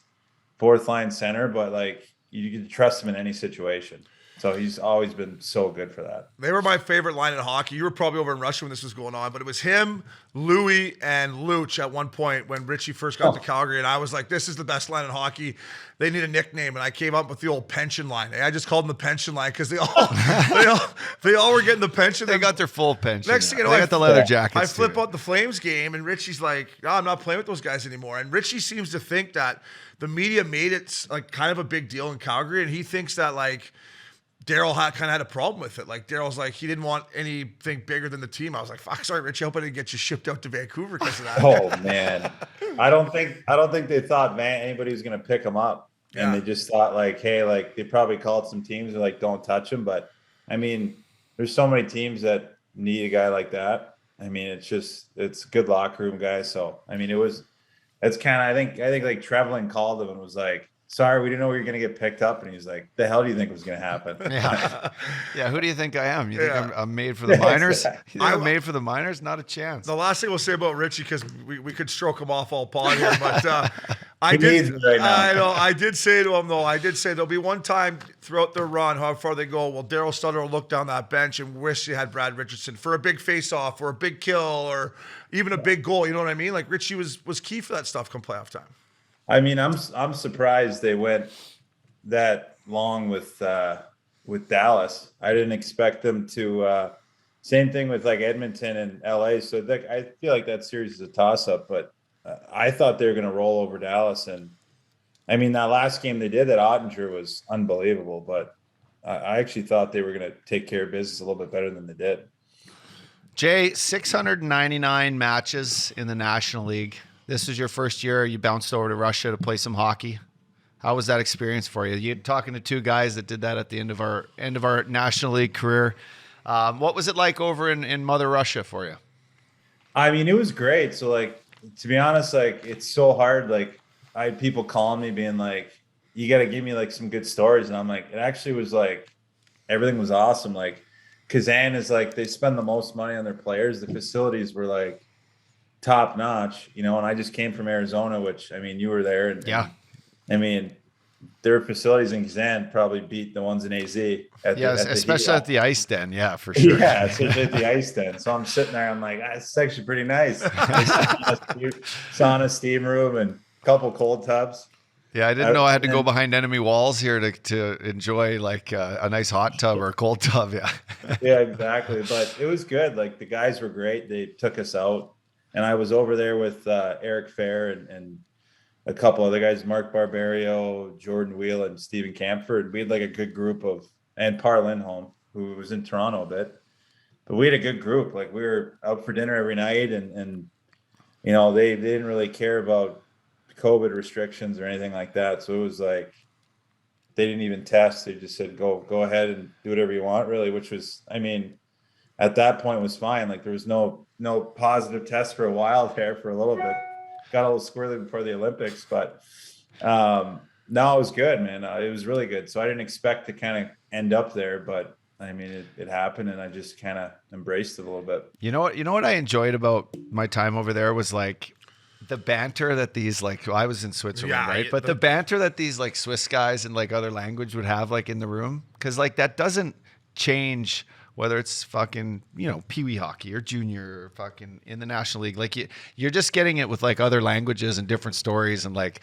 fourth line center, but like you can trust him in any situation. So he's always been so good for that. They were my favorite line in hockey. You were probably over in Russia when this was going on, but it was him, Louis, and Luch at one point when Richie first got to Calgary, and I was like, this is the best line in hockey. They need a nickname, and I came up with the old pension line. I just called them the pension line because they all were getting the pension. They got their full pension. Next thing you know, they got the leather jackets. I flip too. out the Flames game, and Richie's like, "No, I'm not playing with those guys anymore." And Richie seems to think that the media made it like kind of a big deal in Calgary, and he thinks that like Daryl kind of had a problem with it. Like Daryl's like, he didn't want anything bigger than the team. I was like, fuck, sorry, Richie. I hope I didn't get you shipped out to Vancouver because of that. Oh man, I don't think they thought anybody was gonna pick him up, and they just thought like, hey, like they probably called some teams and like, don't touch him. But I mean, there's so many teams that need a guy like that. I mean, it's a good locker room guy. So I mean, it's kind of I think like Trevelyan called him and was like, sorry, we didn't know we were going to get picked up. And he's like, the hell do you think was going to happen? Yeah, who do you think I am? You think I'm made for the minors? You think I'm made for the minors? Not a chance. The last thing we'll say about Richie, because we could stroke him off all pod here, but I did say to him, though, there'll be one time throughout their run, how far they go, well, Daryl Sutter will look down that bench and wish he had Brad Richardson for a big face-off or a big kill or even a big goal. You know what I mean? Like Richie was key for that stuff come playoff time. I mean, I'm surprised they went that long with Dallas. I didn't expect them to. Same thing with like Edmonton and LA. So I feel like that series is a toss-up. But I thought they were going to roll over Dallas, and I mean that last game they did at Ottinger was unbelievable. But I actually thought they were going to take care of business a little bit better than they did. Jay, 699 matches in the National League. This was your first year. You bounced over to Russia to play some hockey. How was that experience for you? You're talking to two guys that did that at the end of our National League career. What was it like over in Mother Russia for you? I mean, it was great. So, like, to be honest, like, it's so hard. Like, I had people calling me being like, you got to give me, like, some good stories. And I'm like, it actually was, like, everything was awesome. Like, Kazan is, like, they spend the most money on their players. The facilities were, like, top notch, you know, and I just came from Arizona, which, I mean, you were there. And I mean, their facilities in Kazan probably beat the ones in AZ. Especially at the ice den. Yeah, for sure. Yeah, especially at the ice den. So I'm sitting there, I'm like, it's actually pretty nice. Sauna, steam room, and a couple cold tubs. Yeah, I didn't know I had to go behind enemy walls here to enjoy like a nice hot tub or a cold tub. Yeah. Yeah, exactly. But it was good. Like the guys were great. They took us out. And I was over there with Eric Fair and a couple other guys, Mark Barbario, Jordan Wheel, and Stephen Camford. We had like a good group and Par Lindholm, who was in Toronto a bit. But we had a good group. Like we were out for dinner every night and you know, they didn't really care about COVID restrictions or anything like that. So it was like they didn't even test. They just said, go ahead and do whatever you want, really, which was, I mean, at that point was fine. Like there was no positive test for a while there for a little bit. Got a little squirrely before the Olympics, but no, it was good, man. It was really good. So I didn't expect to kind of end up there, but I mean, it happened, and I just kind of embraced it a little bit. You know what I enjoyed about my time over there was like the banter that these like I was in Switzerland, right? But the banter that these like Swiss guys and like other language would have like in the room, because like that doesn't change. Whether it's fucking, you know, peewee hockey or junior or fucking in the National League, like you're just getting it with like other languages and different stories, and like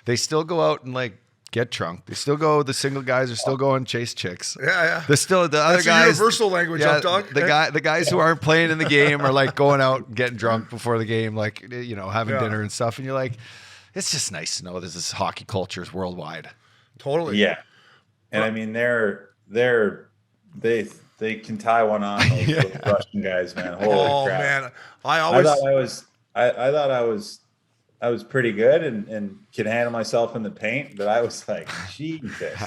they still go out and like get drunk. They still go. The single guys are still going chase chicks. Yeah. There's still the other That's guys. A universal language, Updogg. The guys who aren't playing in the game are like going out and getting drunk before the game, like you know, having dinner and stuff. And you're like, it's just nice to know this hockey culture is worldwide. Totally. Yeah, and I mean they can tie one on those Russian guys, man. Holy crap. Man, I thought I was pretty good and could handle myself in the paint, but I was like, Jesus.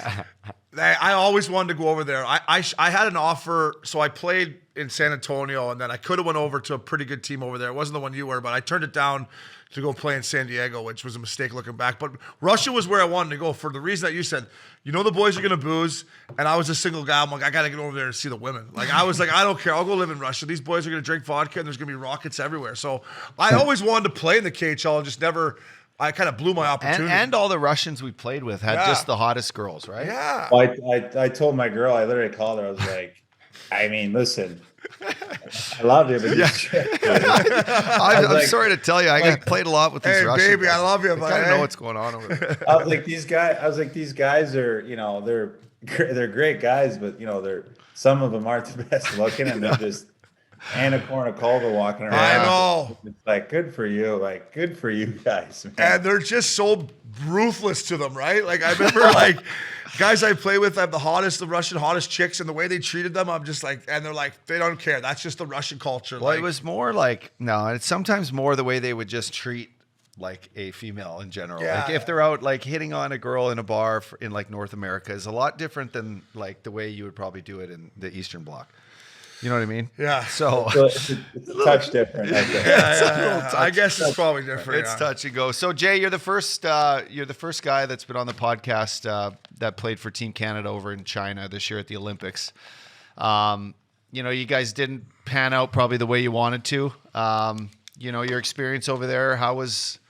I always wanted to go over there. I had an offer, so I played in San Antonio, and then I could have went over to a pretty good team over there. It wasn't the one you were, but I turned it down to go play in San Diego, which was a mistake looking back. But Russia was where I wanted to go for the reason that you said. You know the boys are going to booze, and I was a single guy. I'm like, I got to get over there and see the women. Like, I was like, I don't care. I'll go live in Russia. These boys are going to drink vodka, and there's going to be rockets everywhere. So I always wanted to play in the KHL and just never – I kind of blew my opportunity. And all the Russians we played with had just the hottest girls, right? Yeah. Well, I told my girl, I literally called her. I was like, I mean, listen, I love you, but I'm sorry to tell you, I played a lot with these Russians. Hey, baby, I love you, but I don't know what's going on over there. I was like, these guys are, you know, they're great guys, but you know, some of them aren't the best looking, and they're just Anna Kournikova walking around. I know. It's like, good for you. Like, good for you guys, man. And they're just so ruthless to them, right? Like, I remember, like, guys I play with have the Russian hottest chicks, and the way they treated them, I'm just like, and they're like, they don't care. That's just the Russian culture. Well, it was more like, no, it's sometimes more the way they would just treat like a female in general. Yeah. Like if they're out like hitting on a girl in a bar in like North America is a lot different than like the way you would probably do it in the Eastern Bloc. You know what I mean? Yeah. So it's a touch different. I think. I guess it's probably different. It's touch and go. So Jay, you're the first guy that's been on the podcast that played for Team Canada over in China this year at the Olympics. You know, you guys didn't pan out probably the way you wanted to. You know, your experience over there. How was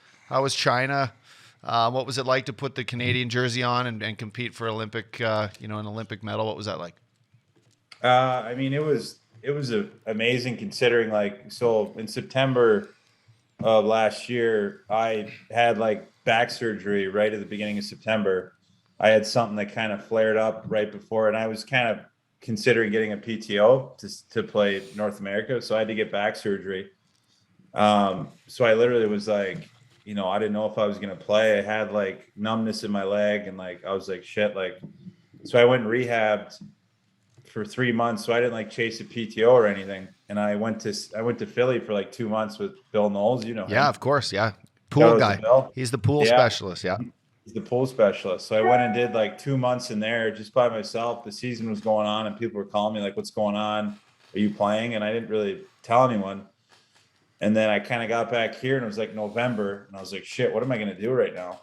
China? What was it like to put the Canadian jersey on and compete for Olympic? An Olympic medal? What was that like? I mean, it was amazing considering, like, so in September of last year, I had like back surgery right at the beginning of September. I had something that kind of flared up right before, and I was kind of considering getting a PTO to play North America. So I had to get back surgery. So I literally was like, you know, I didn't know if I was going to play. I had like numbness in my leg, and like, I was like, shit, like, so I went and rehabbed for 3 months, so I didn't like chase a PTO or anything. And I went to Philly for like 2 months with Bill Knowles, you know him. Yeah, of course, yeah. Pool guy. He's the pool specialist, yeah. He's the pool specialist. So I went and did like 2 months in there just by myself. The season was going on, and people were calling me like, what's going on? Are you playing? And I didn't really tell anyone. And then I kind of got back here, and it was like November, and I was like, shit, what am I going to do right now?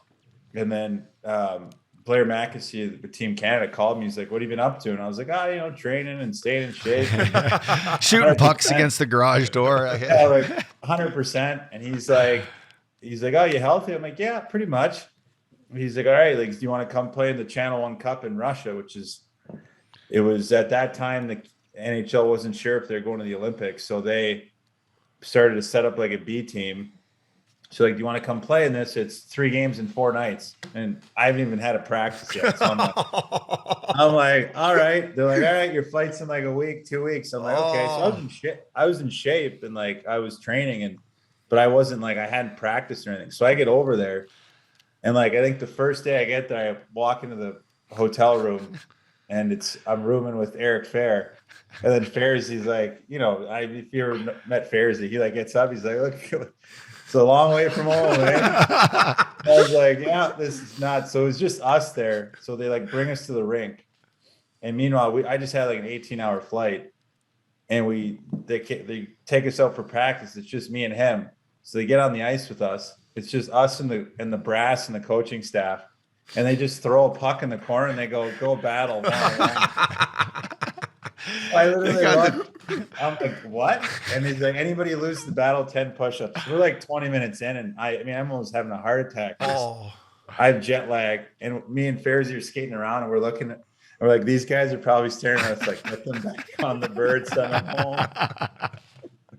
And then Blair McAsee with Team Canada called me. He's like, what have you been up to? And I was like, training and staying in shape. Shooting pucks against the garage door. Yeah, like 100%. And he's like, oh, you healthy? I'm like, yeah, pretty much. He's like, all right, like, do you want to come play in the Channel 1 Cup in Russia? It was at that time, the NHL wasn't sure if they're going to the Olympics. So they started to set up like a B team. So like, do you want to come play in this? It's 3 games in 4 nights. And I haven't even had a practice yet. So I'm like, all right. They're like, all right, your flight's in like a week, 2 weeks. I'm like, okay. So I was in shape and like I was training, but I wasn't like, I hadn't practiced or anything. So I get over there, and like, I think the first day I get there, I walk into the hotel room, and I'm rooming with Eric Fair. And then Fairs, he's like, you know, if you ever met Fairs, he like gets up, he's like, look, it's a long way from home, man. I was like, yeah, this is nuts. So it was just us there. So they like bring us to the rink. And meanwhile, I just had like an 18-hour flight, and they take us out for practice. It's just me and him. So they get on the ice with us. It's just us and the brass and the coaching staff. And they just throw a puck in the corner, and they go battle. I literally I'm like, what? And he's like, anybody lose the battle, 10 push-ups. We're like 20 minutes in, and I'm almost having a heart attack. I have jet lag, and me and Fairzy are skating around, and we're like, these guys are probably staring at us like, get them back on the bird, send them home.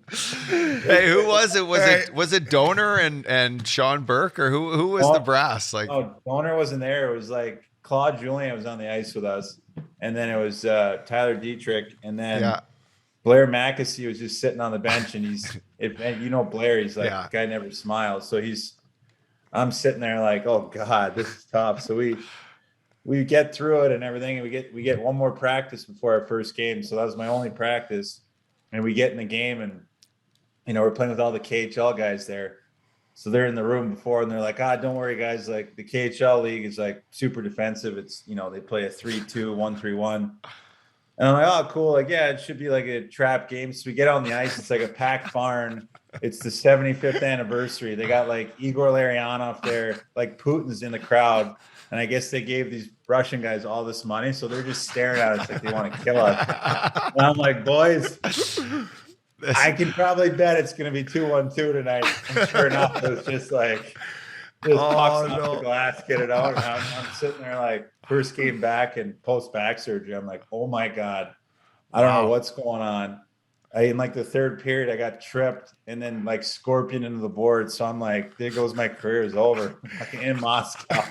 Hey, who was it? Was it Donor and Sean Burke, or who was the brass? Like, oh, Donor wasn't there. It was like Claude Julien was on the ice with us, and then it was Tyler Dietrich, and then Blair McAsee was just sitting on the bench, and Blair, he's like, the guy never smiles. So I'm sitting there like, oh God, this is tough. So we we get through it and everything, and we get one more practice before our first game. So that was my only practice, and we get in the game, and we're playing with all the KHL guys there. So they're in the room before, and they're like, don't worry, guys. Like, the KHL league is like super defensive. It's, they play a 3-2, 1-3-1. And I'm like, oh, cool. Like, yeah, it should be like a trap game. So we get on the ice. It's like a packed barn. It's the 75th anniversary. They got like Igor Larionov there, like Putin's in the crowd. And I guess they gave these Russian guys all this money. So they're just staring at us like they want to kill us. And I'm like, boys, I can probably bet it's going to be 2-1-2 tonight. And sure enough, it was just like, pucks off the glass, get it out. And I'm sitting there like, first game back and post back surgery. I'm like, oh my God, I don't know what's going on. In like the third period, I got tripped and then like scorpion into the board. So I'm like, there goes my career is over. Like in Moscow.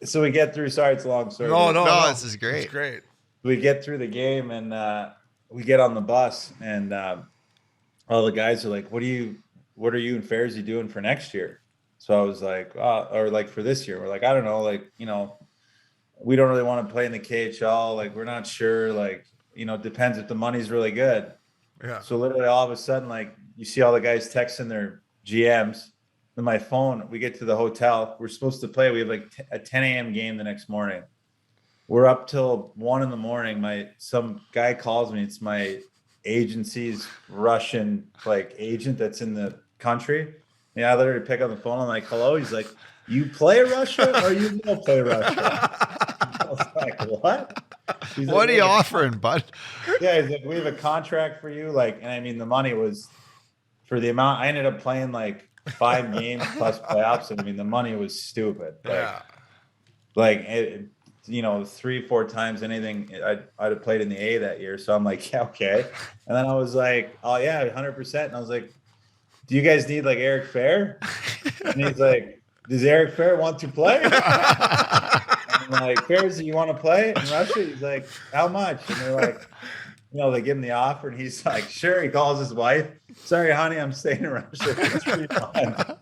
So we get through. Sorry, it's a long story. No, this is great. It's great. We get through the game and we get on the bus and all the guys are like, what are you and Fairzy doing for next year? So I was like, or like for this year, we're like, I don't know, like, we don't really want to play in the KHL. Like, we're not sure, like, depends if the money's really good. Yeah. So literally all of a sudden, like, you see all the guys texting their GMs. On my phone, we get to the hotel. We're supposed to play. We have like a 10 a.m. game the next morning. We're up till 1 a.m. Some guy calls me. It's my agency's Russian like agent that's in the country. Yeah, I literally pick up the phone. I'm like, hello. He's like, you play Russia or you don't play Russia? I was like, what? He's What like, are you offering, bud? Yeah, he's like, we have a contract for you. Like, and I mean, the money was for the amount. I ended up playing like 5 games plus playoffs. And I mean, the money was stupid. Like, it, 3-4 times anything I'd have played in the A that year. So I'm like, yeah, okay. And then I was like, oh yeah, 100%. And I was like, do you guys need like Eric Fair? And he's like, does Eric Fair want to play? I'm like, Fairs, do you want to play in Russia? He's like, how much? And they're like, they give him the offer and he's like, sure. He calls his wife. Sorry, honey, I'm staying in Russia. It's pretty fun.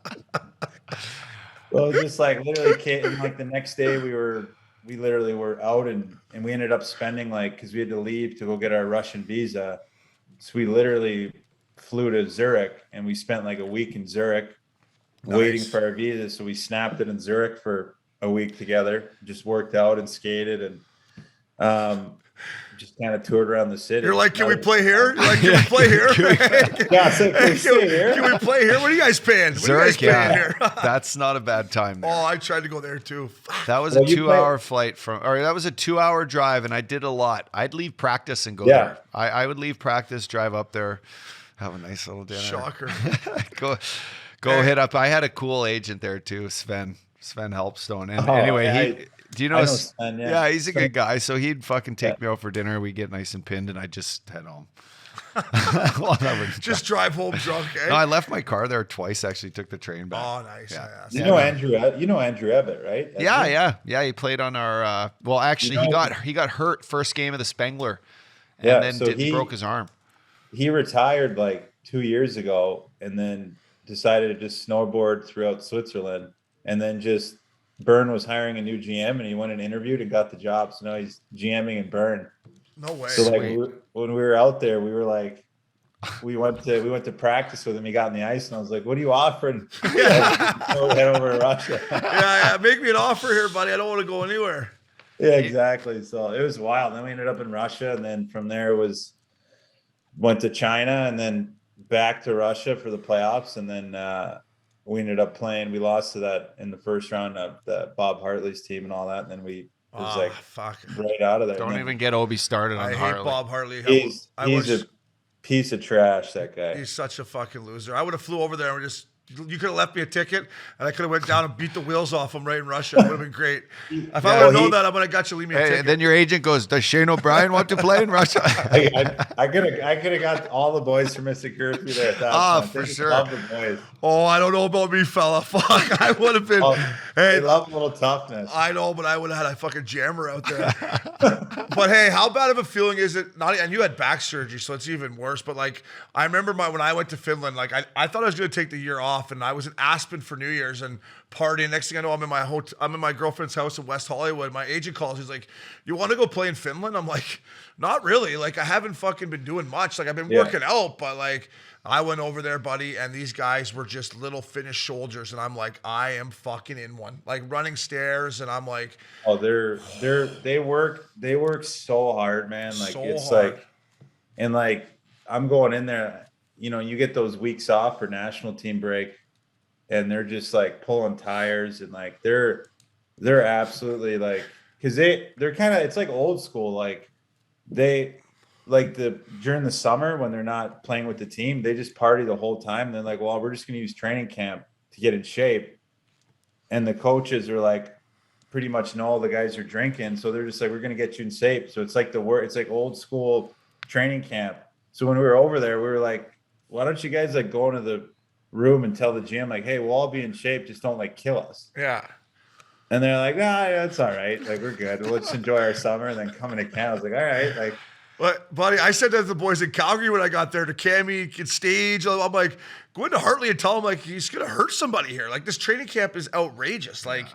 Well, just like literally, and like the next day we literally were out and we ended up spending like, cause we had to leave to go get our Russian visa. So we literally flew to Zurich and we spent like a week in Zurich waiting for our visa. So we snapped it in Zurich for a week together, just worked out and skated and just kind of toured around the city. You're like, can we play here? You're like, can we play here? Yeah, so can we stay here? Can we play here? What are you guys paying? Zurich, here? That's not a bad time there. Oh, I tried to go there too. That was a 2-hour flight that was a 2-hour drive, and I did a lot. I'd leave practice and go there. I would leave practice, drive up there, have a nice little dinner. Shocker. go hit up. I had a cool agent there too, Sven Helpstone. And anyway, do you know Sven? Yeah, he's a good guy. So he'd fucking take me out for dinner. We get nice and pinned, and I just head home. Just drive home drunk. Eh? No, I left my car there twice. Actually, took the train back. Oh, nice. Yeah. You know Andrew Ebbett, right? Yeah. He played on our. Well, actually, he got hurt first game of the Spengler, and then broke his arm. He retired like 2 years ago, and then decided to just snowboard throughout Switzerland, and then just Bern was hiring a new GM, and he went and interviewed and got the job. So now he's GMing in Bern. No way. So like when we were out there, we were like, we went to practice with him. He got on the ice, and I was like, "What are you offering?" Head over to Russia. Yeah, make me an offer here, buddy. I don't want to go anywhere. Yeah, exactly. So it was wild. Then we ended up in Russia, and then from there went to China, and then back to Russia for the playoffs, and then we ended up playing. We lost to that in the first round of the Bob Hartley's team and all that, and then it was right out of there. Don't even get Obi started on Hartley. I hate Bob Hartley. He's a piece of trash, that guy. He's such a fucking loser. I would have flew over there and you could have left me a ticket, and I could have went down and beat the wheels off him right in Russia. It would have been great. If I would have known that, I would have got you leave me a ticket. And then your agent goes, does Shane O'Brien want to play in Russia? I could have got all the boys from Mr. Curfew there. For sure. Love the boys. Oh, I don't know about me, fella. Fuck, I would have been. They love a little toughness. I know, but I would have had a fucking jammer out there. But hey, how bad of a feeling is it? And you had back surgery, so it's even worse. But like, I remember when I went to Finland, like I thought I was going to take the year off. off, and I was in Aspen for New Year's and partying. Next thing I know, I'm in my girlfriend's house in West Hollywood. My agent calls. He's like, "You want to go play in Finland?" I'm like, "Not really. Like, I haven't fucking been doing much. Like, I've been working out, but like, I went over there, buddy, and these guys were just little Finnish soldiers, and I'm like, I am fucking in one, like running stairs, and I'm like, oh, they work so hard, man. Like so it's hard. like, and like I'm going in there, you know, you get those weeks off for national team break, and they're just like pulling tires, and like they're absolutely like, because they're kind of, it's like old school, like they. Like during the summer when they're not playing with the team, they just party the whole time. They're like, well, we're just going to use training camp to get in shape. And the coaches are like, pretty much know the guys are drinking. So they're just like, we're going to get you in shape. So it's like it's like old school training camp. So when we were over there, we were like, why don't you guys like go into the room and tell the gym like, hey, we'll all be in shape. Just don't like kill us. Yeah. And they're like, nah, yeah, it's all right. Like, we're good. We'll just enjoy our summer and then come into camp. I was like, all right. Like, But, buddy, I said that to the boys in Calgary when I got there, to Cammy, kid stage. I'm like, go into Hartley and tell him, like, he's going to hurt somebody here. Like, this training camp is outrageous. Like,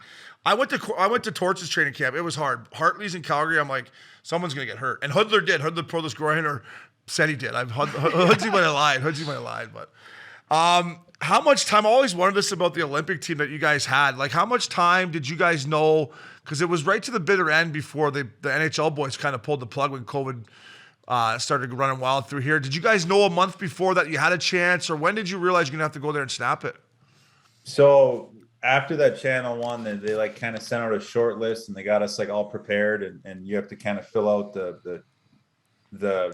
I went to Torch's training camp. It was hard. Hartley's in Calgary. I'm like, someone's going to get hurt. And Hudler did. Hudler pulled his groin, or said he did. Hoodsy might have lied. But how much time, I always wondered this about the Olympic team that you guys had. Like, how much time did you guys know? Because it was right to the bitter end before the NHL boys kind of pulled the plug when COVID started running wild through here. Did you guys know a month before that you had a chance, or when did you realize you're going to have to go there and snap it? So after that Channel 1, they like kind of sent out a short list, and they got us like all prepared, and you have to kind of fill out the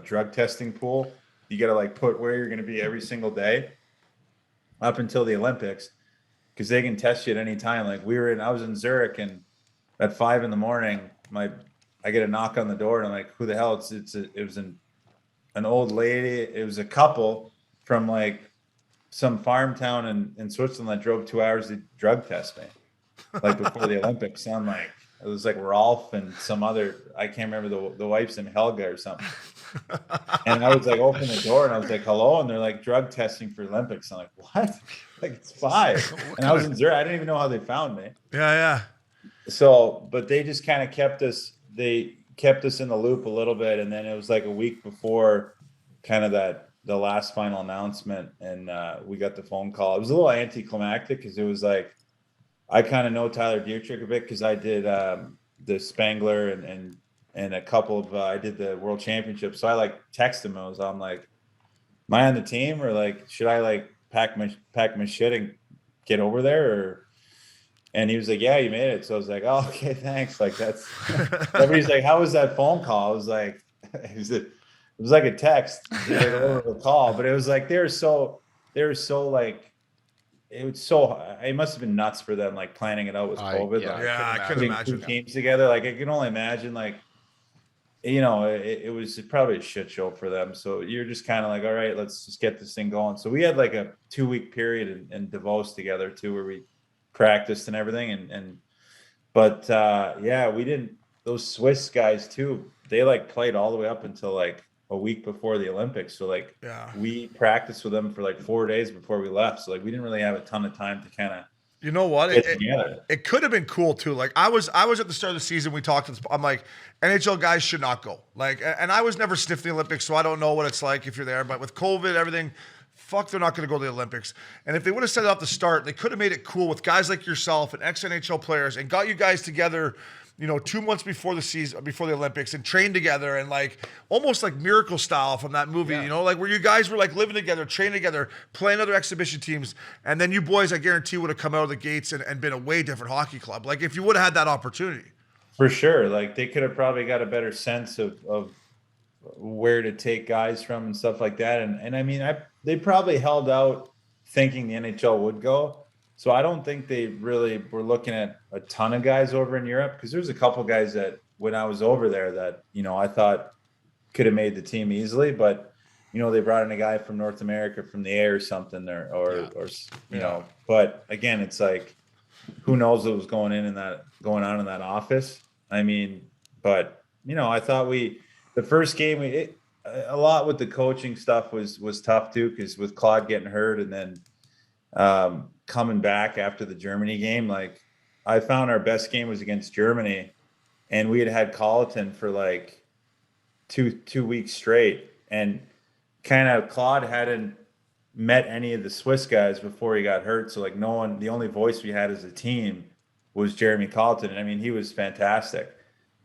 drug testing pool. You got to like put where you're going to be every single day up until the Olympics, because they can test you at any time. Like I was in Zurich, and at 5 a.m, I get a knock on the door, and I'm like, who the hell? It was an old lady. It was a couple from like some farm town in Switzerland that drove 2 hours to drug test me, like before the Olympics. And I'm like, it was like Rolf and some other, I can't remember the wife's name, Helga or something. And I was like, open the door, and I was like, hello. And they're like, drug testing for Olympics. I'm like, what? Like, it's 5. And I was in Zurich. I didn't even know how they found me. Yeah. So, but they just kind of kept us in the loop a little bit. And then it was like a week before kind of the last final announcement, and we got the phone call. It was a little anticlimactic, because it was like, I kind of know Tyler Dietrich a bit, because I did the Spangler and a couple of I did the World Championship. So I like texted him. I'm like, am I on the team, or like, should I like pack my shit and get over there? Or, and he was like, yeah, you made it. So I was like, oh, okay, thanks. Like, that's, everybody's like, how was that phone call? I was like, it was like a text, or a call, but it was like, they were so like, it must have been nuts for them, like planning it out with COVID. I couldn't imagine. Two teams together. Like, I can only imagine, like, you know, it was probably a shit show for them. So you're just kind of like, all right, let's just get this thing going. So we had like a 2-week period in Davos together too, where we practiced and everything. But we didn't, those Swiss guys too, they like played all the way up until like a week before the Olympics. So like, we practiced with them for like 4 days before we left. So like, we didn't really have a ton of time to kind of, you know what? It could have been cool too. Like, I was at the start of the season. We talked. I'm like, NHL guys should not go. Like, and I was never sniffed the Olympics, so I don't know what it's like if you're there. But with COVID, everything, fuck, they're not going to go to the Olympics. And if they would have set it off the start, they could have made it cool with guys like yourself and ex-NHL players, and got you guys together, you know, 2 months before the season, before the Olympics, and trained together, and like almost like Miracle style from that movie, you know, like where you guys were like living together, training together, playing other exhibition teams, and then you boys, I guarantee, would have come out of the gates and been a way different hockey club. Like, if you would have had that opportunity. For sure. Like, they could have probably got a better sense of where to take guys from and stuff like that. And I mean, they probably held out thinking the NHL would go. So I don't think they really were looking at a ton of guys over in Europe, because there's a couple guys that when I was over there that, you know, I thought could have made the team easily, but, you know, they brought in a guy from North America from the A or something or you know, but again, it's like, who knows what was going on in that office. I mean, but, you know, I thought the first game, a lot with the coaching stuff was tough too, because with Claude getting hurt, and then coming back after the Germany game, like I found our best game was against Germany, and we had Colleton for like two weeks straight, and kind of Claude hadn't met any of the Swiss guys before he got hurt. So like no one, the only voice we had as a team was Jeremy Colleton. And I mean, he was fantastic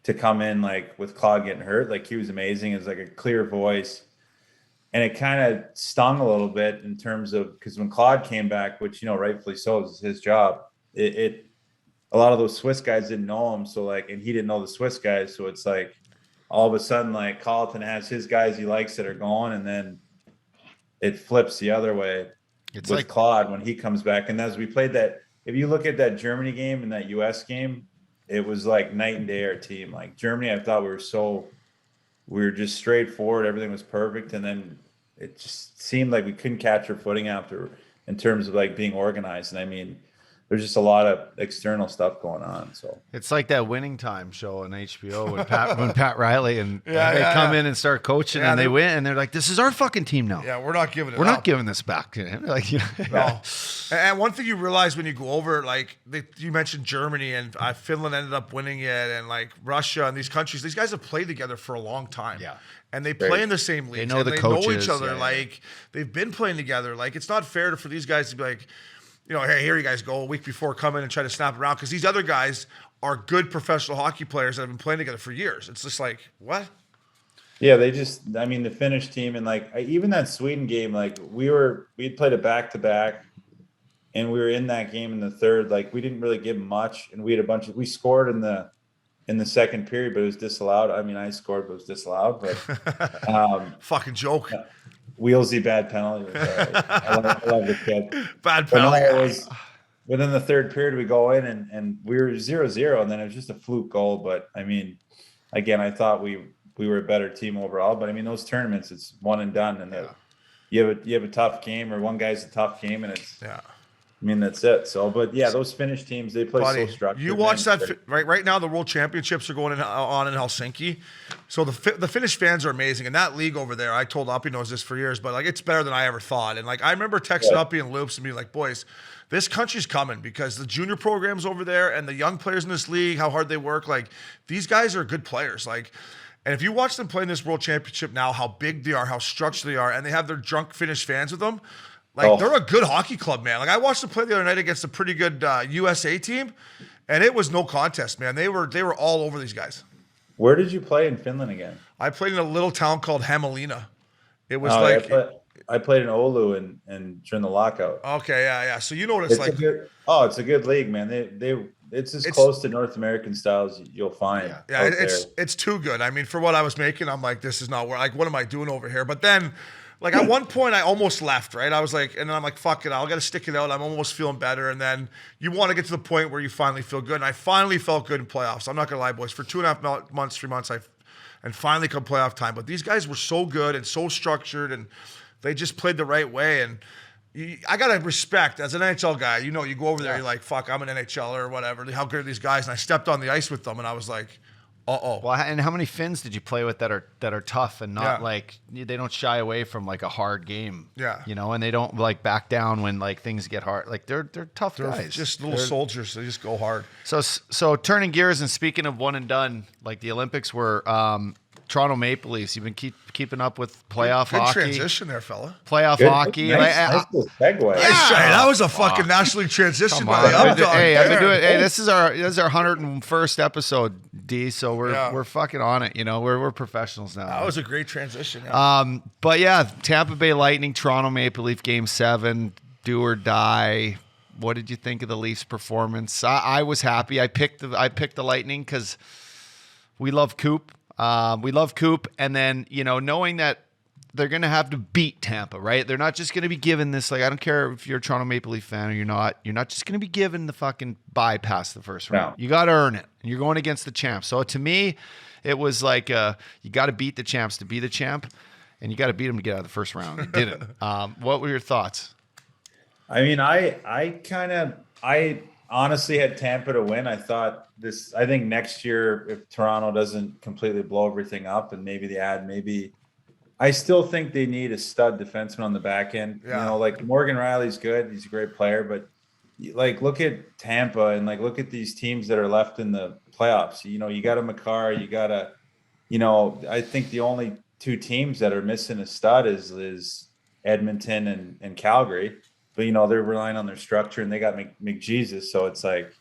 to come in like with Claude getting hurt. Like he was amazing. It was like a clear voice. And it kind of stung a little bit in terms of, because when Claude came back, which, you know, rightfully so, is his job, it a lot of those Swiss guys didn't know him. So like, and he didn't know the Swiss guys. So it's like all of a sudden, like Colleton has his guys he likes that are gone, and then it flips the other way. It's with like Claude when he comes back. And as we played that, if you look at that Germany game and that US game, it was like night and day our team. Like Germany, I thought we were just straightforward. Everything was perfect. And then it just seemed like we couldn't catch our footing after in terms of like being organized. And I mean, there's just a lot of external stuff going on. So it's like that Winning Time show on HBO when Pat Riley and they come in and start coaching and they win and they're like, "This is our fucking team now. Yeah, we're not giving it. We're not giving this back to him." Like, you know, no. And one thing you realize when you go over, like you mentioned Germany and Finland ended up winning it, and like Russia and these countries, these guys have played together for a long time. Yeah. And they play in the same leagues. They know they coaches. know each other. Like they've been playing together. Like it's not fair for these guys to be like, you know, hey, here you guys go a week before, come in and try to snap around, because these other guys are good professional hockey players that have been playing together for years. It's just like, what? Yeah, I mean, the Finnish team and like even that Sweden game, like we'd played a back-to-back, and we were in that game in the third. Like we didn't really give much, and we had we scored in the second period, but it was disallowed. I mean, I scored, but it was disallowed. But fucking joke. Wheelsy bad penalty. I love the kid. Bad penalty. It was within the third period, we go in and we were 0-0, and then it was just a fluke goal. But I mean, again, I thought we were a better team overall. But I mean, those tournaments, it's one and done, and you have a tough game, or one guy's a tough game, and it's I mean, that's it. So, but yeah, those Finnish teams, they play so structured. You watch that right now. The World Championships are going on in Helsinki, so the Finnish fans are amazing. And that league over there, I told Uppy knows this for years, but like it's better than I ever thought. And like I remember texting Uppy and Loops and being like, "Boys, this country's coming because the junior programs over there and the young players in this league, how hard they work. Like these guys are good players. Like." And if you watch them play in this World Championship now, how big they are, how structured they are, and they have their drunk Finnish fans with them. Like, they're a good hockey club, man. Like, I watched them play the other night against a pretty good USA team, and it was no contest, man. They were all over these guys. Where did you play in Finland again? I played in a little town called Hämeenlinna. It was I played in Oulu and during the lockout. Okay, yeah. So you know what it's like. It's a good league, man. It's as close to North American style as you'll find. Yeah, it's too good. I mean, for what I was making, I'm like, this is not where. Like, what am I doing over here? But then. Like at one point I almost left, right? I was like, and then I'm like, fuck it, I'll gotta stick it out. I'm almost feeling better. And then you want to get to the point where you finally feel good. And I finally felt good in playoffs. I'm not gonna lie, boys. For 2.5 months, 3 months, and finally come playoff time. But these guys were so good and so structured, and they just played the right way. And I gotta respect as an NHL guy. You know, you go over there, you're like, fuck, I'm an NHLer or whatever. How good are these guys? And I stepped on the ice with them, and I was like. Well, and how many Finns did you play with that are tough and not like they don't shy away from like a hard game? Yeah, you know, and they don't like back down when like things get hard. Like they're tough guys, just little soldiers. They just go hard. So turning gears and speaking of one and done, like the Olympics were. Toronto Maple Leafs. You've been keeping up with playoff hockey. Good transition there, fella. Playoff hockey. Nice little segue. That was a fucking National League transition by the Updogg. Hey, I've been doing. Hey, this is our 101st episode, D. So we're fucking on it. You know, we're professionals now. That was a great transition. Yeah. But yeah, Tampa Bay Lightning, Toronto Maple Leaf Game 7, do or die. What did you think of the Leafs' performance? I was happy. I picked the Lightning because we love Coop. And then, you know, knowing that they're going to have to beat Tampa, right? They're not just going to be given this, like, I don't care if you're a Toronto Maple Leaf fan or you're not just going to be given the fucking bypass the first round. No. You got to earn it. And you're going against the champs. So to me, it was like, you got to beat the champs to be the champ, and you got to beat them to get out of the first round. You didn't. What were your thoughts? I mean, I honestly had Tampa to win. I think next year, if Toronto doesn't completely blow everything up and maybe they add maybe I still think they need a stud defenseman on the back end. Yeah. You know, like Morgan Riley's good. He's a great player, but like look at Tampa and like look at these teams that are left in the playoffs. You know, you got a Makar, you got a, you know, I think the only two teams that are missing a stud is Edmonton and Calgary. But you know, they're relying on their structure and they got McJesus, so it's like,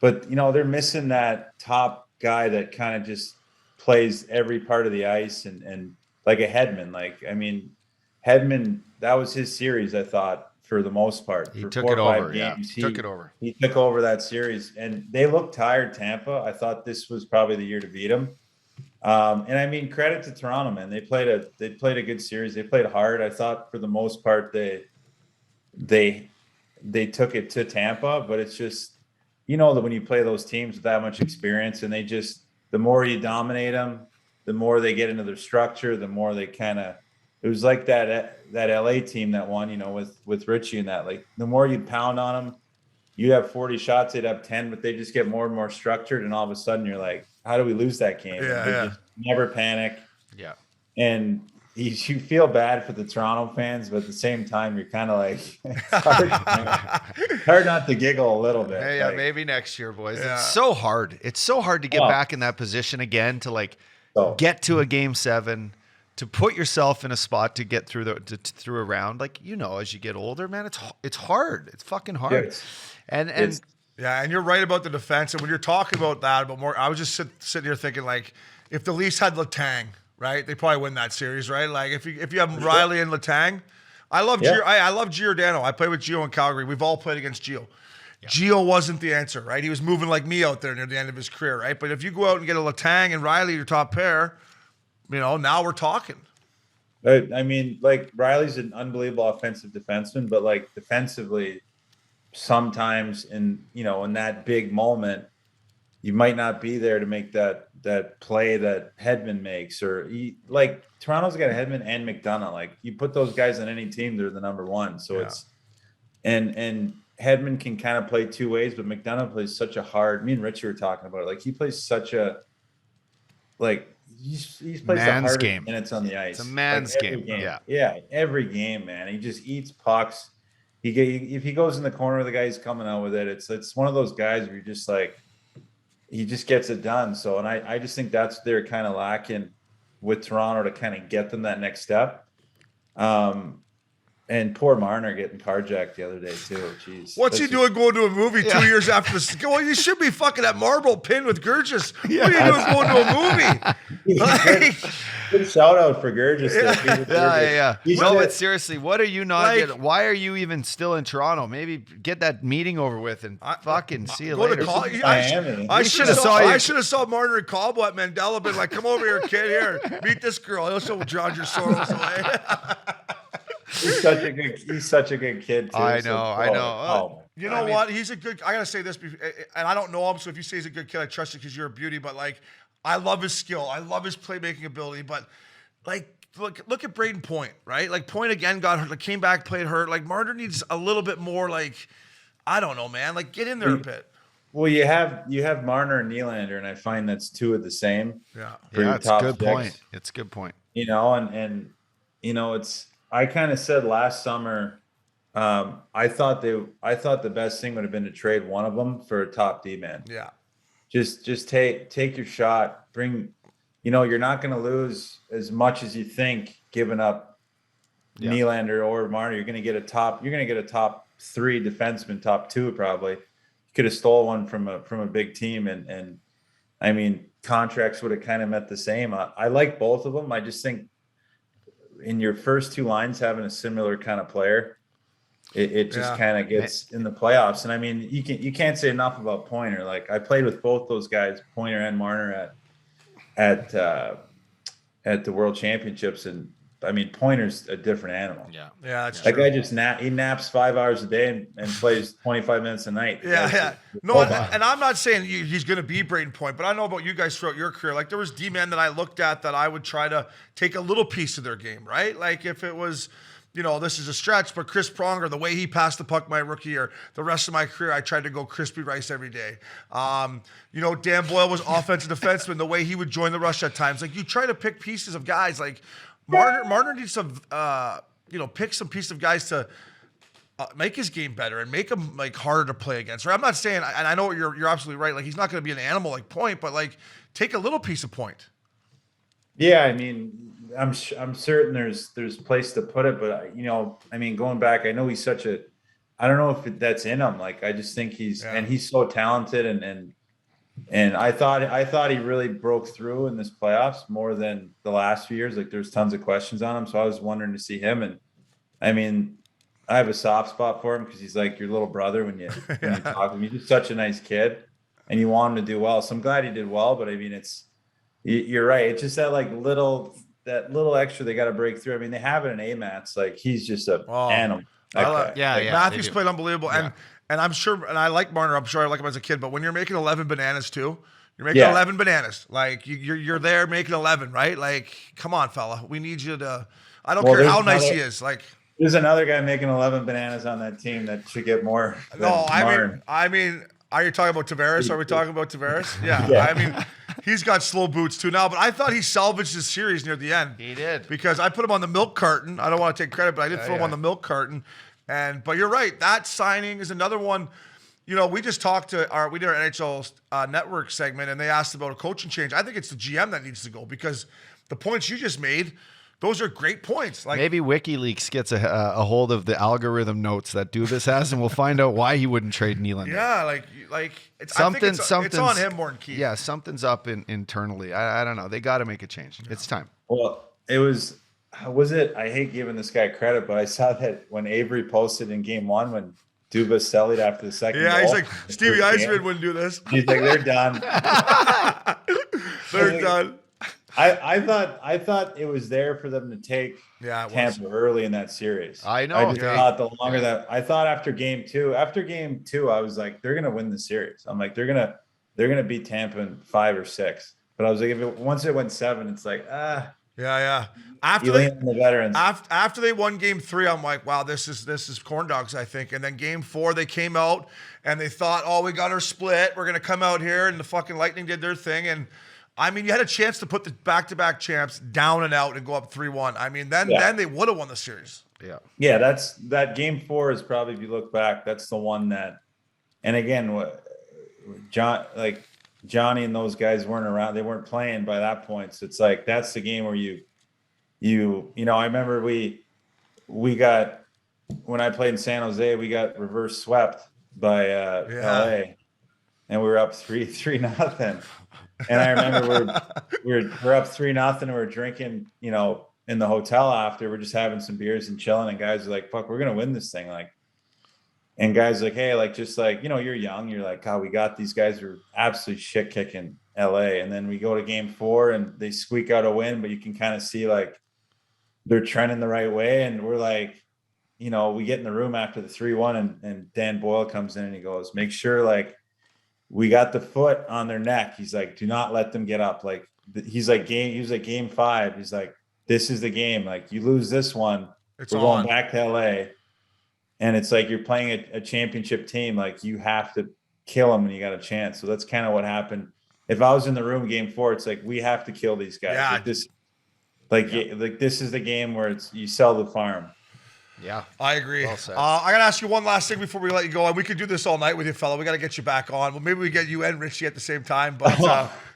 but you know, they're missing that top guy that kind of just plays every part of the ice and like a Hedman. Like, I mean, Hedman, that was his series, I thought, for the most part. He for took 4 it or 5 over. games, Yeah, took it over. He took over that series, and they looked tired, Tampa. I thought this was probably the year to beat them. And I mean, credit to Toronto, man. They played a good series. They played hard. I thought for the most part they took it to Tampa, but it's just, you know, that when you play those teams with that much experience and they just, the more you dominate them, the more they get into their structure, the more they kind of, it was like that LA team that won, you know, with Richie and that, like the more you'd pound on them, you'd have 40 shots, they'd have 10, but they just get more and more structured. And all of a sudden you're like, how do we lose that game? Just never panic. Yeah. And you feel bad for the Toronto fans, but at the same time, you're kind of like, it's hard not to giggle a little bit. Hey, yeah, like, maybe next year, boys. Yeah. It's so hard. It's so hard to get back in that position again, to like get to a game 7, to put yourself in a spot to get through through a round. Like, you know, as you get older, man, it's hard. It's fucking hard. Yes. And Yeah, and you're right about the defense. And when you're talking about that, about more, I was just sitting here thinking, like, if the Leafs had Letang, right, they probably win that series, right? Like, if you have Riley and Letang, I love I love Giordano. I played with Gio in Calgary. We've all played against Gio. Yeah. Gio wasn't the answer, right? He was moving like me out there near the end of his career, right? But if you go out and get a Letang and Riley, your top pair, you know, now we're talking. I mean, like, Riley's an unbelievable offensive defenseman, but like defensively, sometimes in that big moment, you might not be there to make that play that Hedman makes, or like Toronto's got a Hedman and McDonough. Like, you put those guys on any team, they're the number one. So it's and Hedman can kind of play two ways, but McDonough plays such a hard. Me and Richie were talking about it. Like, he plays such a He's plays the hardest game. Minutes on the ice. It's a man's game. Yeah, every game, man. He just eats pucks. If he goes in the corner, the guy's coming out with it. It's one of those guys where you're just like, he just gets it done. So, and I just think that's they're kind of lacking with Toronto to kind of get them that next step. And poor Marner getting carjacked the other day too. Jeez. What's he doing going to a movie 2 years after this? Well, you should be fucking at Marble Pin with Gurgis. What are you doing going to a movie? Good shout out for Gurgis. Yeah. No, but seriously, what are you not getting? Why are you even still in Toronto? Maybe get that meeting over with and fucking see you later. I should have saw Marner and Cabo at Mandela. Been like, come over here, kid. Here, meet this girl. He'll show John your sorrows away. He's such a good kid too. I know. You know what? He's a good. I gotta say this, and I don't know him, so if you say he's a good kid, I trust you because you're a beauty. But like, I love his skill. I love his playmaking ability. But like, look at Braden Point, right? Like, Point again got hurt, like, came back, played hurt. Like, Marner needs a little bit more. Like, I don't know, man. Like, get in there a bit. Well, you have Marner and Nylander, and I find that's two of the same. Yeah, it's a good point. It's a good point. You know, and you know, it's. I kind of said last summer, I thought the best thing would have been to trade one of them for a top D man. Yeah. Just take your shot. Bring, you know, you're not going to lose as much as you think giving up Nylander or Marner. You're going to get a top 3 defenseman, top 2 probably. You could have stole one from a big team, and I mean, contracts would have kind of met the same. I like both of them. I just think, in your first 2 lines, having a similar kind of player, it just kind of gets in the playoffs. And I mean, you can't say enough about Pointer. Like, I played with both those guys, Pointer and Marner, at the World Championships, and I mean, Pointer's a different animal. Yeah, that's that true. guy just he naps 5 hours a day and plays 25 minutes a night. Yeah. No, and I'm not saying he's going to be Braden Point, but I know about you guys throughout your career. Like, there was D-men that I looked at that I would try to take a little piece of their game, right? Like, if it was, you know, this is a stretch, but Chris Pronger, the way he passed the puck my rookie year, the rest of my career, I tried to go crispy rice every day. You know, Dan Boyle was offensive defenseman, the way he would join the rush at times. Like, you try to pick pieces of guys like Marner needs to, pick some piece of guys to make his game better and make him like harder to play against. Right? I'm not saying, and I know you're absolutely right. Like he's not going to be an animal like Point, but like take a little piece of Point. Yeah, I mean, I'm certain there's place to put it, but I mean, going back, I know he's such a. I don't know if that's in him. Like I just think he's so talented and I thought he really broke through in this playoffs more than the last few years. Like there's tons of questions on him, so I was wondering to see him. And I mean, I have a soft spot for him because he's like your little brother when you talk to him. He's just such a nice kid, and you want him to do well. So I'm glad he did well. But I mean, you're right. It's just that like little extra they got to break through. I mean, they have it in A-Mats. Like he's just a animal. Matthews played unbelievable, and I'm sure, and I like Marner. I'm sure I like him as a kid. But when you're making 11 bananas too, you're making 11 bananas. Like you're there making 11, right? Like, come on, fella, we need you to. I don't care how nice he is. Like, there's another guy making 11 bananas on that team that should get more. No, I mean, are you talking about Tavares? Are we talking about Tavares? Yeah. I mean, he's got slow boots too now, but I thought he salvaged his series near the end. He did. Because I put him on the milk carton. I don't want to take credit, but I did throw him on the milk carton. But you're right. That signing is another one. We just talked we did our NHL network segment, and they asked about a coaching change. I think it's the GM that needs to go because the points you just made, those are great points. Like maybe WikiLeaks gets a hold of the algorithm notes that Dubas has, and we'll find out why he wouldn't trade Nylander. Yeah, like it's something's on him more than Keith. Yeah, something's up internally. I don't know. They got to make a change. Yeah. It's time. Well, it was it? I hate giving this guy credit, but I saw that when Avery posted in game 1 when Dubas sellied after the second goal. He's like, Stevie Yzerman wouldn't do this. He's like, they're done. They're done. I thought it was there for them to take Tampa early in that series. I know. I just thought the longer that I thought after game two, I was like, they're gonna win the series. I'm like, they're gonna beat Tampa in 5 or 6. But I was like, once it went 7, it's like After the veterans. After they won game 3, I'm like, wow, this is corn dogs, I think. And then game 4, they came out and they thought, oh, we got our split. We're gonna come out here, and the fucking Lightning did their thing. And I mean, you had a chance to put the back-to-back champs down and out and go up 3-1. I mean, then they would have won the series. Yeah, that game 4 is probably, if you look back, that's the one that. And again, Johnny and those guys weren't around. They weren't playing by that point. So it's like that's the game where you I remember we got, when I played in San Jose, we got reverse swept by LA, and we were up 3-0. And I remember we're up 3-0. And we're drinking, in the hotel after. We're just having some beers and chilling. And guys are like, "Fuck, we're gonna win this thing!" Like, and guys are like, "Hey, like, just like, you're young. You're like, God, we got these guys are absolutely shit kicking LA." And then we go to game 4 and they squeak out a win, but you can kind of see like they're trending the right way. And we're like, we get in the room after the 3-1, and Dan Boyle comes in and he goes, "Make sure like we got the foot on their neck." He's like, "Do not let them get up." Like he was like game 5. He's like, "This is the game. Like you lose this one, we're going back to LA." And it's like, you're playing a championship team. Like you have to kill them when you got a chance. So that's kind of what happened. If I was in the room game 4, it's like, we have to kill these guys. Yeah. Like this is the game where you sell the farm. Yeah, I agree. Well said. I got to ask you one last thing before we let you go. And we could do this all night with you, fella. We got to get you back on. Well, maybe we get you and Richie at the same time. But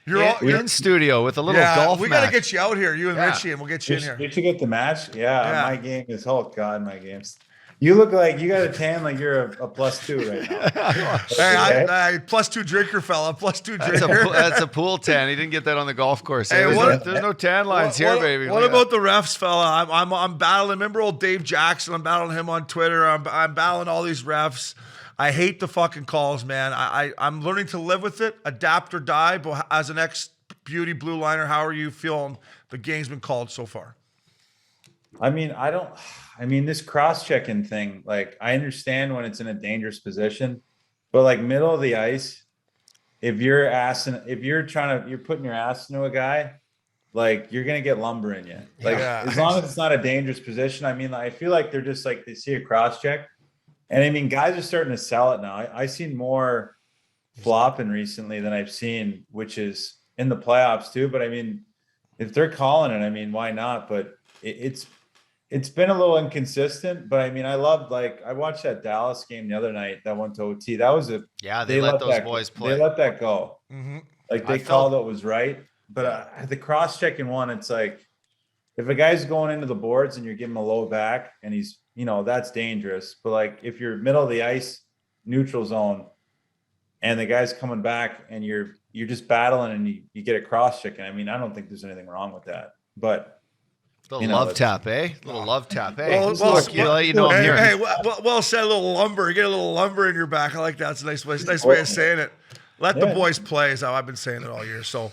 you're in studio with a little golf we got to get you out here, you and Richie, and we'll get you in here. We should get the match. Yeah, my game is, oh God, my game's. You look like you got a tan like you're a +2 right now. Hey, I +2 drinker, fella. +2 drinker. That's a pool tan. He didn't get that on the golf course. Hey, there's no tan lines here, baby. What about the refs, fella? I'm battling. Remember old Dave Jackson? I'm battling him on Twitter. I'm battling all these refs. I hate the fucking calls, man. I'm learning to live with it, adapt or die. But as an ex-beauty blue liner, how are you feeling the game's been called so far? I mean, this cross-checking thing, like, I understand when it's in a dangerous position, but like middle of the ice, if you're putting your ass into a guy, like you're going to get lumber in you. Like as long as it's not a dangerous position. I mean, I feel like they're just like, they see a cross-check, and I mean, guys are starting to sell it now. I've seen more flopping recently than I've seen, which is in the playoffs too. But I mean, if they're calling it, I mean, why not? But it's been a little inconsistent, but I mean, I watched that Dallas game the other night that went to OT. That was they let those boys play. They let that go. Mm-hmm. Like they called what was right. But the cross-checking one, it's like if a guy's going into the boards and you're giving him a low back and he's, that's dangerous. But like if you're middle of the ice, neutral zone, and the guy's coming back and you're just battling and you get a cross-checking. I mean, I don't think there's anything wrong with that. But little love tap, eh? Little love tap, eh? Well, I'm here. Hey, well said. A little lumber. You get a little lumber in your back. I like that. It's a nice way of saying it. Let the boys play is how I've been saying it all year. So,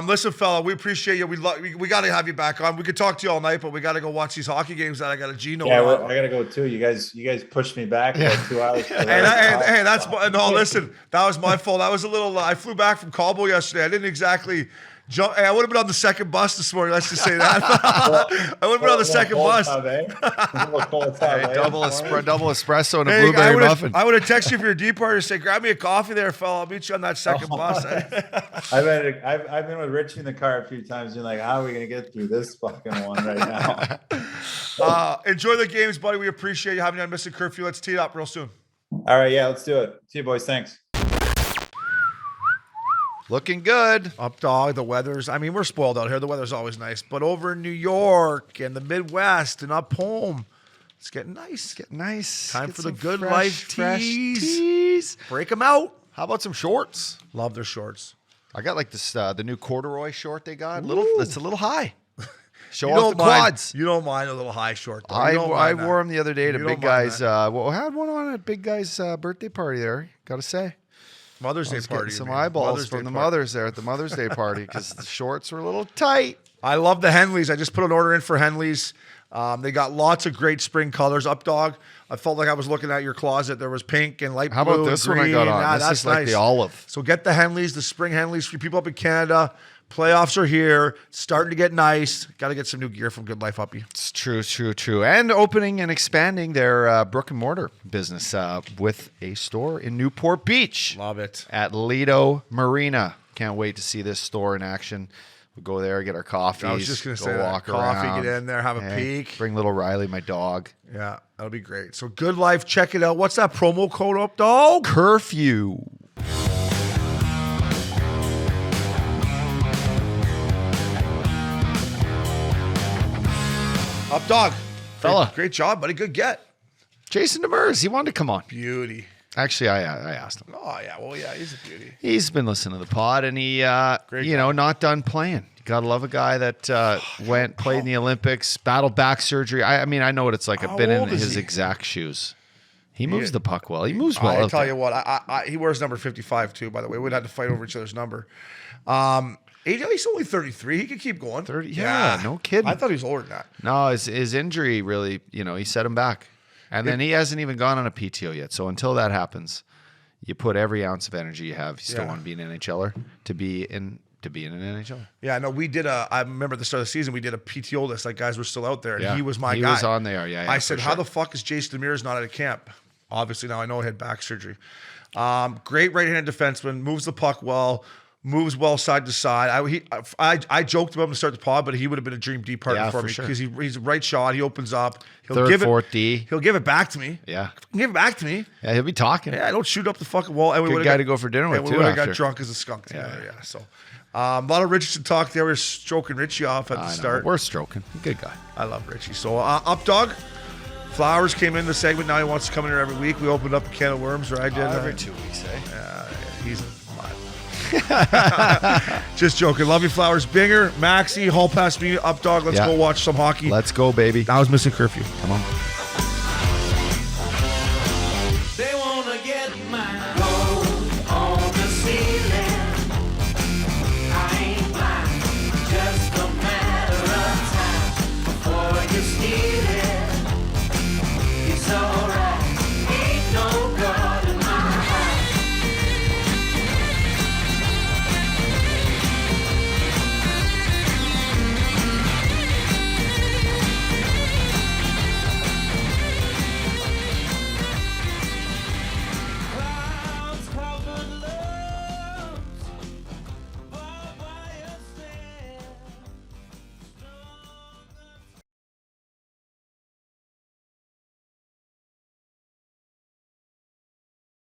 listen, fella, we appreciate you. We got to have you back on. We could talk to you all night, but we got to go watch these hockey games that I got a Gino. Yeah, I got to go too. You guys pushed me back like 2 hours. Listen, that was my fault. I was a little. I flew back from Cabo yesterday. I didn't exactly. I would have been on the second bus this morning. Let's just say that. I would have been on the second bus. Double espresso and a blueberry muffin. I would have texted you for your deep party to say, grab me a coffee there, fella. I'll meet you on that second bus. I've been with Richie in the car a few times. You're like, how are we going to get through this fucking one right now? Enjoy the games, buddy. We appreciate you having you on Missin Curfew. Let's tee it up real soon. All right. Yeah, let's do it. See you, boys. Thanks. Looking good. Updogg, the weather's, I mean, we're spoiled out here. The weather's always nice. But over in New York and the Midwest and up home, it's getting nice. Time for the Goodlife tees. Break them out. How about some shorts? Love their shorts. I got like this, the new corduroy short they got. It's a little high. Show off the quads. You don't mind a little high short, though. I wore them the other day at a big guy's, I had one on a big guy's birthday party there, got to say. Mother's Day party. Some eyeballs from the mothers there at the Mother's Day party because the shorts were a little tight. I love the Henleys. I just put an order in for Henleys. They got lots of great spring colors. Updogg, I felt like I was looking at your closet. There was pink and light blue. How about this one I got on? This is like the olive. So get the Henleys, the spring Henleys for you people up in Canada. Playoffs are here. It's starting to get nice. Got to get some new gear from Goodlife, Uppy. It's true. And opening and expanding their brick and mortar business with a store in Newport Beach. Love it. At Lido Marina. Can't wait to see this store in action. We'll go there, get our coffees. I was just going to say walk that. Coffee, around. get in there, have a peek. Bring little Riley, my dog. Yeah, that'll be great. So Goodlife, check it out. What's that promo code, Updogg? Curfew. Updogg. Fella. Great job, buddy. Good get. Jason Demers, he wanted to come on. Beauty. Actually, I asked him. Oh, yeah. Well, yeah, he's a beauty. He's been listening to the pod, and he, not done playing. You got to love a guy that played in the Olympics, battled back surgery. I mean, I know what it's like. I've been in his exact shoes. He moves the puck well. He moves well. I tell you what, he wears number 55 too, by the way. We'd have to fight over each other's number. He's only 33. He could keep going. 30, yeah, no kidding. I thought he was older than that. No, his injury really, he set him back. And then he hasn't even gone on a PTO yet. So until that happens, you put every ounce of energy you have. You still want to be an NHLer to be in an NHLer. Yeah, no, we did I remember at the start of the season, we did a PTO list, like guys were still out there. And he was my guy. He was on there, yeah. I said, how the fuck is Jason Demers not at a camp? Obviously, now I know he had back surgery. Great right-handed defenseman, moves the puck well, moves well side to side. I joked about him to start the pod, but he would have been a dream D partner for me because he's a right shot. He opens up. Third, fourth D. He'll give it back to me. Yeah. Give it back to me. Yeah, he'll be talking. Yeah, I don't shoot up the fucking wall. And good guy to go for dinner with, too. We would have got drunk as a skunk together. Yeah. So, a lot of Richardson talk there. We're stroking Richie off at the start. We're stroking. Good guy. I love Richie. So, Updogg. Flowers came in the segment. Now he wants to come in here every week. We opened up a can of worms, or I did. Every 2 weeks, eh? Yeah, he's just joking. Love you, Flowers. Binger, Maxie, haul past me, Updogg. Let's go watch some hockey. Let's go, baby. That was Missin Curfew. Come on.